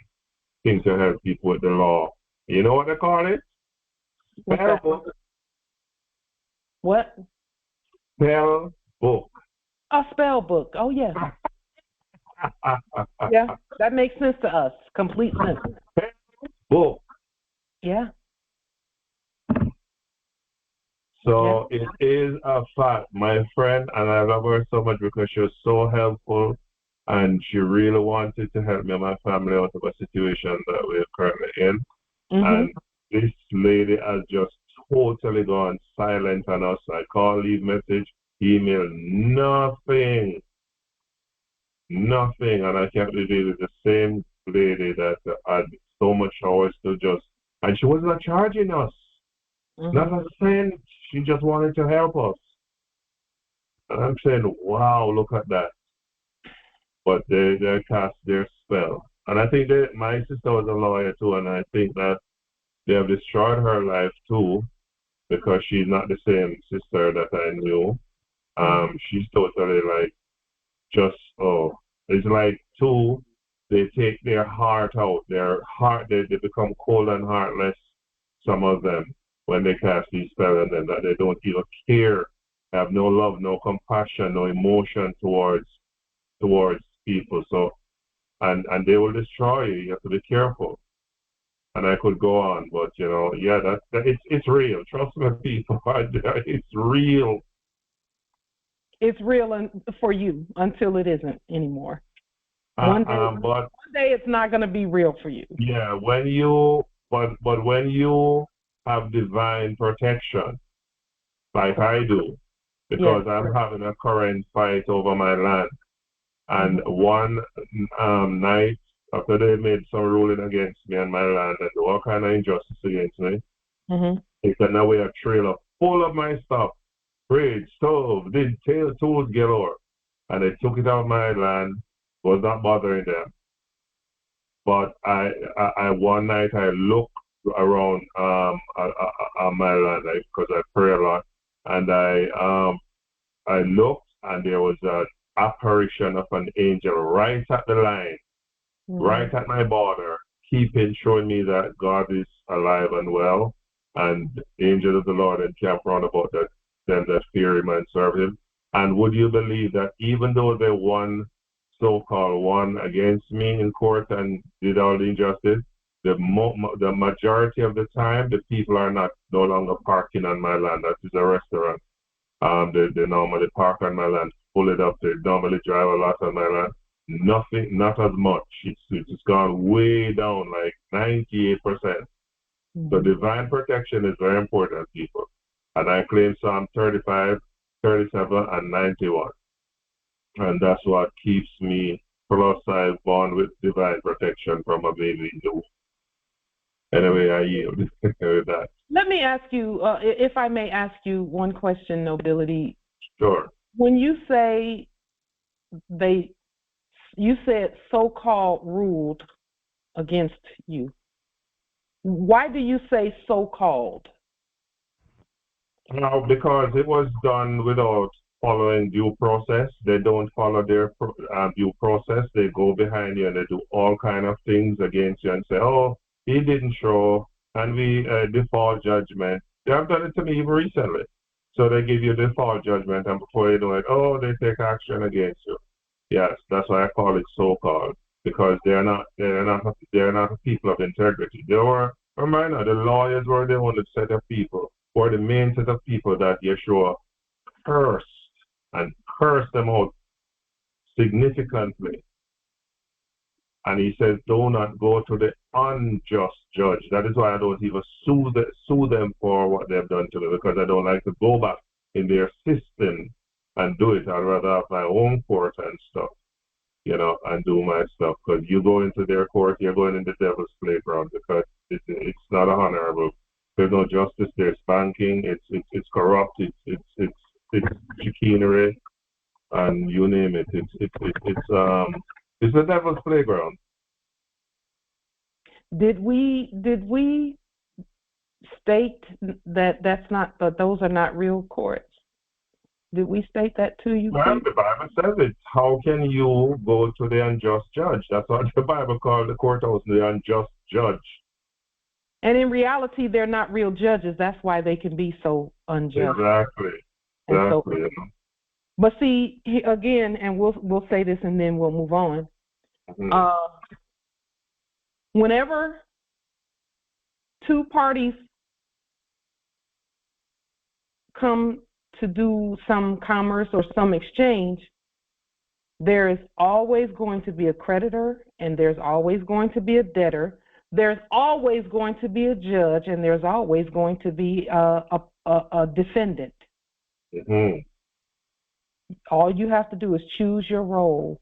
things to help people with the law. You know what they call it? Spell book. What? Spell book. A spell book. Oh, yes. Yeah, that makes sense to us. Complete sense. Book. Yeah. So it is a fact, my friend, and I love her so much because she was so helpful, and she really wanted to help me and my family out of a situation that we're currently in. And this lady has just totally gone silent on us. I call, leave message, email, nothing. And I can't believe it's the same lady that had so much hours to just, and she was not charging us. Not a cent. She just wanted to help us. And I'm saying, wow, look at that. But they cast their spell. And I think that my sister was a lawyer too, and I think that they have destroyed her life too, because she's not the same sister that I knew. She's totally like, it's like two, they take their heart out. They become cold and heartless, some of them, when they cast these spells on them, that they don't even care, have no love, no compassion, no emotion towards people. So, and they will destroy you. You have to be careful. And I could go on, but you know, yeah, it's real. Trust me, people, it's real. It's real for you until it isn't anymore. One day it's not going to be real for you. Yeah, when you have divine protection, like I do, because I'm having a current fight over my land. And one night, after they made some ruling against me and my land and all kind of injustice against me, they sent away a trailer full of my stuff, fridge, stove, tools galore. And they took it out of my land, was not bothering them. But I one night I looked around on my land, because I pray a lot, and I looked, and there was an apparition of an angel right at the line, right at my border, showing me that God is alive and well, and the angel of the Lord encamp round about them that fear him and serve him. And would you believe that even though they so-called won against me in court and did all the injustice, the majority of the time, the people are no longer parking on my land. That is a restaurant. They normally park on my land, pull it up. They normally drive a lot on my land. Nothing, not as much. It's gone way down, like 98%. So divine protection is very important, people. And I claim Psalm 35, 37, and 91. And that's what keeps me plus size born with divine protection from a baby. Anyway, I yield with that. Let me ask you, if I may ask you one question, Nobility. Sure. When you say you said so-called ruled against you, why do you say so-called? Because it was done without following due process. They don't follow their due process. They go behind you and they do all kind of things against you and say, oh, he didn't show, and we default judgment. They have done it to me even recently. So they give you default judgment, and before you know it, oh, they take action against you. Yes, that's why I call it so-called, because they're not a people of integrity. They were, remember, the lawyers were the only set of people, or the main set of people that Yeshua cursed and cursed them out significantly. And he says, do not go to the unjust judge. That is why I don't even sue them for what they've done to me, because I don't like to go back in their system and do it. I'd rather have my own court and stuff, you know, and do my stuff. Because you go into their court, you're going in the devil's playground because it's not a honorable. There's no justice. There's banking. It's corrupt. It's chicanery, and you name it. It's the devil's playground. Did we state that those are not real courts? Did we state that to you? Well, the Bible says it. How can you go to the unjust judge? That's what the Bible called the courthouse, the unjust judge. And in reality, they're not real judges. That's why they can be so unjust. Exactly. So, but see, again, and we'll say this and then we'll move on. Mm-hmm. Whenever two parties come to do some commerce or some exchange, there is always going to be a creditor and there's always going to be a debtor. There's always going to be a judge and there's always going to be a defendant. Mm-hmm. All you have to do is choose your role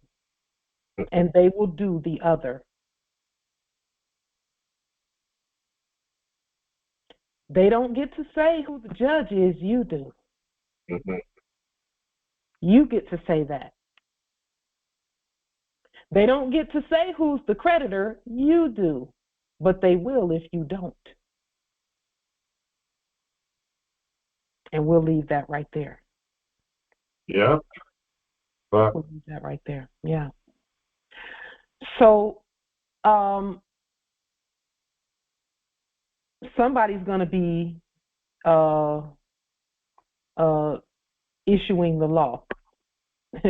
and they will do the other. They don't get to say who the judge is, you do. Mm-hmm. You get to say that. They don't get to say who's the creditor, you do. But they will if you don't. And we'll leave that right there. Yeah. We'll leave that right there. Yeah. So, somebody's going to be issuing the law.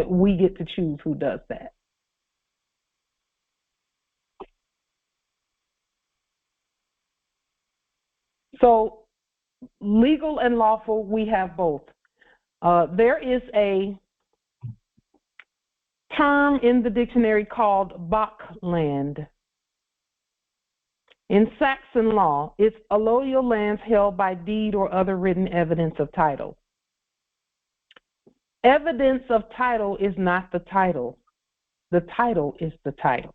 We get to choose who does that. So, legal and lawful, we have both. There is a term in the dictionary called Bachland. In Saxon law, it's allodial lands held by deed or other written evidence of title. Evidence of title is not the title. The title is the title.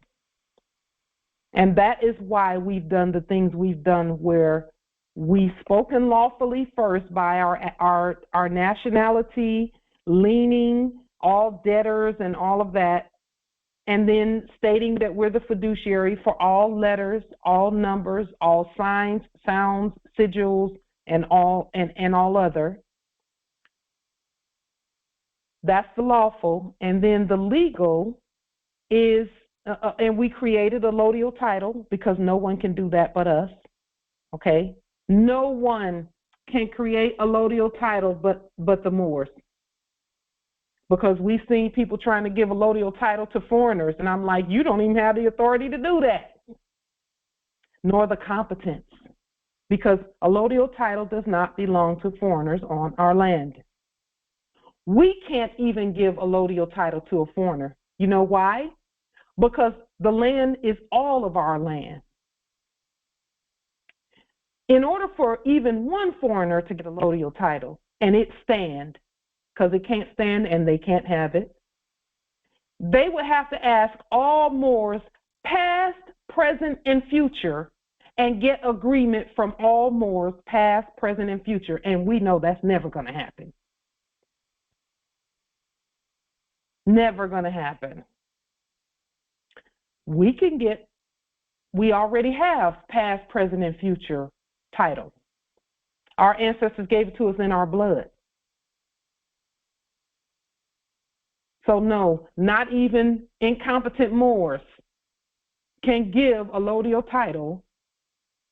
And that is why we've done the things we've done where we've spoken lawfully first by our nationality, leaning, all debtors and all of that, and then stating that we're the fiduciary for all letters, all numbers, all signs, sounds, sigils, and all other. That's the lawful. And then the legal is, and we created a allodial title because no one can do that but us. Okay? No one can create a allodial title but the Moors. Because we've seen people trying to give a allodial title to foreigners, and I'm like, you don't even have the authority to do that, nor the competence, because a allodial title does not belong to foreigners on our land. We can't even give a allodial title to a foreigner. You know why? Because the land is all of our land. In order for even one foreigner to get a allodial title, and it stand, because it can't stand and they can't have it, they would have to ask all Moors, past, present, and future, and get agreement from all Moors, past, present, and future. And we know that's never going to happen. Never going to happen. We already have past, present, and future titles. Our ancestors gave it to us in our blood. So no, not even incompetent Moors can give a allodial title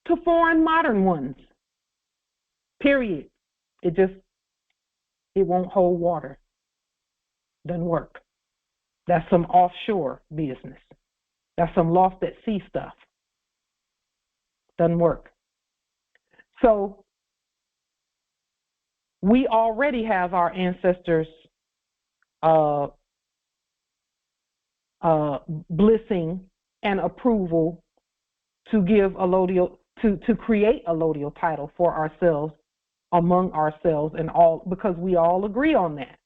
to foreign modern ones. Period. It won't hold water. Doesn't work. That's some offshore business. That's some lost at sea stuff. Doesn't work. So we already have our ancestors blessing and approval to give allodial to create a allodial title for ourselves, among ourselves, and all, because we all agree on that.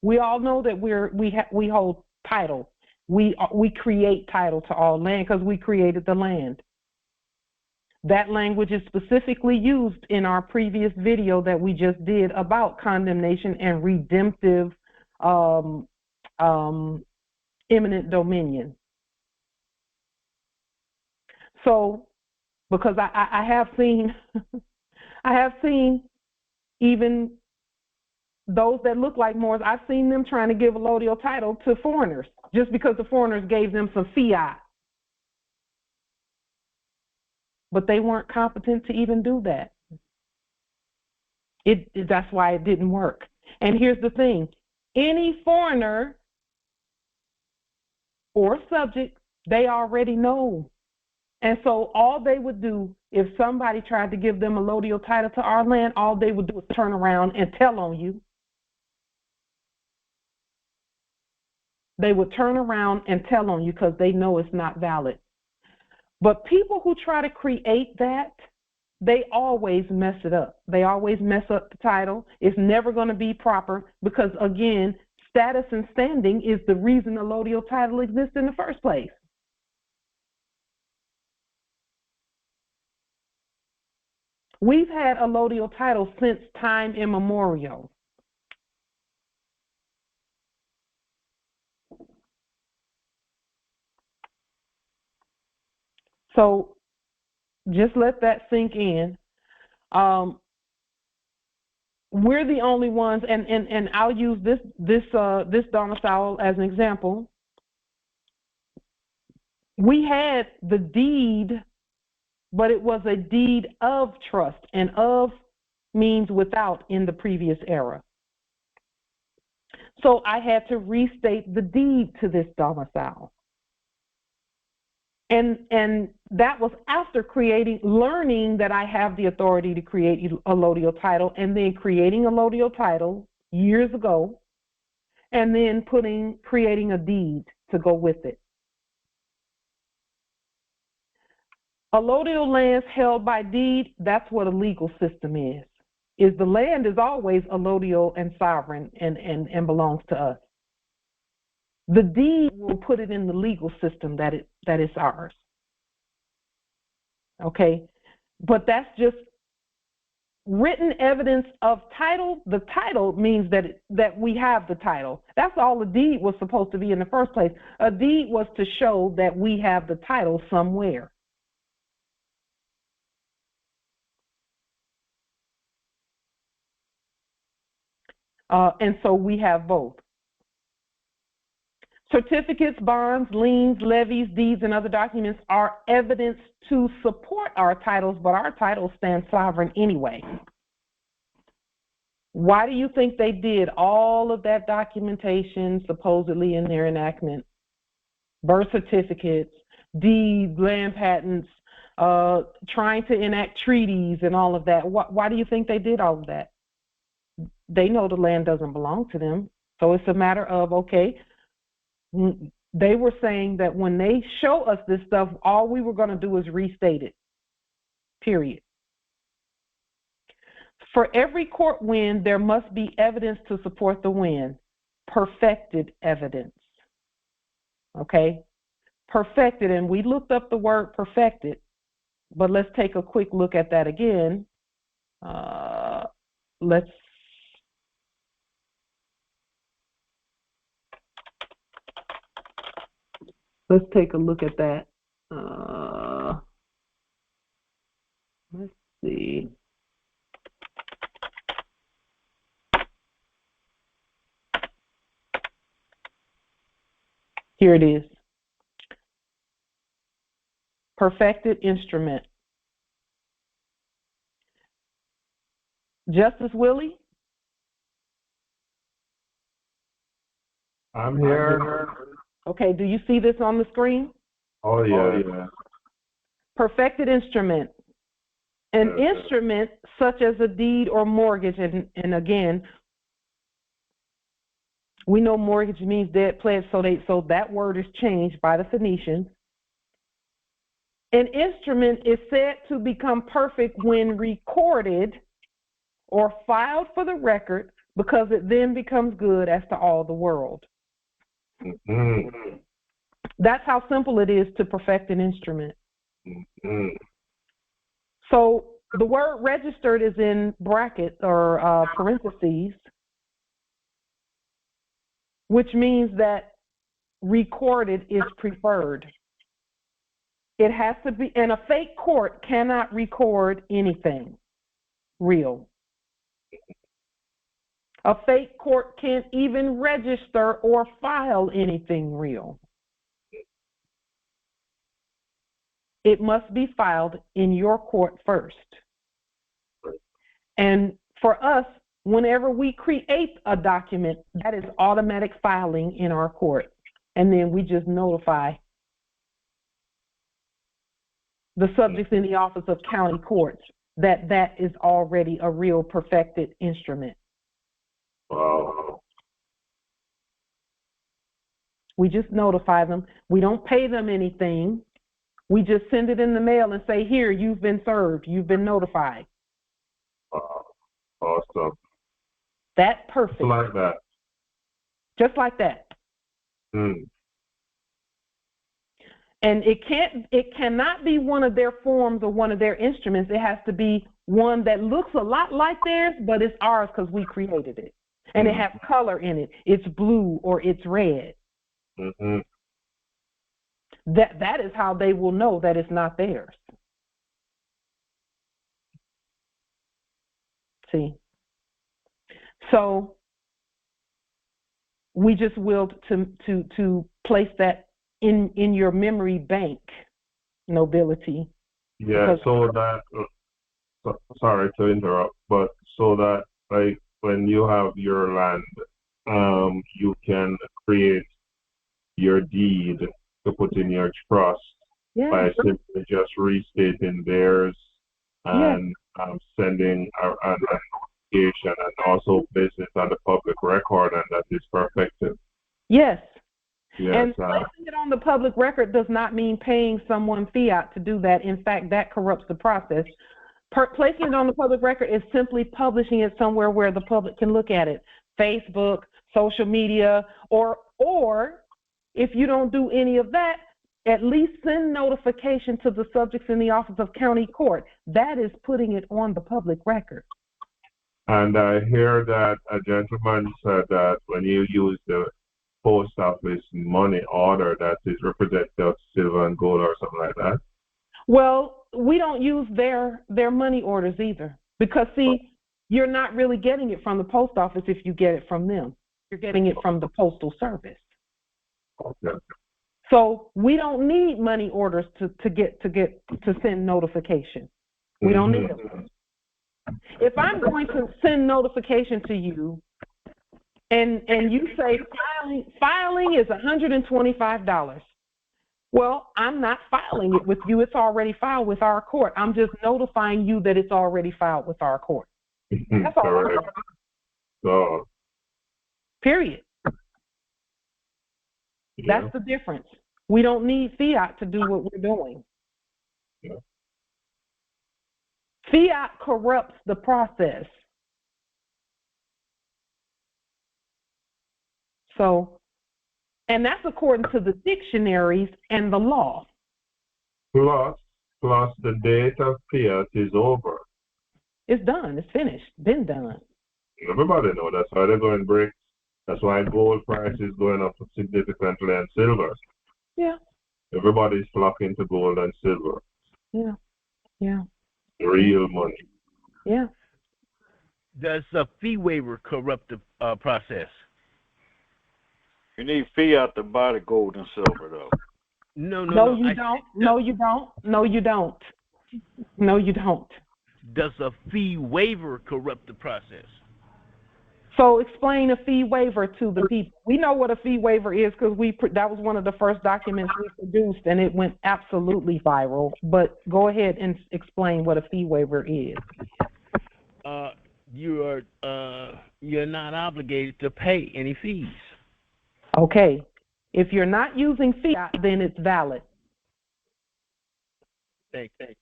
We all know that we hold title. We create title to all land because we created the land. That language is specifically used in our previous video that we just did about condemnation and redemptive eminent dominion. So, because I have seen, I have seen even those that look like Moors, I've seen them trying to give allodial title to foreigners just because the foreigners gave them some fiat. But they weren't competent to even do that. That's why it didn't work. And here's the thing. Any foreigner or subject, they already know. And so all they would do, if somebody tried to give them allodial title to our land, all they would do is turn around and tell on you. They would turn around and tell on you because they know it's not valid. But people who try to create that, they always mess it up. They always mess up the title. It's never going to be proper because, again, status and standing is the reason allodial title exists in the first place. We've had allodial title since time immemorial. So just let that sink in. We're the only ones, and I'll use this domicile as an example. We had the deed, but it was a deed of trust, and of means without in the previous era. So I had to restate the deed to this domicile. And that was after learning that I have the authority to create allodial title, and then creating allodial title years ago, and then creating a deed to go with it. Allodial lands held by deed, that's what a legal system is the land is always allodial and sovereign and belongs to us. The deed will put it in the legal system that it's ours. Okay? But that's just written evidence of title. The title means that we have the title. That's all a deed was supposed to be in the first place. A deed was to show that we have the title somewhere. And so we have both. Certificates, bonds, liens, levies, deeds, and other documents are evidence to support our titles, but our titles stand sovereign anyway. Why do you think they did all of that documentation supposedly in their enactment? Birth certificates, deeds, land patents, trying to enact treaties and all of that. Why do you think they did all of that? They know the land doesn't belong to them. So it's a matter of, okay, they were saying that when they show us this stuff, all we were going to do is restate it, period. For every court win, there must be evidence to support the win, perfected evidence, okay? Perfected, and we looked up the word perfected, but let's take a quick look at that again. Let's take a look at that. Let's see. Here it is. Perfected instrument. Justice Willie? I'm here. Okay, do you see this on the screen? Oh, yeah. Perfected instrument. An instrument such as a deed or mortgage, and again, we know mortgage means dead pledge, so that word is changed by the Phoenicians. An instrument is said to become perfect when recorded or filed for the record because it then becomes good as to all the world. Mm-hmm. That's how simple it is to perfect an instrument. Mm-hmm. So the word registered is in brackets or parentheses, which means that recorded is preferred. It has to be, and a fake court cannot record anything real. A fake court can't even register or file anything real. It must be filed in your court first. And for us, whenever we create a document, that is automatic filing in our court. And then we just notify the subjects in the Office of County Courts that that is already a real perfected instrument. Wow. We just notify them. We don't pay them anything. We just send it in the mail and say, here, you've been served. You've been notified. Wow. Awesome. That perfect. Just like that. Just like that. Mm. And it cannot be one of their forms or one of their instruments. It has to be one that looks a lot like theirs, but it's ours because we created it. And it has color in it. It's blue or it's red. Mm-hmm. That is how they will know that it's not theirs. See? So we just willed to place that in your memory bank, nobility. Yeah, so that, sorry to interrupt, but so that, like, when you have your land, you can create your deed to put in your trust by simply just restating theirs and sending an notification and also business on the public record, and that is perfected. Yes. Yes. And placing it on the public record does not mean paying someone fiat to do that. In fact, that corrupts the process. Placing it on the public record is simply publishing it somewhere where the public can look at it. Facebook, social media, or if you don't do any of that, at least send notification to the subjects in the Office of County Court. That is putting it on the public record. And I hear that a gentleman said that when you use the post office money order, that is representative of silver and gold or something like that. Well, we don't use their money orders either, because see, you're not really getting it from the post office if you get it from them. You're getting it from the Postal Service. Okay. So we don't need money orders to send notification. We don't need them. If I'm going to send notification to you, and you say filing is $125. Well, I'm not filing it with you. It's already filed with our court. I'm just notifying you that it's already filed with our court. That's all. Correct. So, period. Yeah. That's the difference. We don't need fiat to do what we're doing. Yeah. Fiat corrupts the process. So, and that's according to the dictionaries and the law. Plus the date of fiat is over. It's done. It's finished. Been done. Everybody knows that's why they're going bricks. That's why gold price is going up significantly and silver. Yeah. Everybody's flocking to gold and silver. Yeah. Yeah. Real money. Yeah. Does a fee waiver corrupt the process? You need fiat to buy the gold and silver, though. No, you don't. No, you don't. No, you don't. No, you don't. Does a fee waiver corrupt the process? So explain a fee waiver to the people. We know what a fee waiver is because that was one of the first documents we produced, and it went absolutely viral. But go ahead and explain what a fee waiver is. You're not obligated to pay any fees. Okay. If you're not using fiat, then it's valid. Thank you.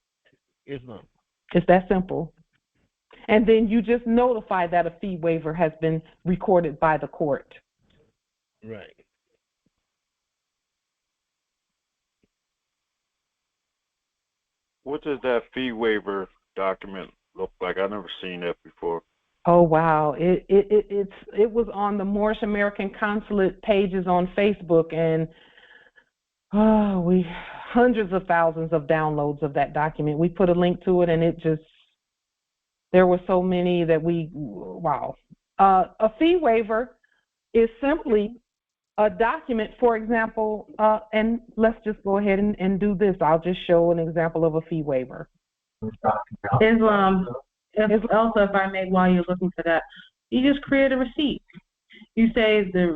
It's that simple. And then you just notify that a fee waiver has been recorded by the court. Right. What does that fee waiver document look like? I've never seen that before. Oh wow! It was on the Moorish American Consulate pages on Facebook, and we hundreds of thousands of downloads of that document. We put a link to it, and there were so many that wow. A fee waiver is simply a document, for example, and let's just go ahead and do this. I'll just show an example of a fee waiver. If also, if I may, while you're looking for that, you just create a receipt. You say the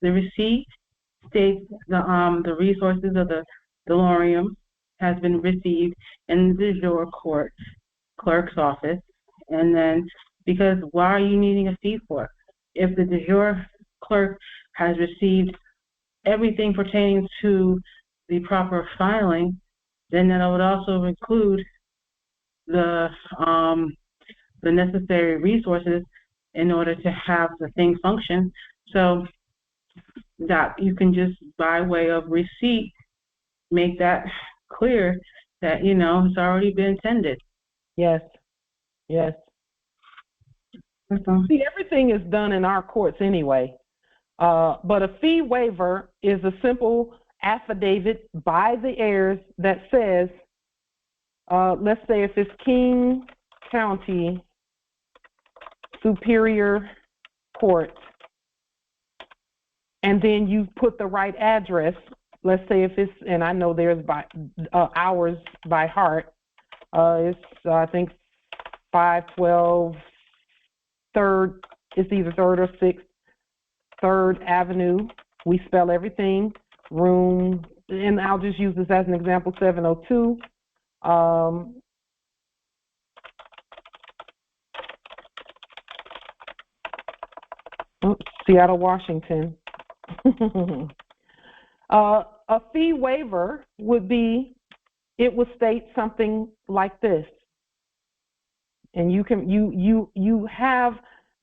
receipt states the resources of the delorium has been received in the jure court clerk's office, and then because why are you needing a fee for it? If the de jure clerk has received everything pertaining to the proper filing, then that would also include the necessary resources in order to have the thing function. So that you can just, by way of receipt, make that clear that, it's already been tended. Yes. Yes. See, everything is done in our courts anyway. But a fee waiver is a simple affidavit by the heirs that says, let's say if it's King County Superior Court, and then you put the right address. Let's say if it's, and I know there's hours by heart, it's I think 512 3rd, it's either 3rd or 6th, 3rd Avenue. We spell everything, room, and I'll just use this as an example, 702. Seattle, Washington. A fee waiver would be, it would state something like this, and you have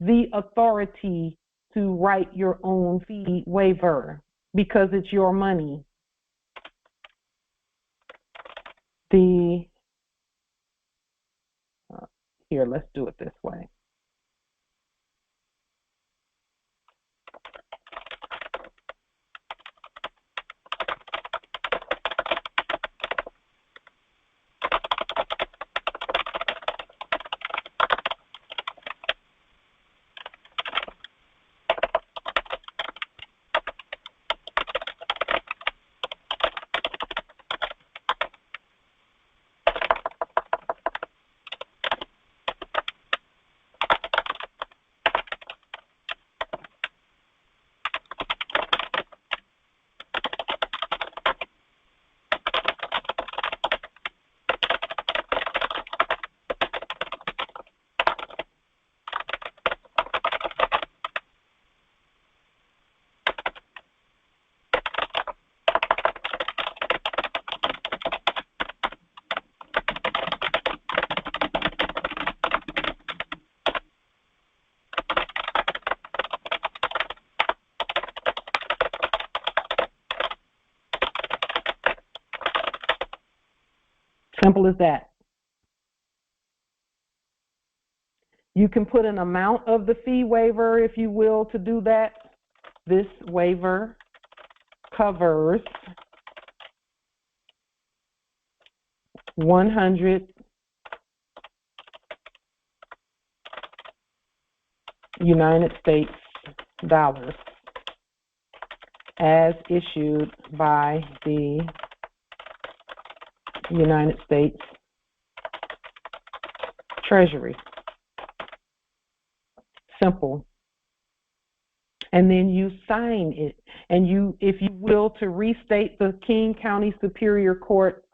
the authority to write your own fee waiver because it's your money. Here, let's do it this way. Simple as that. You can put an amount of the fee waiver, if you will, to do that. This waiver covers 100 United States dollars as issued by the United States Treasury. Simple. And then you sign it, and you, if you will, to restate the King County Superior Court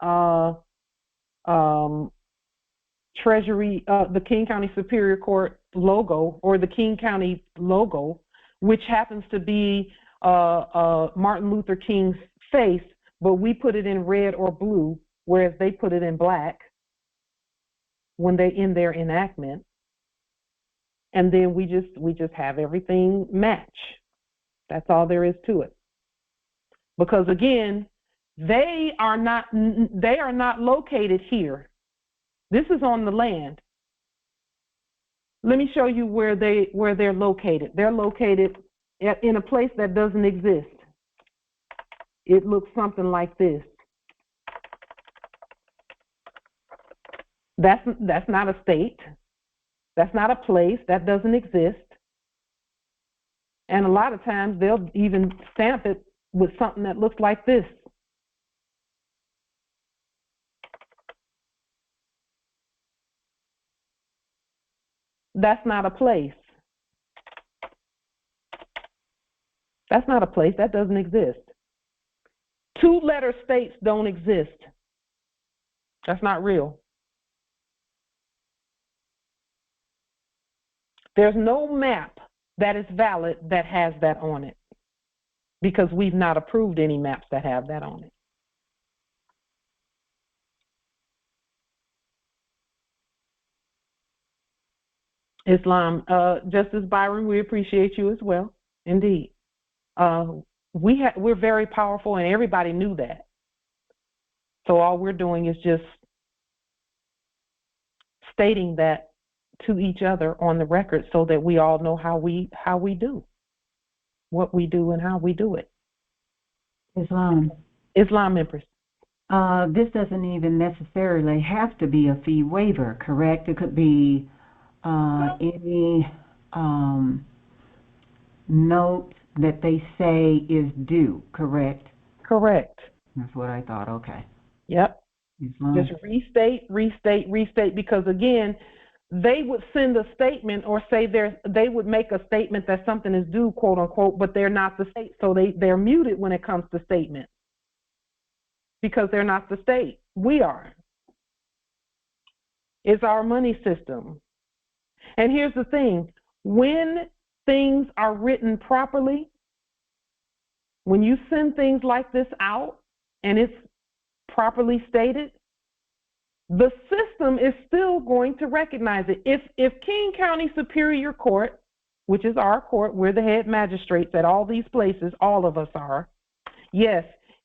Treasury, the King County Superior Court logo, or the King County logo, which happens to be Martin Luther King's face, but we put it in red or blue, whereas they put it in black when they in their enactment. and then we just have everything match. That's all there is to it. Because again, they are not located here. This is on the land. Let me show you where they're located. They're located in a place that doesn't exist. It looks something like this. That's not a state. That's not a place. That doesn't exist. And a lot of times they'll even stamp it with something that looks like this. That's not a place. That's not a place. That doesn't exist. Two-letter states don't exist. That's not real. There's no map that is valid that has that on it, because we've not approved any maps that have that on it. Islam, Justice Byron, we appreciate you as well. Indeed. We're very powerful, and everybody knew that. So all we're doing is just stating that to each other on the record so that we all know how we do, what we do and how we do it. Islam, Empress. This doesn't even necessarily have to be a fee waiver, correct? It could be any note that they say is due, correct? Correct. That's what I thought. Okay. Yep. Islam. Just restate, because again, they would send a statement or say they would make a statement that something is due, quote unquote, but they're not the state, so they're muted when it comes to statements because they're not the state. We are. It's our money system. And here's the thing: when things are written properly, when you send things like this out and it's properly stated, the system is still going to recognize it. If King County Superior Court, which is our court, we're the head magistrates at all these places, all of us are. Yes,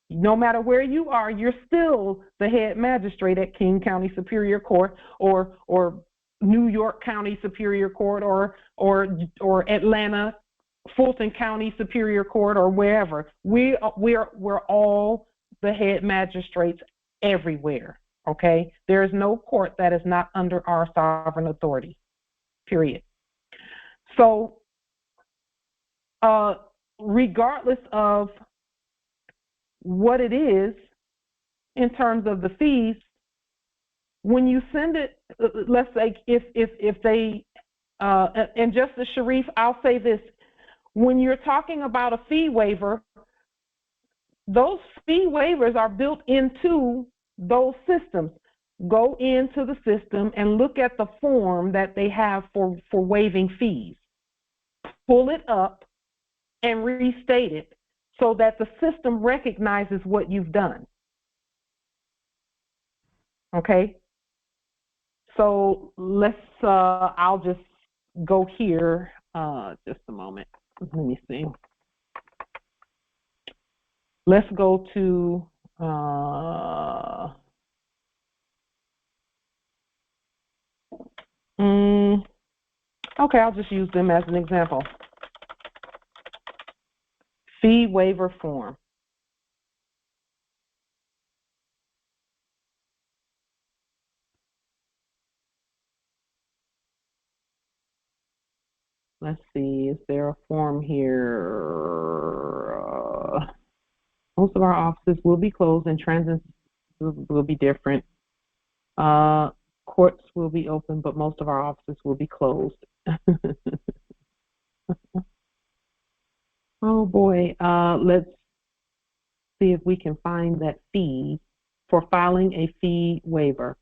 no matter where you are, you're still the head magistrate at King County Superior Court or New York County Superior Court or Atlanta, Fulton County Superior Court or wherever. We're all the head magistrates everywhere. Okay, there is no court that is not under our sovereign authority, period. So, regardless of what it is in terms of the fees, when you send it, let's say if they, and Justice Sharif, I'll say this, when you're talking about a fee waiver, those fee waivers are built into those systems. Go into the system and look at the form that they have for waiving fees. Pull it up and restate it so that the system recognizes what you've done. Okay? So let's, I'll just go here, just a moment. Let me see. Let's go to, okay, I'll just use them as an example. Fee waiver form. Let's see, is there a form here? Most of our offices will be closed and transits will be different. Courts will be open, but most of our offices will be closed. Oh boy, let's see if we can find that fee for filing a fee waiver.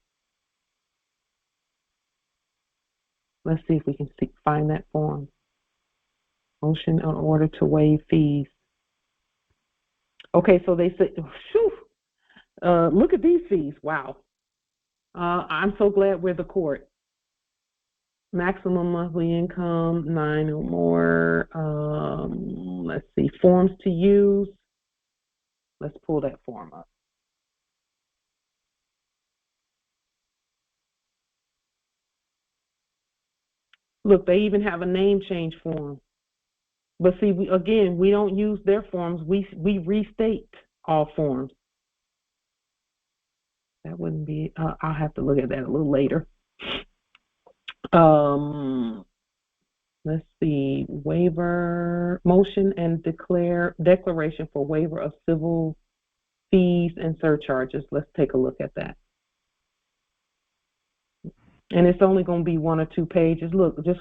Let's see if we can find that form. Motion in order to waive fees. Okay, so they say, phew, look at these fees. Wow. I'm so glad we're the court. maximum monthly income, 9 or more. Let's see, forms to use. Let's pull that form up. Look, they even have a name change form. But see, we don't use their forms. We restate all forms. That wouldn't be, I'll have to look at that a little later. Let's see, waiver, motion and declaration for waiver of civil fees and surcharges. Let's take a look at that. And it's only going to be 1 or 2 pages. Look, just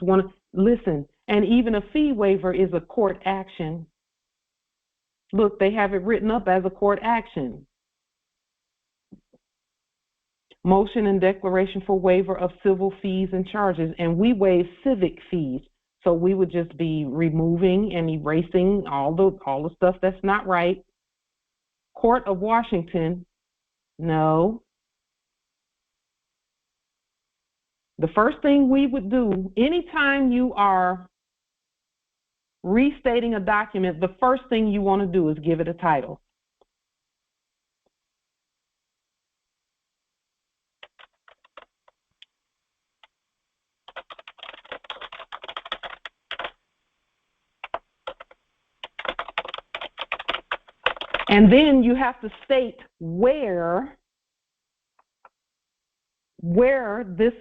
listen. And even a fee waiver is a court action. Look, they have it written up as a court action. Motion and declaration for waiver of civil fees and charges. And we waive civic fees. So we would just be removing and erasing all the stuff that's not right. Court of Washington, no. The first thing we would do, anytime you are restating a document, the first thing you want to do is give it a title. And then you have to state where this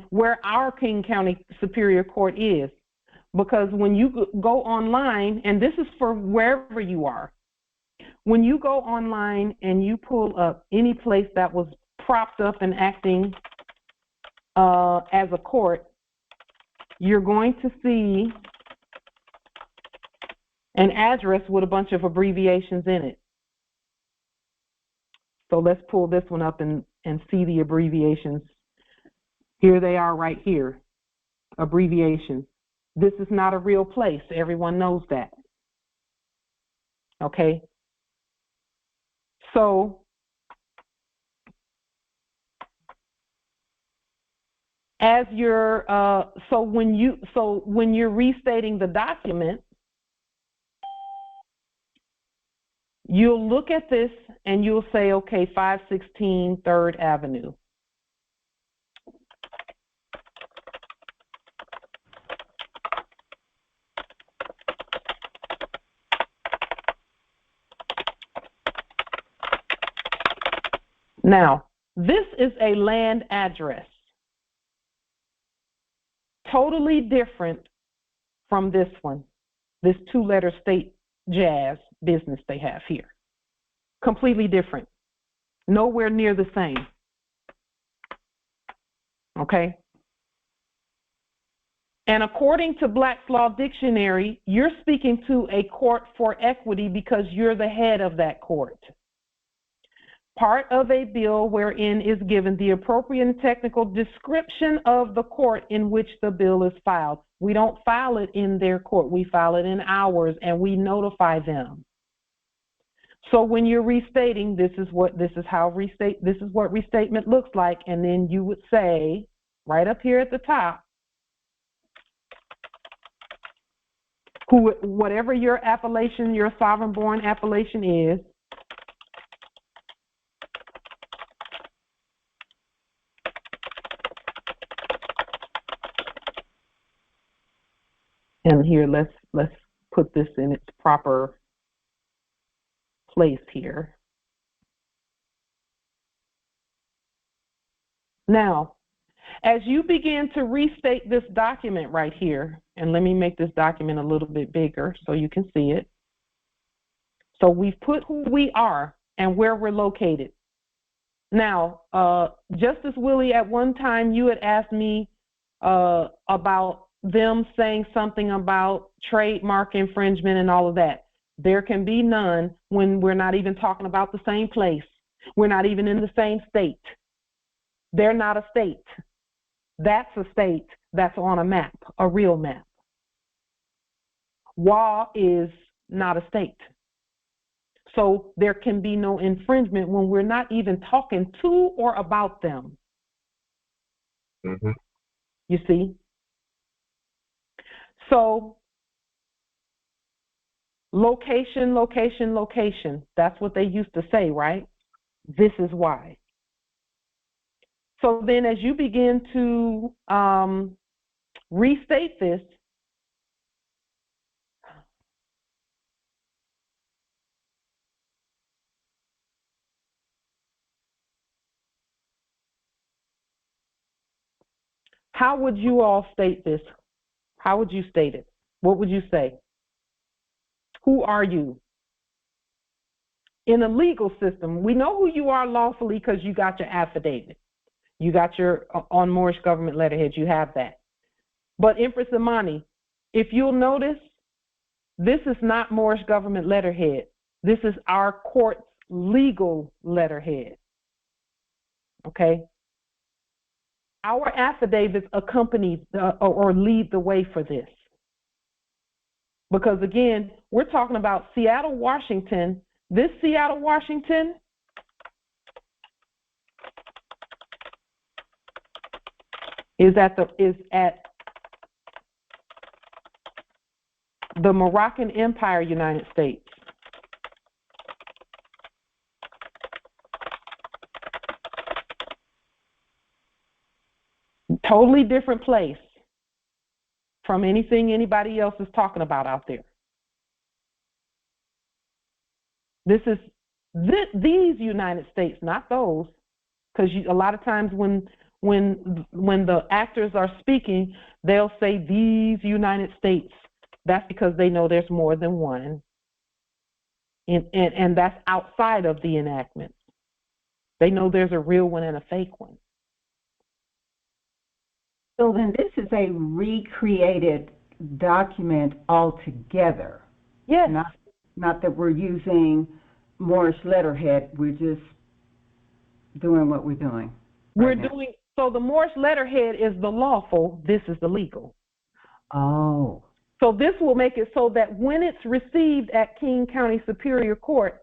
where our King County Superior Court is. Because when you go online, and this is for wherever you are, when you go online and you pull up any place that was propped up and acting as a court, you're going to see an address with a bunch of abbreviations in it. So let's pull this one up and see the abbreviations. Here they are right here, abbreviations. This is not a real place. Everyone knows that. Okay? So as you're when you're restating the document, you'll look at this and you'll say, okay, 516 3rd Avenue. Now, this is a land address. Totally different from this one, this 2-letter state jazz business they have here. Completely different. Nowhere near the same. Okay? And according to Black's Law Dictionary, you're speaking to a court for equity because you're the head of that court. Part of a bill wherein is given the appropriate and technical description of the court in which the bill is filed. We don't file it in their court. We file it in ours, and we notify them. So when you're restating, this is what restatement looks like, and then you would say right up here at the top, whatever your appellation, your sovereign-born appellation is, and here, let's put this in its proper place here. Now, as you begin to restate this document right here, and let me make this document a little bit bigger so you can see it. So we've put who we are and where we're located. Now, Justice Willie, at one time you had asked me about them saying something about trademark infringement and all of that. There can be none when we're not even talking about the same place. We're not even in the same state. They're not a state. That's a state that's on a map, a real map. WA is not a state. So there can be no infringement when we're not even talking to or about them. Mm-hmm. You see? So location, location, location. That's what they used to say, right? This is why. So then as you begin to restate this, how would you all state this? How would you state it? What would you say? Who are you? In a legal system, we know who you are lawfully because you got your affidavit. You got your, on moorishe government letterhead, you have that. But Empress Imani, if you'll notice, this is not moorishe government letterhead. This is our court's legal letterhead. Okay? Our affidavits accompany or lead the way for this. Because again, we're talking about Seattle, Washington. This Seattle, Washington is at the Moroccan Empire, United States. Totally different place from anything anybody else is talking about out there. This is these United States, not those, because a lot of times when the actors are speaking, they'll say these United States. That's because they know there's more than one, and that's outside of the enactment. They know there's a real one and a fake one. So then this is a recreated document altogether. Yes. Not that we're using moorishe letterhead. We're just doing what we're doing. So the moorishe letterhead is the lawful, this is the legal. Oh. So this will make it so that when it's received at King County Superior Court,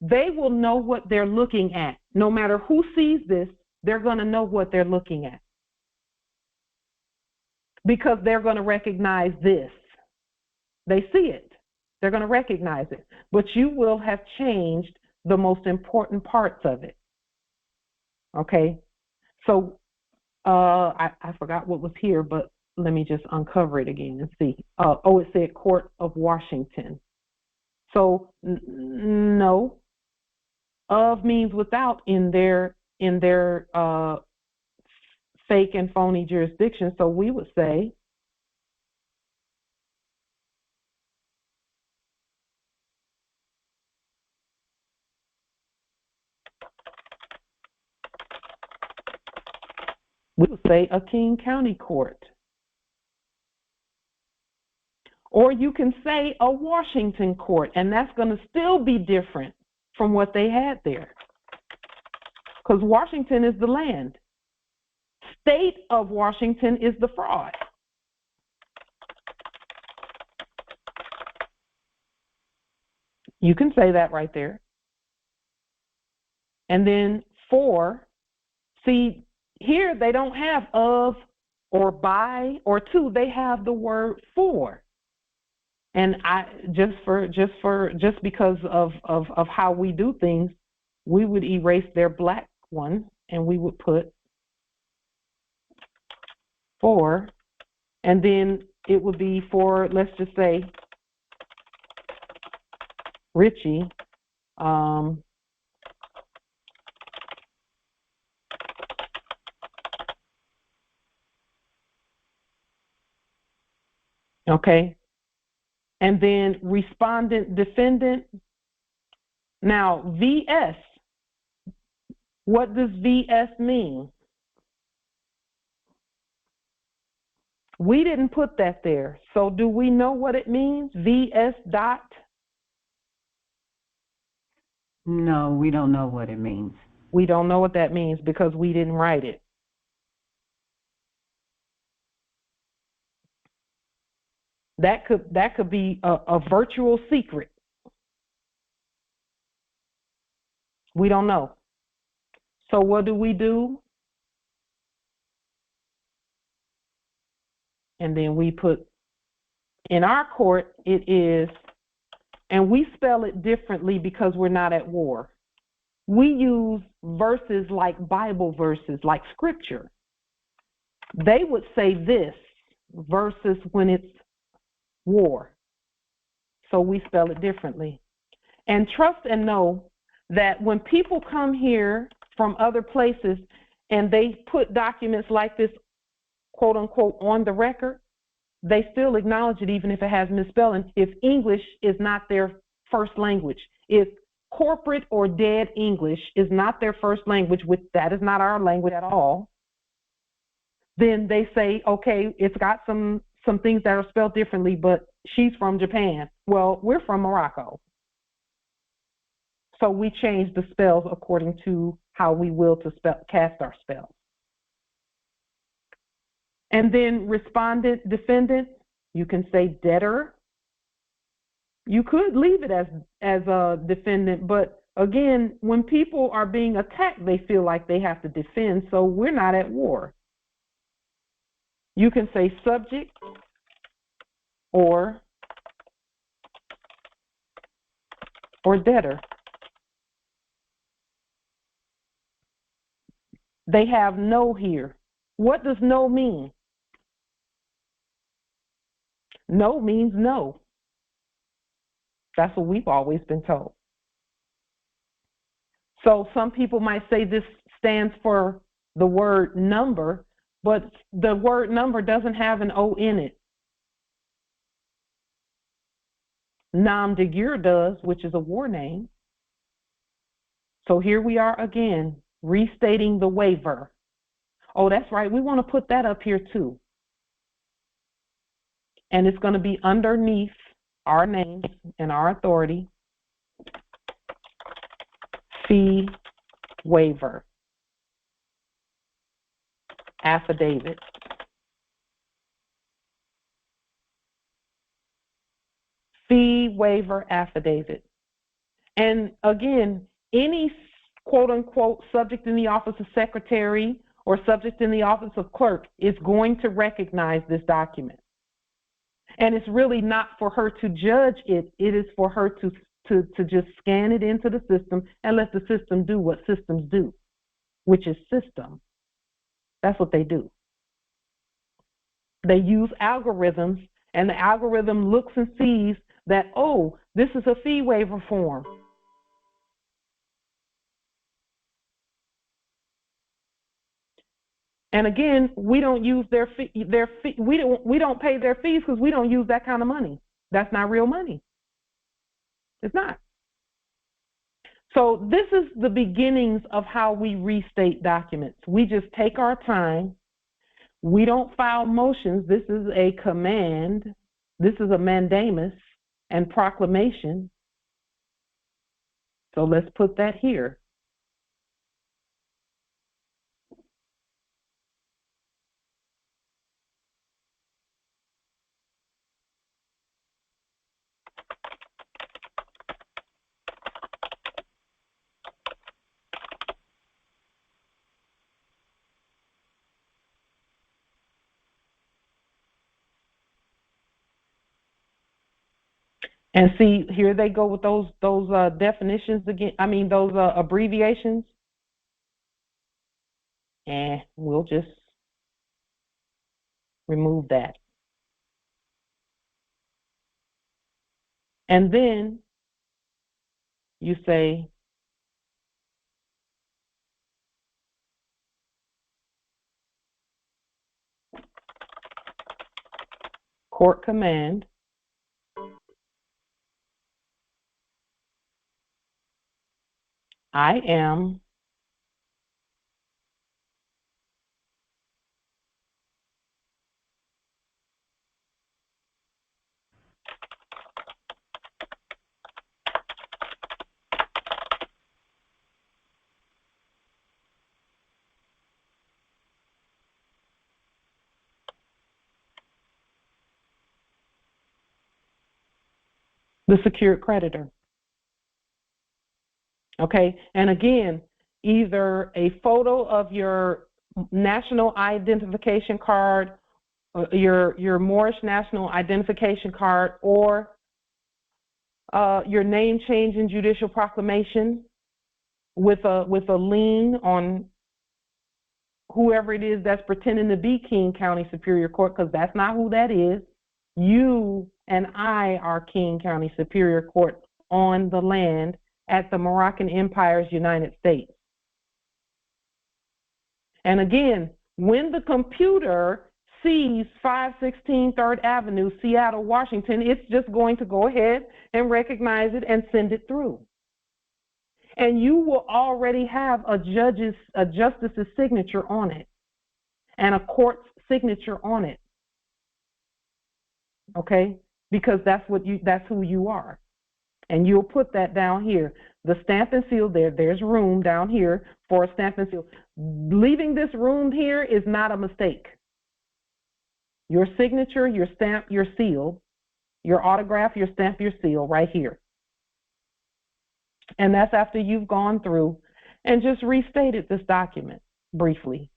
they will know what they're looking at. No matter who sees this, they're going to know what they're looking at. Because they're going to recognize this. They see it. They're going to recognize it. But you will have changed the most important parts of it. Okay? So I forgot what was here, but let me just uncover it again and see. It said Court of Washington. So no. Of means without in their fake and phony jurisdiction. So we would say a King County court. Or you can say a Washington court, and that's going to still be different from what they had there. Because Washington is the land. State of Washington is the fraud. You can say that right there. And then see, here they don't have of or by or to, they have the word for. And just because of how we do things, we would erase their black one and we would put for, and then it would be for, let's just say, Richie. Okay. And then respondent, defendant. Now, VS. What does VS mean? We didn't put that there. So do we know what it means? VS dot? No, we don't know what it means. We don't know what that means because we didn't write it. That could be a virtual secret. We don't know. So what do? And then we put In our court, it is, and we spell it differently because we're not at war. We use verses like Bible verses, like scripture. They would say this versus when it's war. So we spell it differently. And trust and know that when people come here from other places and they put documents like this, quote unquote, on the record, they still acknowledge it even if it has misspelling, if English is not their first language. If corporate or dead English is not their first language, which that is not our language at all, then they say, okay, it's got some things that are spelled differently, but she's from Japan. Well, we're from Morocco. So we change the spells according to how we will to cast our spells. And then respondent, defendant, you can say debtor. You could leave it as a defendant, but again, when people are being attacked, they feel like they have to defend, so we're not at war. You can say subject or debtor. They have no here. What does no mean? No means no. That's what we've always been told. So some people might say this stands for the word number, but the word number doesn't have an O in it. Nom de guerre does, which is a war name. So here we are again, restating the waiver. Oh, that's right. We want to put that up here too. And it's going to be underneath our names and our authority. Fee waiver. Affidavit. Fee waiver affidavit. And again, any quote unquote subject in the office of secretary or subject in the office of clerk is going to recognize this document. And it's really not for her to judge it, it is for her to just scan it into the system and let the system do what systems do, which is system. That's what they do. They use algorithms, and the algorithm looks and sees that, oh, this is a fee waiver form. And again, we don't use their fee, we don't pay their fees because we don't use that kind of money. That's not real money. It's not. So this is the beginnings of how we restate documents. We just take our time. We don't file motions. This is a command. This is a mandamus and proclamation. So let's put that here. And see, here they go with those definitions again. I mean, those abbreviations. And we'll just remove that. And then you say court command. I am the secured creditor. Okay, and again, either a photo of your national identification card your Moorish national identification card, or your name change in judicial proclamation with a lien on whoever it is that's pretending to be King County Superior Court, because that's not who that is. You and I are King County Superior Court on the land at the Moroccan Empire's United States. And again, when the computer sees 516 3rd Avenue, Seattle, Washington, it's just going to go ahead and recognize it and send it through. And you will already have a justice's signature on it and a court's signature on it. Okay? Because that's who you are. And you'll put that down here. The stamp and seal there's room down here for a stamp and seal. Leaving this room here is not a mistake. Your signature, your stamp, your seal, your autograph, your stamp, your seal right here. And that's after you've gone through and just restated this document briefly.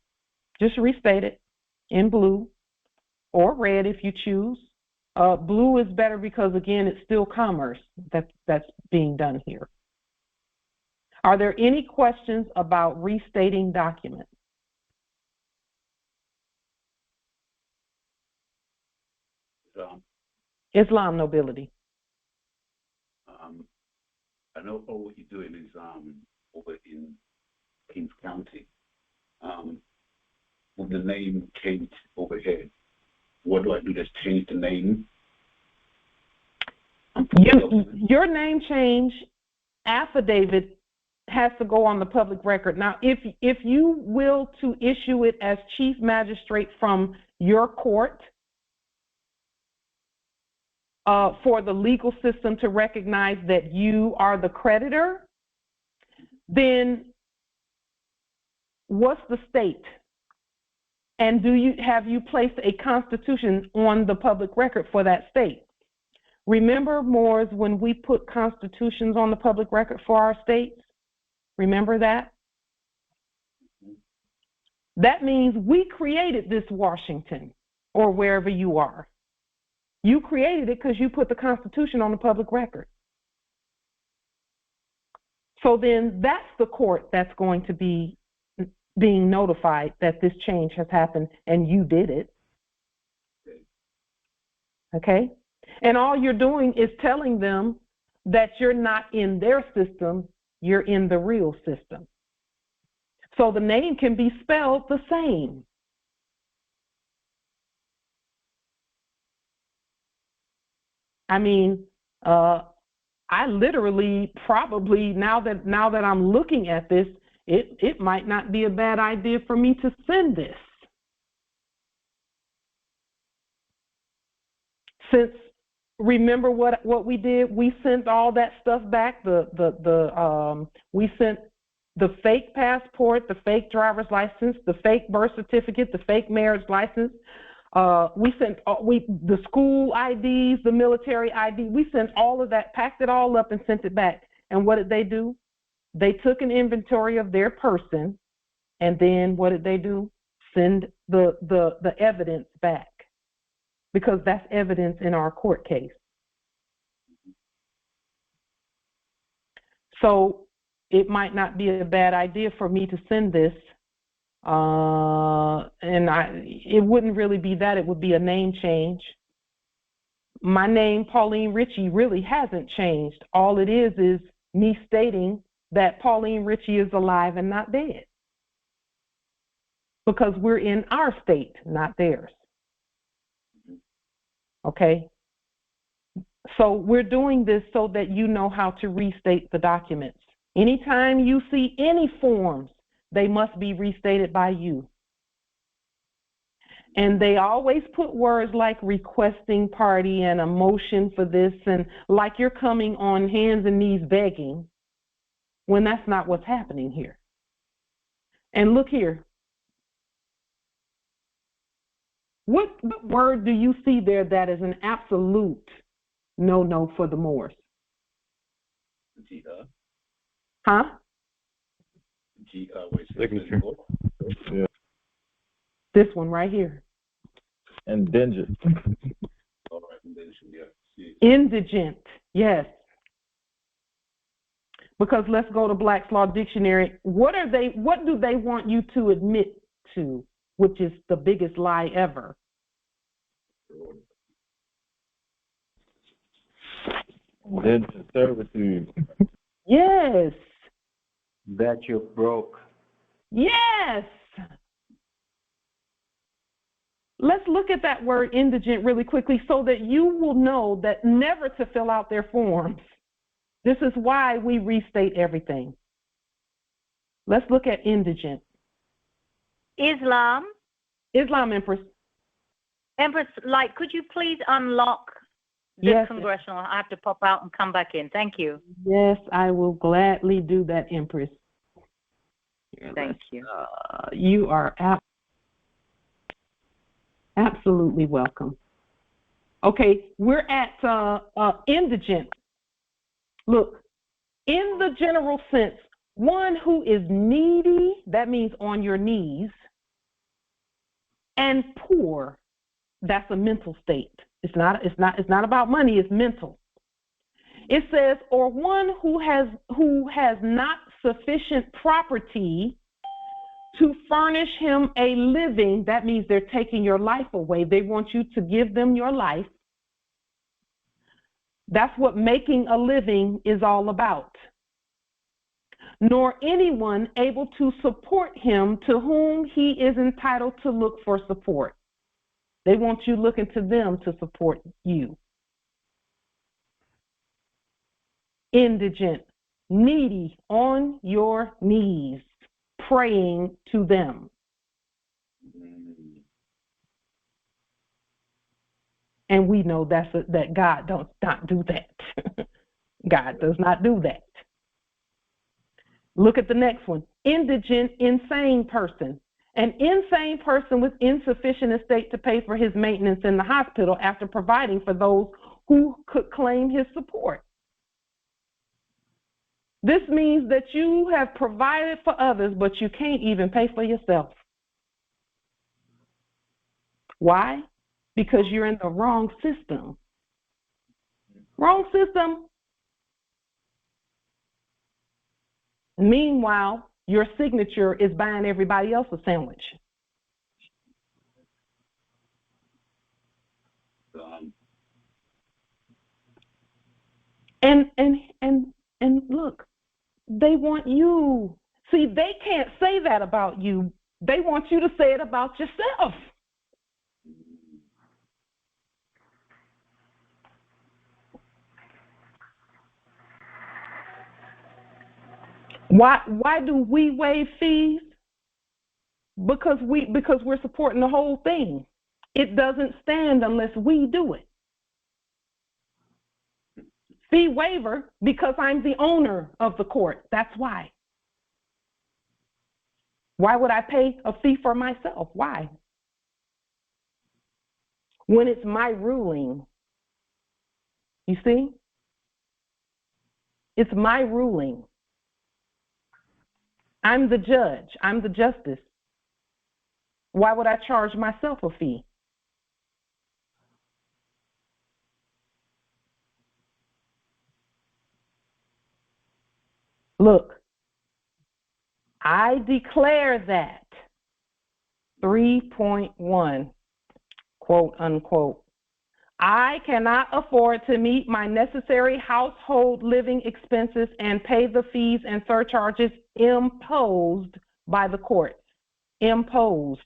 Just restate it in blue or red if you choose. Blue is better because, again, it's still commerce that's being done here. Are there any questions about restating documents? Islam nobility. I know all what you're doing is over in Kings County. With the name changed over here, what do I do? Just change the name? Your name change affidavit has to go on the public record. Now, if you will to issue it as chief magistrate from your court, for the legal system to recognize that you are the creditor, then what's the state? And have you placed a constitution on the public record for that state? Remember, Moors, when we put constitutions on the public record for our states? Remember that? That means we created this Washington, or wherever you are. You created it because you put the Constitution on the public record. So then that's the court that's going to be being notified that this change has happened and you did it. Okay? And all you're doing is telling them that you're not in their system, you're in the real system. So the name can be spelled the same. I mean, I literally probably, now that I'm looking at this, it might not be a bad idea for me to send this. Since, remember what we did? We sent all that stuff back. We sent the fake passport, the fake driver's license, the fake birth certificate, the fake marriage license. We sent the school IDs, the military ID. We sent all of that, packed it all up, and sent it back. And what did they do? They took an inventory of their person, and then what did they do? Send the evidence back, because that's evidence in our court case. So it might not be a bad idea for me to send this. It wouldn't really be that, it would be a name change. My name, Pauline Ritchie, really hasn't changed. All it is me stating that Pauline Ritchie is alive and not dead. Because we're in our state, not theirs. Okay? So we're doing this so that you know how to restate the documents. Anytime you see any forms, they must be restated by you. And they always put words like requesting party and a motion for this, and like you're coming on hands and knees begging, when that's not what's happening here. And look here. What word do you see there that is an absolute no-no for the Moors? Huh? Signature. Yeah. This one right here. Indigent. All right, indention, yeah. Indigent, yes. Because let's go to Black's Law Dictionary. What do they want you to admit to, which is the biggest lie ever? Indigent servitude. Yes. That you're broke. Yes. Let's look at that word indigent really quickly so that you will know that never to fill out their forms. This is why we restate everything. Let's look at indigent. Islam, Empress. Empress, like, could you please unlock the Yes. congressional? I have to pop out and come back in. Thank you. Yes, I will gladly do that, Empress. Thank you. You are absolutely welcome. Okay, we're at indigent. Look, in the general sense, one who is needy, that means on your knees, and poor, that's a mental state. It's not about money, it's mental. It says, or one who has not sufficient property to furnish him a living. That means they're taking your life away. They want you to give them your life. That's what making a living is all about. Nor anyone able to support him to whom he is entitled to look for support. They want you looking to them to support you. Indigent, needy, on your knees, praying to them. And we know that God does not do that. God does not do that. Look at the next one. Indigent, insane person. An insane person with insufficient estate to pay for his maintenance in the hospital after providing for those who could claim his support. This means that you have provided for others, but you can't even pay for yourself. Why? Because you're in the wrong system. Wrong system. Meanwhile, your signature is buying everybody else a sandwich. And look, they want you. See, they can't say that about you. They want you to say it about yourself. Why do we waive fees? Because we're supporting the whole thing. It doesn't stand unless we do it. Fee waiver, because I'm the owner of the court. That's why. Why would I pay a fee for myself? Why? When it's my ruling. You see? It's my ruling. I'm the judge. I'm the justice. Why would I charge myself a fee? Look, I declare that 3.1, quote unquote, I cannot afford to meet my necessary household living expenses and pay the fees and surcharges imposed by the court. Imposed.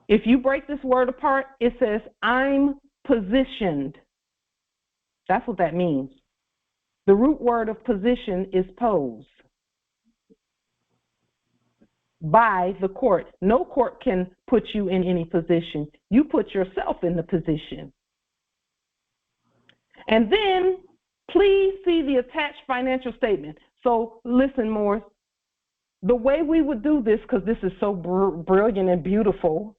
If you break this word apart, it says, I'm positioned. That's what that means. The root word of position is pose. By the court. No court can put you in any position. You put yourself in the position. And then, please see the attached financial statement. So, listen, Morris. The way we would do this, because this is so brilliant and beautiful,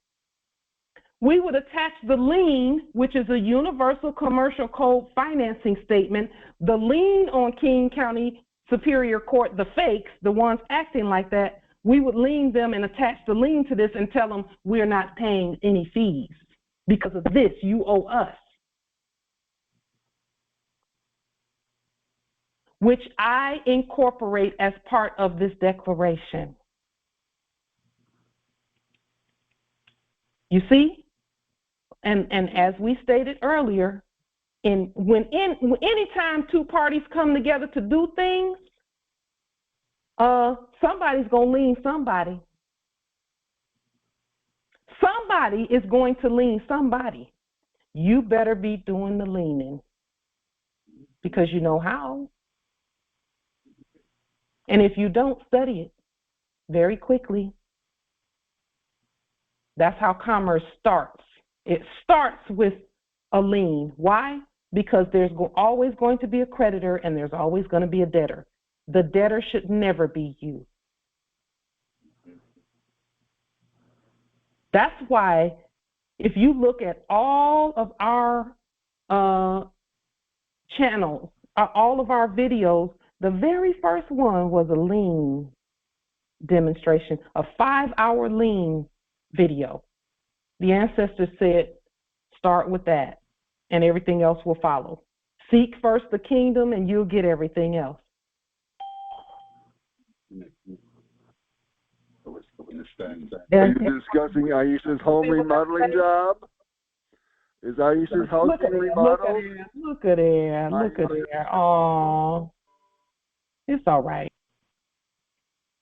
we would attach the lien, which is a universal commercial code financing statement, the lien on King County Superior Court, the fakes, the ones acting like that, we would lien them and attach the lien to this and tell them we're not paying any fees. Because of this, you owe us. Which I incorporate as part of this declaration. You see? And as we stated earlier, anytime two parties come together to do things, somebody's going to lien somebody. Somebody is going to lien somebody. You better be doing the leaning because you know how. And if you don't, study it very quickly. That's how commerce starts. It starts with a lien. Why? Because there's always going to be a creditor and there's always going to be a debtor. The debtor should never be you. That's why if you look at all of our channels, all of our videos, the very first one was a lien demonstration, a 5-hour lien video. The ancestors said, start with that, and everything else will follow. Seek first the kingdom, and you'll get everything else. Are you discussing Aisha's home remodeling job? Is Aisha's house remodeled? Look at there. Oh, it's all right.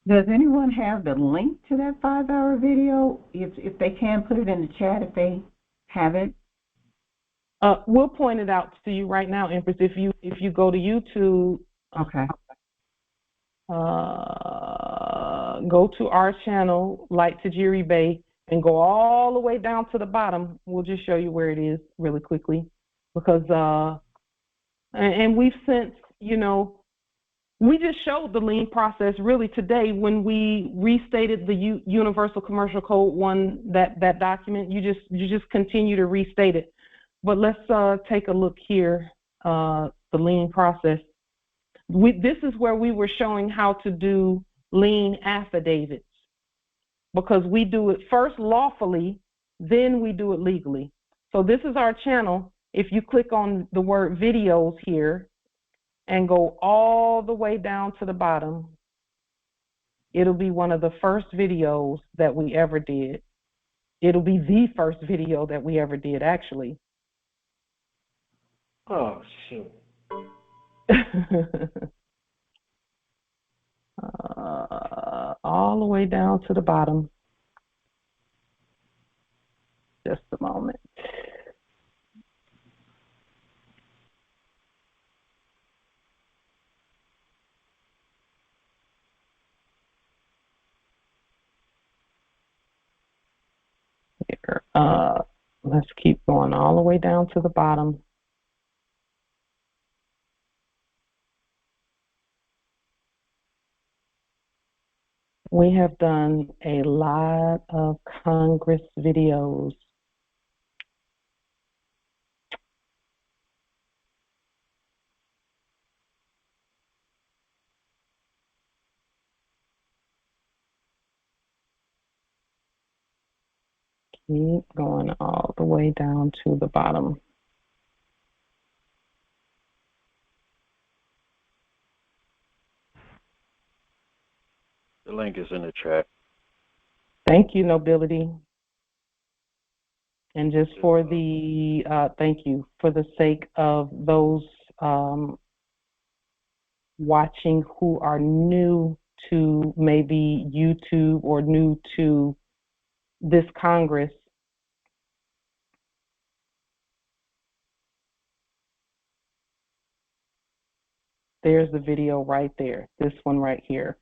Does anyone have the link to that 5-hour video? If they can, put it in the chat if they have it. We'll point it out to you right now, Empress. If you go to YouTube, okay. Go to our channel, Light Tajiri Bay, and go all the way down to the bottom. We'll just show you where it is really quickly, because and we've since, we just showed the lien process really today when we restated the Universal Commercial Code that document. You just continue to restate it. But let's take a look here, the lien process. This is where we were showing how to do lien affidavits, because we do it first lawfully, then we do it legally. So this is our channel. If you click on the word videos here and go all the way down to the bottom, it'll be one of the first videos that we ever did. It'll be the first video that we ever did, actually. Oh, shoot. All the way down to the bottom. Just a moment. Here. Let's keep going all the way down to the bottom. We have done a lot of Congress videos. Keep going all the way down to the bottom. The link is in the chat. Thank you, Nobility. And just for the, thank you, for the sake of those watching who are new to maybe YouTube or new to this Congress, there's the video right there, this one right here.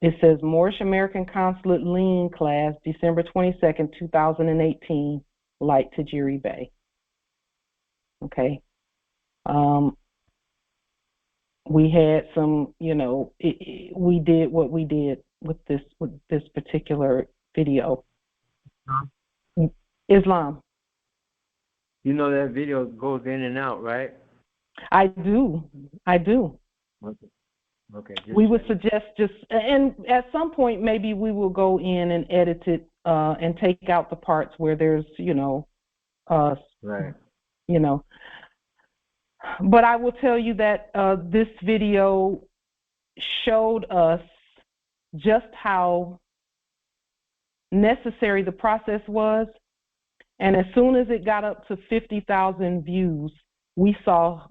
It says Moorish American Consulate Lien Class, December 22nd, 2018, Light Tajiri Bay. Okay. We had some, we did what we did with this particular video. Islam. You know that video goes in and out, right? I do. Okay. Okay. We would suggest and at some point maybe we will go in and edit it and take out the parts where there's, right. But I will tell you that this video showed us just how necessary the process was. And as soon as it got up to 50,000 views, we saw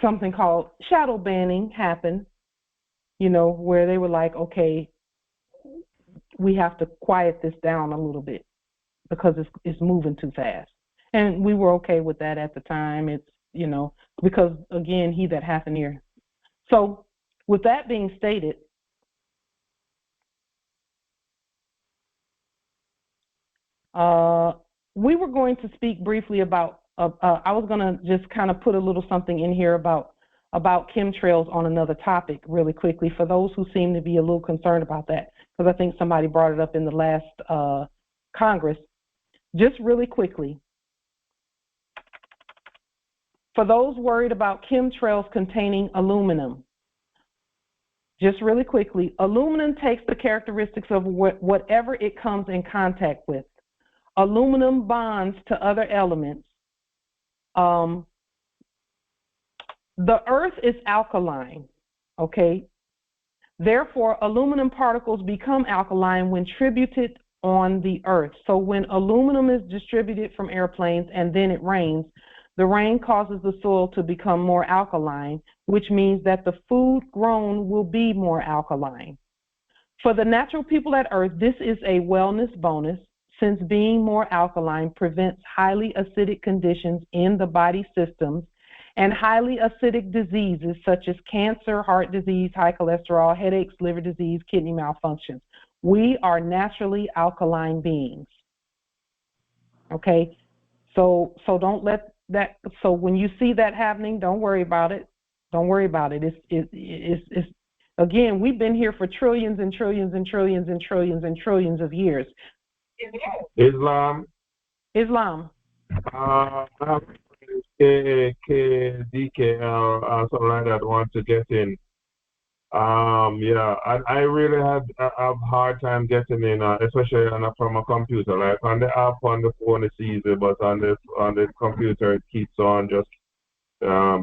something called shadow banning happen, where they were like, okay, we have to quiet this down a little bit because it's moving too fast. And we were okay with that at the time. It's, because, again, he that hath an ear. So with that being stated, we were going to speak briefly about, I was going to just kind of put a little something in here about chemtrails on another topic really quickly for those who seem to be a little concerned about that, because I think somebody brought it up in the last Congress. Just really quickly, for those worried about chemtrails containing aluminum, just really quickly, aluminum takes the characteristics of whatever it comes in contact with. Aluminum bonds to other elements. The earth is alkaline, okay? Therefore, aluminum particles become alkaline when distributed on the earth. So when aluminum is distributed from airplanes and then it rains, the rain causes the soil to become more alkaline, which means that the food grown will be more alkaline. For the natural people at Earth, this is a wellness bonus, since being more alkaline prevents highly acidic conditions in the body systems and highly acidic diseases such as cancer, heart disease, high cholesterol, headaches, liver disease, kidney malfunctions. We are naturally alkaline beings. Okay? So don't let that, so when you see that happening, don't worry about it. Don't worry about it. It's again, we've been here for trillions and trillions and trillions and trillions and trillions of years. Islam. I have KDKL, something like that, want to get in. I really have hard time getting in, especially from a computer. Like on the app on the phone it's easy, but on the computer it keeps on just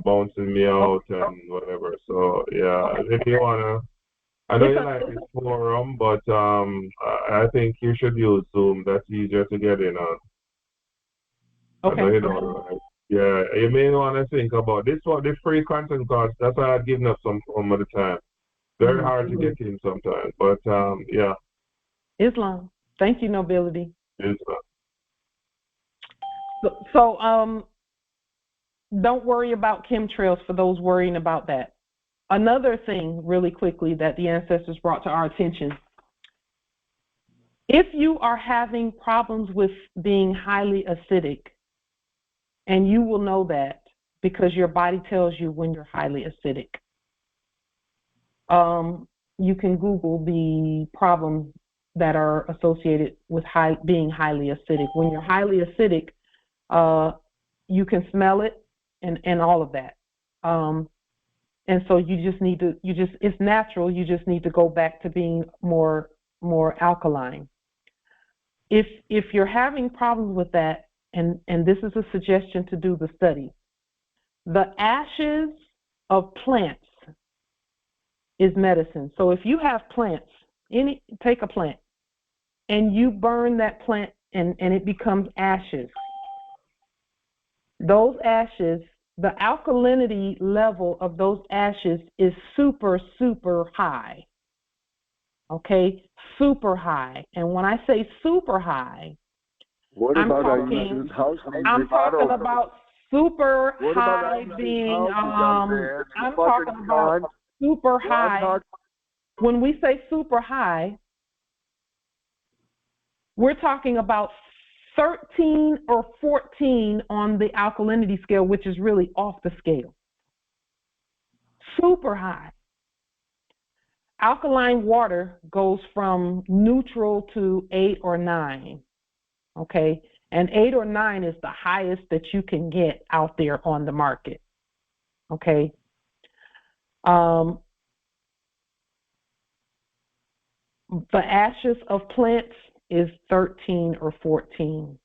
bouncing me out and whatever. So yeah, if you wanna, I know you like this forum, but I think you should use Zoom. That's easier to get in on. Okay. I know you don't. Yeah, you may want to think about this one. The free content course. That's why I've given up some of the time. Very hard to get in sometimes, but yeah. Islam. Thank you, Nobility. Islam. So don't worry about chemtrails for those worrying about that. Another thing, really quickly, that the ancestors brought to our attention. If you are having problems with being highly acidic, and you will know that because your body tells you when you're highly acidic, you can Google the problems that are associated with being highly acidic. When you're highly acidic, you can smell it and all of that. And so you just need to, it's natural, you just need to go back to being more alkaline. If you're having problems with that, and this is a suggestion to do the study, the ashes of plants is medicine. So if you have plants, take a plant, and you burn that plant and it becomes ashes, those ashes, the alkalinity level of those ashes is super, super high. Okay? Super high. And when I say super high, I'm talking about super high being, I'm talking about super high. When we say super high, we're talking about 13 or 14 on the alkalinity scale, which is really off the scale. Super high. Alkaline water goes from neutral to 8 or 9, okay? And 8 or 9 is the highest that you can get out there on the market, okay? The ashes of plants is 13 or 14.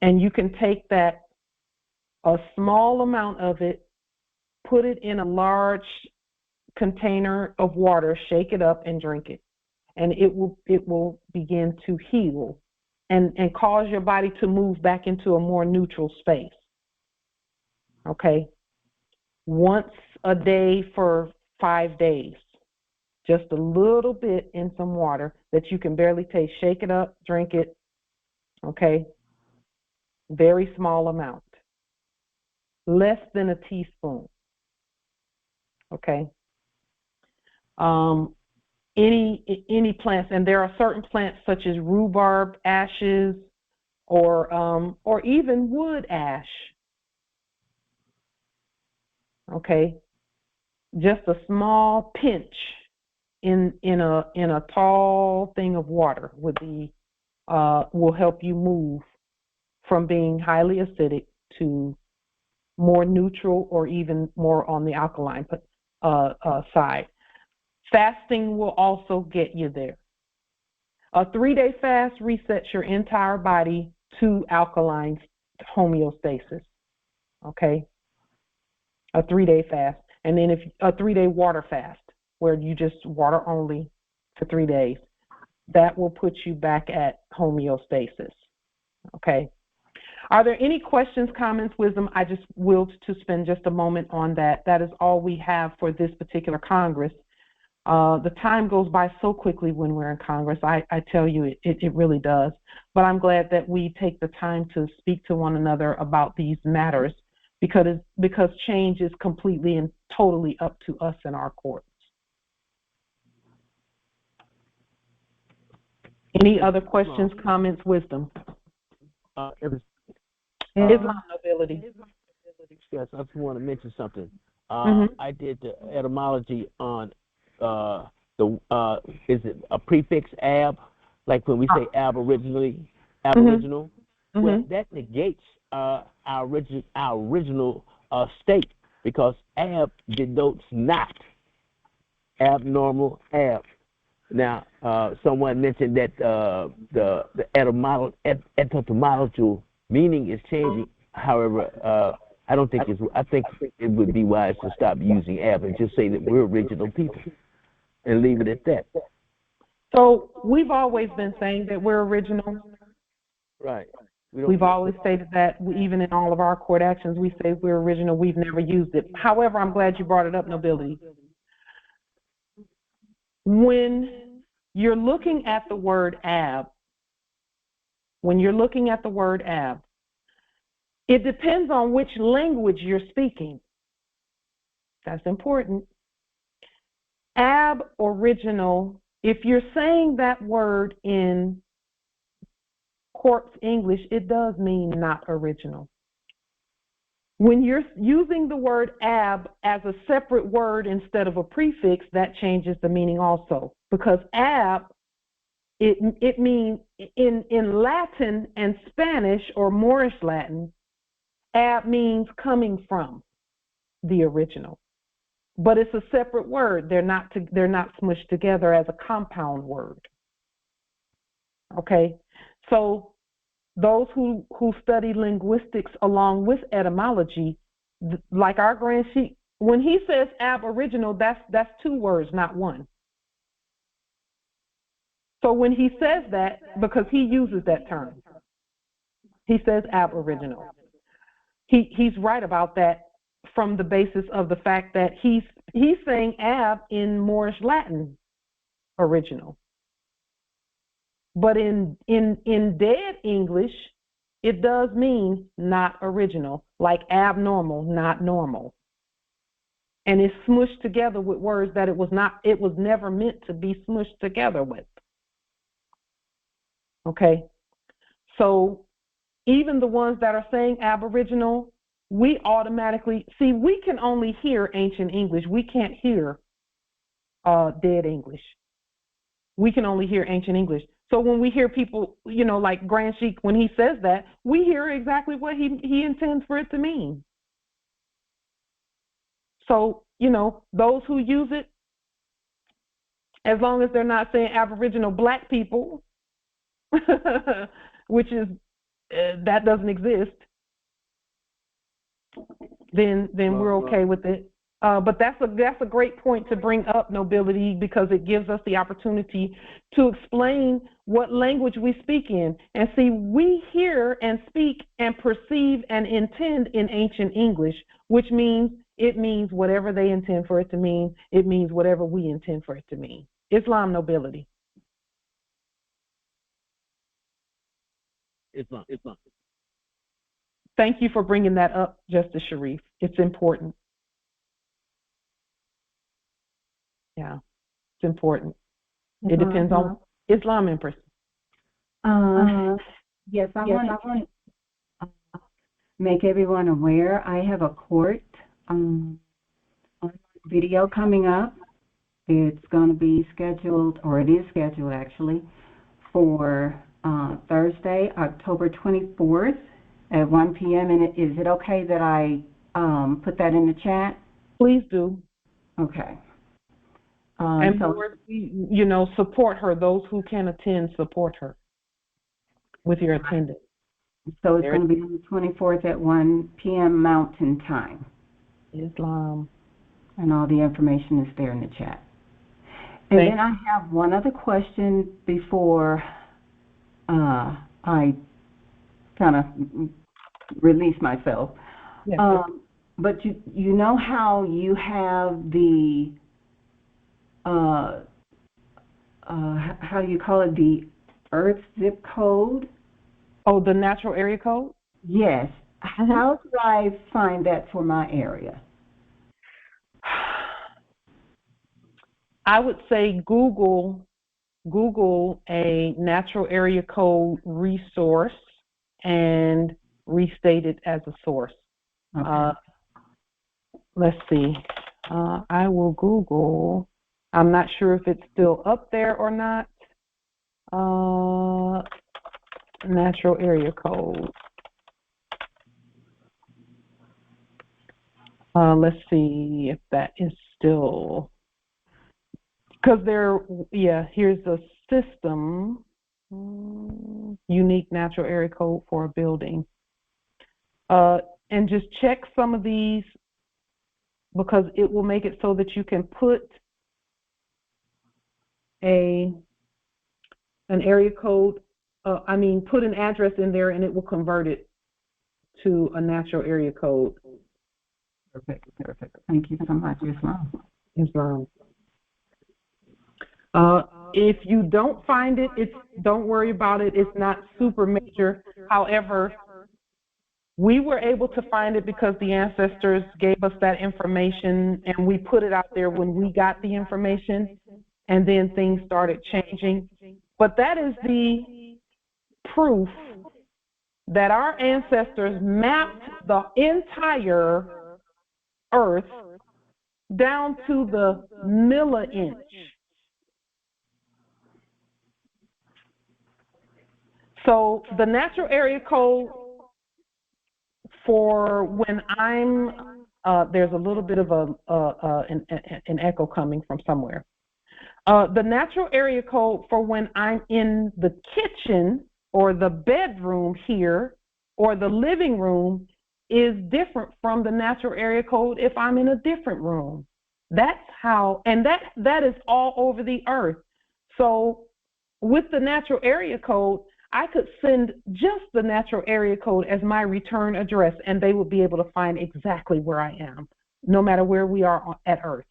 And you can take that, a small amount of it, put it in a large container of water, shake it up and drink it. And it will begin to heal and cause your body to move back into a more neutral space. Okay? Once a day for 5 days. Just a little bit in some water that you can barely taste. Shake it up, drink it. Okay? Very small amount. Less than a teaspoon. Okay? Any plants, and there are certain plants such as rhubarb ashes or even wood ash. Okay? Just a small pinch in a tall thing of water would be will help you move from being highly acidic to more neutral or even more on the alkaline side. Fasting will also get you there. A 3-day fast resets your entire body to alkaline homeostasis. Okay? A 3-day fast. And then if a 3-day water fast, where you just water only for 3 days, that will put you back at homeostasis. Okay? Are there any questions, comments, wisdom? I just willed to spend just a moment on that. That is all we have for this particular Congress. The time goes by so quickly when we're in Congress. I tell you, it really does. But I'm glad that we take the time to speak to one another about these matters because change is completely and totally up to us in our courts. Any other questions, comments, wisdom? Islam nobility. Yes, I just want to mention something. I did the etymology on is it a prefix ab, like when we say aboriginal? Well, that negates our original state, because ab denotes not, abnormal, ab. Now, someone mentioned that the etymological meaning is changing. However, I think it would be wise to stop using ab and just say that we're original people and leave it at that. So we've always been saying that we're original. Right. We've always stated that. Even in all of our court actions, we say we're original. We've never used it. However, I'm glad you brought it up, nobility. When you're looking at the word ab, it depends on which language you're speaking. That's important. Aboriginal, if you're saying that word in court English, it does mean not original. When you're using the word ab as a separate word instead of a prefix, that changes the meaning also. Because ab, it means, in Latin and Spanish or Moorish Latin, ab means coming from the original. But it's a separate word. They're not smushed together as a compound word. Okay? So those who study linguistics along with etymology, like our Grand Sheik, when he says aboriginal, that's 2 words, not 1. So when he says that, because he uses that term, he says aboriginal. He's right about that from the basis of the fact that he's saying ab in Moorish Latin, original. But in dead English, it does mean not original, like abnormal, not normal. And it's smushed together with words that it was never meant to be smushed together with. Okay? So even the ones that are saying aboriginal, we automatically, see, we can only hear ancient English. We can't hear dead English. We can only hear ancient English. So when we hear people, like Grand Sheik, when he says that, we hear exactly what he intends for it to mean. So, those who use it, as long as they're not saying Aboriginal black people, which is, that doesn't exist, then we're okay with it. But that's a great point to bring up, Nobility, because it gives us the opportunity to explain what language we speak in. And see, we hear and speak and perceive and intend in ancient English, which means it means whatever they intend for it to mean. It means whatever we intend for it to mean. Islam, Nobility. Islam. Thank you for bringing that up, Justice Sharif. It's important. Yeah, it's important. It depends on Islam, Empress. Yes, I want to make everyone aware. I have a court video coming up. It's going to be scheduled, or it is scheduled actually, for Thursday, October 24th at 1 p.m. And is it okay that I put that in the chat? Please do. Okay. And so, support her. Those who can attend, support her with your attendance. So it's going to be on the 24th at 1 p.m. Mountain Time. Islam. And all the information is there in the chat. And then I have one other question before I kind of release myself. Yes, but you know how you have the how do you call it, the Earth zip code? Oh, the natural area code? Yes. How do I find that for my area? I would say Google a natural area code resource and restate it as a source. Okay. Let's see. I will Google. I'm not sure if it's still up there or not. Natural area code. Let's see if that is still, because here's a system, unique natural area code for a building. And just check some of these, because it will make it so that you can put an area code, put an address in there and it will convert it to a natural area code. Perfect. Thank you so much, Islam. If you don't find it, don't worry about it. It's not super major. However, we were able to find it because the ancestors gave us that information, and we put it out there when we got the information, and then things started changing. But that is the proof that our ancestors mapped the entire Earth down to the milli-inch. So the natural area code for when I'm, there's a little bit of an echo coming from somewhere. The natural area code for when I'm in the kitchen or the bedroom here or the living room is different from the natural area code if I'm in a different room. That's how, and that is all over the earth. So with the natural area code, I could send just the natural area code as my return address, and they would be able to find exactly where I am, no matter where we are at Earth.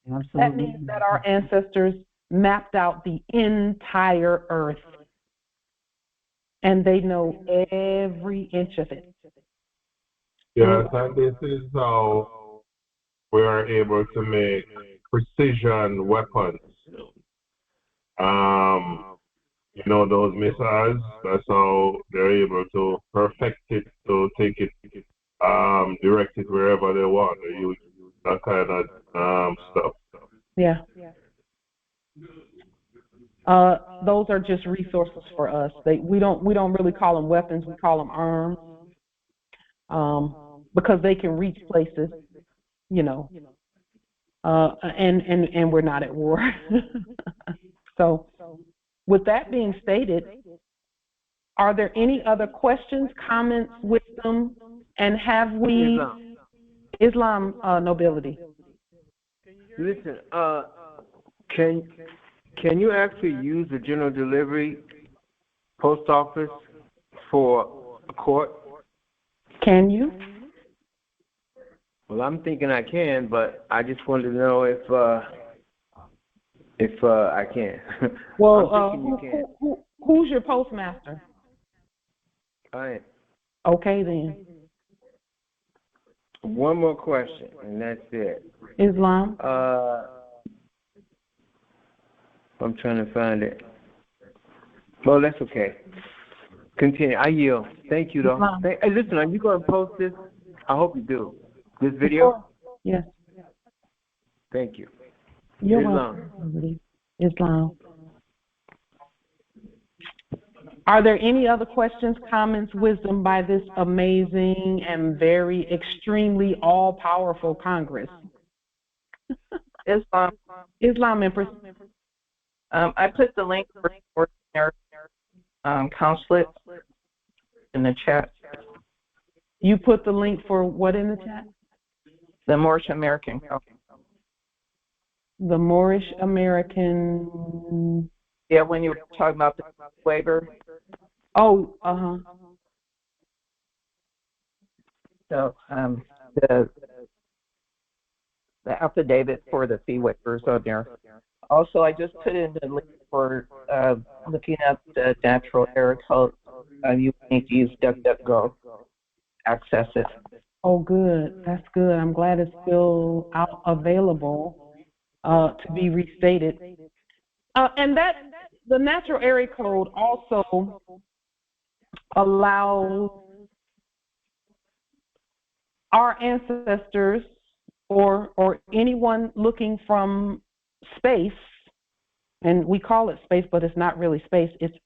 Absolutely. That means that our ancestors mapped out the entire Earth, and they know every inch of it. Yes, and this is how we are able to make precision weapons. Those missiles, that's how they're able to perfect it, to take it, direct it wherever they want, or use that kind of stuff. Yeah. Those are just resources for us. We don't really call them weapons, we call them arms, because they can reach places. and we're not at war. So, with that being stated, are there any other questions, comments, wisdom, and have we Islam nobility? Listen, can you actually use the general delivery post office for a court? Can you? Well, I'm thinking I can, but I just wanted to know if I can. Well, who's your postmaster? I am. Okay, then. One more question, and that's it. Islam? I'm trying to find it. Well, that's okay. Continue. I yield. Thank you, though. Hey, listen, are you going to post this? I hope you do. This video? Yes. Thank you. You're Islam. welcome. Islam. Are there any other questions, comments, wisdom by this amazing and very extremely all-powerful Congress? Islam. Islam, Empress. I put the link for their consulate in the chat. You put the link for what in the chat? The Moorish American. The Moorish American. Yeah, when you were talking about the waiver. Oh, So the affidavit for the fee waivers on there. Also, I just put in the link for looking up the natural error code. You need to use DuckDuckGo. Access it. Oh, good. That's good. I'm glad it's still available to be restated. And that the natural area code also allows our ancestors or anyone looking from space, and we call it space, but it's not really space. It's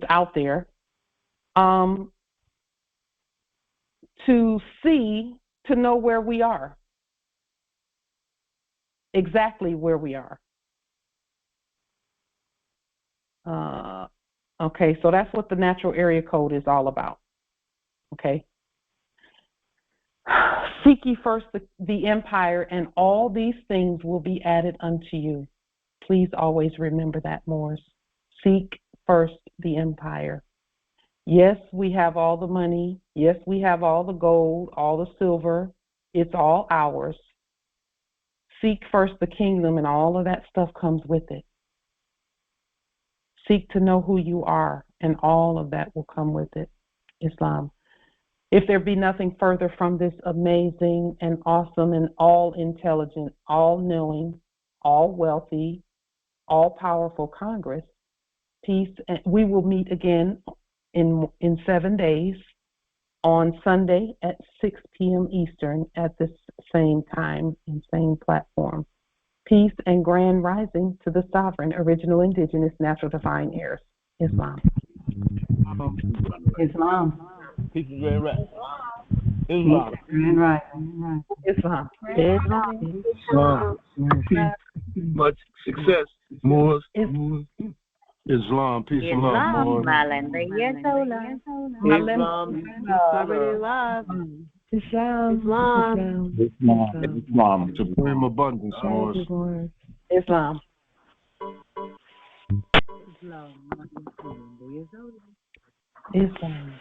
out there. To know where we are, exactly where we are. Okay, so that's what the natural area code is all about. Okay. Seek ye first the empire, and all these things will be added unto you. Please always remember that, Moors. Seek first the empire. Yes, we have all the money. Yes, we have all the gold, all the silver. It's all ours. Seek first the kingdom, and all of that stuff comes with it. Seek to know who you are, and all of that will come with it. Islam. If there be nothing further from this amazing and awesome and all-intelligent, all-knowing, all-wealthy, all-powerful Congress, peace, and we will meet again in 7 days on Sunday at 6 p.m. Eastern at this same time and same platform. Peace and grand rising to the sovereign, original, indigenous, natural, divine heirs. Islam. Islam. Peace and grand rising. Islam. Grand rising. Islam. Islam. Much success, Moors. Islam, peace and love, Moors. Islam. Supreme abundance, Moors. Islam. Islam.